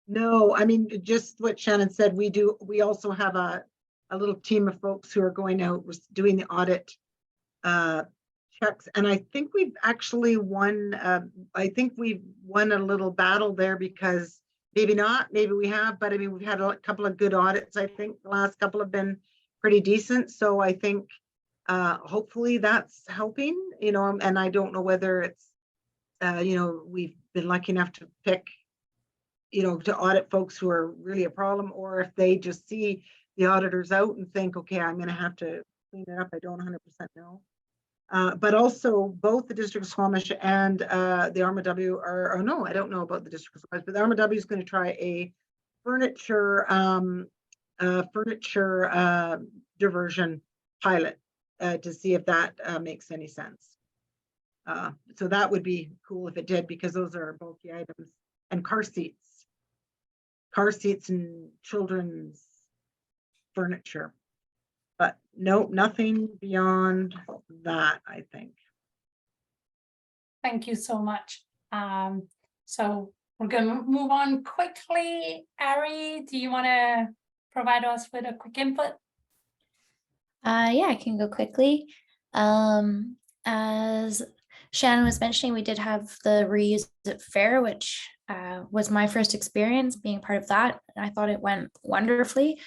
No, I mean, just what Shannon said, we also have a little team of folks who are going out doing the audit checks. And I think we've actually won, I think we've won a little battle there because maybe not, maybe we have, but I mean, we've had a couple of good audits. I think the last couple have been pretty decent. So I think hopefully that's helping, and I don't know whether it's, we've been lucky enough to pick, to audit folks who are really a problem, or if they just see the auditors out and think, okay, I'm going to have to clean it up. I don't 100% know. But also both the District of Squamish and the RMW or no, I don't know about the District of Squamish, but the RMW is going to try a furniture diversion pilot to see if that makes any sense. So that would be cool if it did, because those are bulky items. And car seats and children's furniture. But no, nothing beyond that, I think. Thank you so much. So we're going to move on quickly. Ari, do you want to provide us with a quick input? Yeah, I can go quickly. As Shannon was mentioning, we did have the Reuse It Fair, which was my first experience being part of that. I thought it went wonderfully.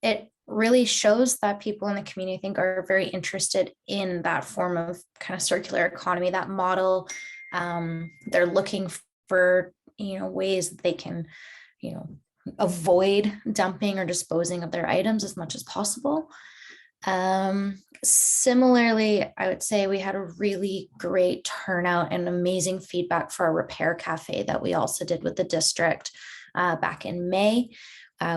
It really shows that people in the community, I think, are very interested in that form of kind of circular economy, that model. They're looking for, ways that they can, avoid dumping or disposing of their items as much as possible. Similarly, I would say we had a really great turnout and amazing feedback for our repair cafe that we also did with the district back in May.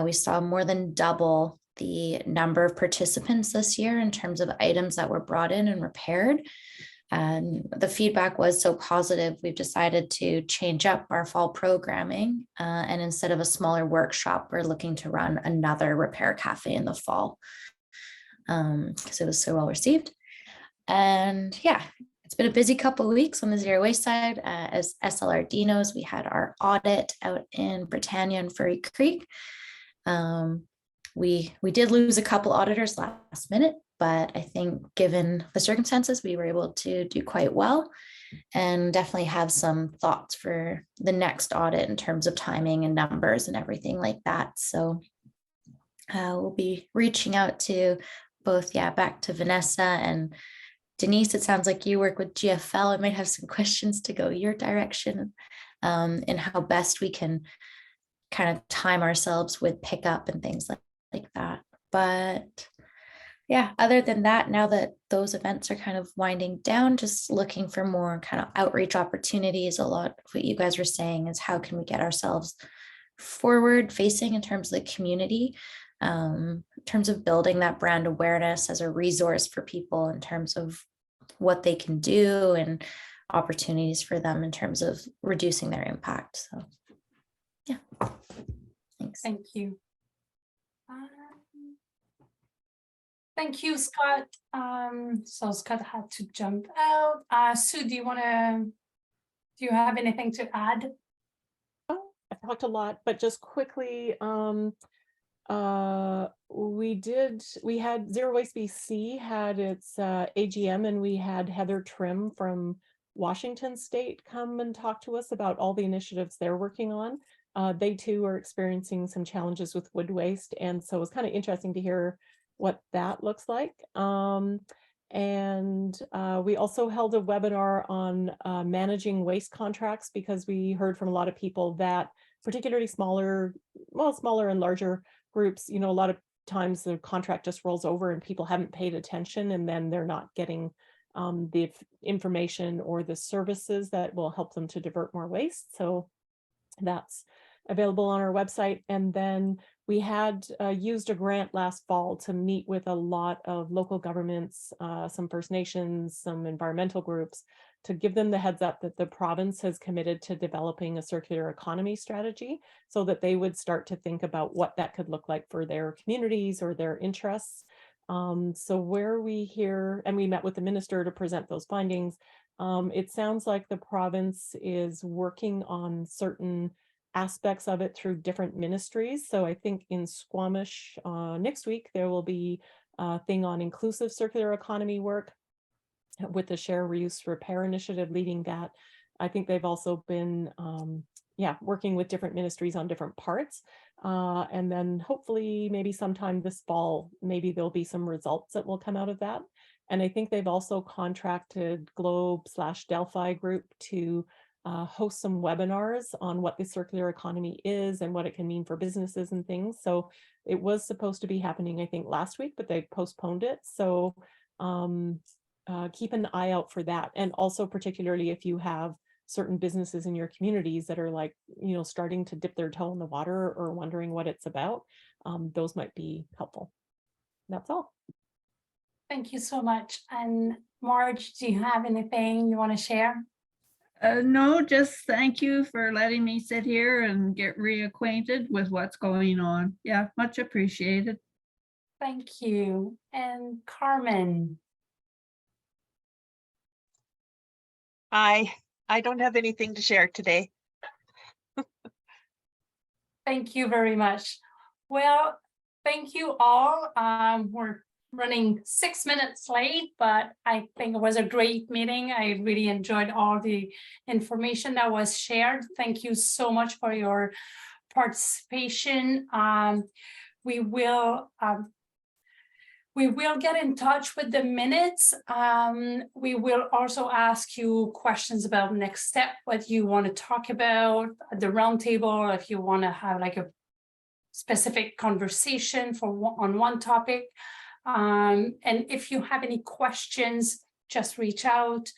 We saw more than double the number of participants this year in terms of items that were brought in and repaired. And the feedback was so positive, we've decided to change up our fall programming. And instead of a smaller workshop, we're looking to run another repair cafe in the fall, because it was so well received. And yeah, it's been a busy couple of weeks on the zero waste side. As SLRD knows, we had our audit out in Britannia and Furry Creek. We did lose a couple auditors last minute, but I think given the circumstances, we were able to do quite well, and definitely have some thoughts for the next audit in terms of timing and numbers and everything like that. So we'll be reaching out to both, back to Vanessa and Denise. It sounds like you work with GFL. I might have some questions to go your direction, and how best we can kind of time ourselves with pickup and things like that. But yeah, other than that, now that those events are kind of winding down, just looking for more kind of outreach opportunities. A lot of what you guys were saying is how can we get ourselves forward facing in terms of the community, in terms of building that brand awareness as a resource for people in terms of what they can do and opportunities for them in terms of reducing their impact. So yeah, thanks. Thank you. Thank you, Scott. So Scott had to jump out. Sue, do you have anything to add? Oh, I talked a lot, but just quickly, we had Zero Waste BC had its AGM, and we had Heather Trim from Washington State come and talk to us about all the initiatives they're working on. They too are experiencing some challenges with wood waste, and so it's kind of interesting to hear what that looks like. We also held a webinar on managing waste contracts, because we heard from a lot of people that particularly smaller and larger groups, a lot of times the contract just rolls over and people haven't paid attention, and then they're not getting the information or the services that will help them to divert more waste. So that's available on our website. And then we had used a grant last fall to meet with a lot of local governments, some First Nations, some environmental groups, to give them the heads up that the province has committed to developing a circular economy strategy, so that they would start to think about what that could look like for their communities or their interests. So where we hear, and we met with the minister to present those findings, it sounds like the province is working on certain aspects of it through different ministries. So I think in Squamish next week, there will be a thing on inclusive circular economy work with the Share, Reuse, Repair initiative leading that. I think they've also been working with different ministries on different parts. And then hopefully maybe sometime this fall, maybe there'll be some results that will come out of that. And I think they've also contracted Globe/Delphi Group to host some webinars on what the circular economy is and what it can mean for businesses and things. So it was supposed to be happening, I think, last week, but they postponed it. So keep an eye out for that. And also particularly if you have certain businesses in your communities that are like, starting to dip their toe in the water or wondering what it's about, those might be helpful. That's all. Thank you so much. And Marge, do you have anything you want to share? No, just thank you for letting me sit here and get reacquainted with what's going on. Yeah, much appreciated. Thank you. And Carmen. I don't have anything to share today. Thank you very much. Well, thank you all. We're running 6 minutes late, but I think it was a great meeting. I really enjoyed all the information that was shared. Thank you so much for your participation. We will get in touch with the minutes. We will also ask you questions about next step, what you want to talk about at the roundtable, if you want to have like a specific conversation on one topic. And if you have any questions, just reach out,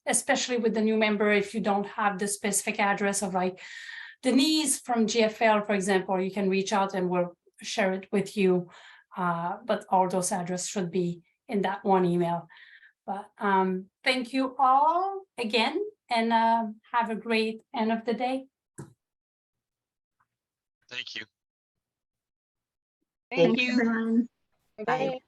especially with the new member. If you don't have the specific address of like Denise from GFL, for example, you can reach out and we'll share it with you. But all those addresses should be in that one email. But thank you all again, and have a great end of the day. Thank you. Thank Thanks, you. everyone. Good Bye. night.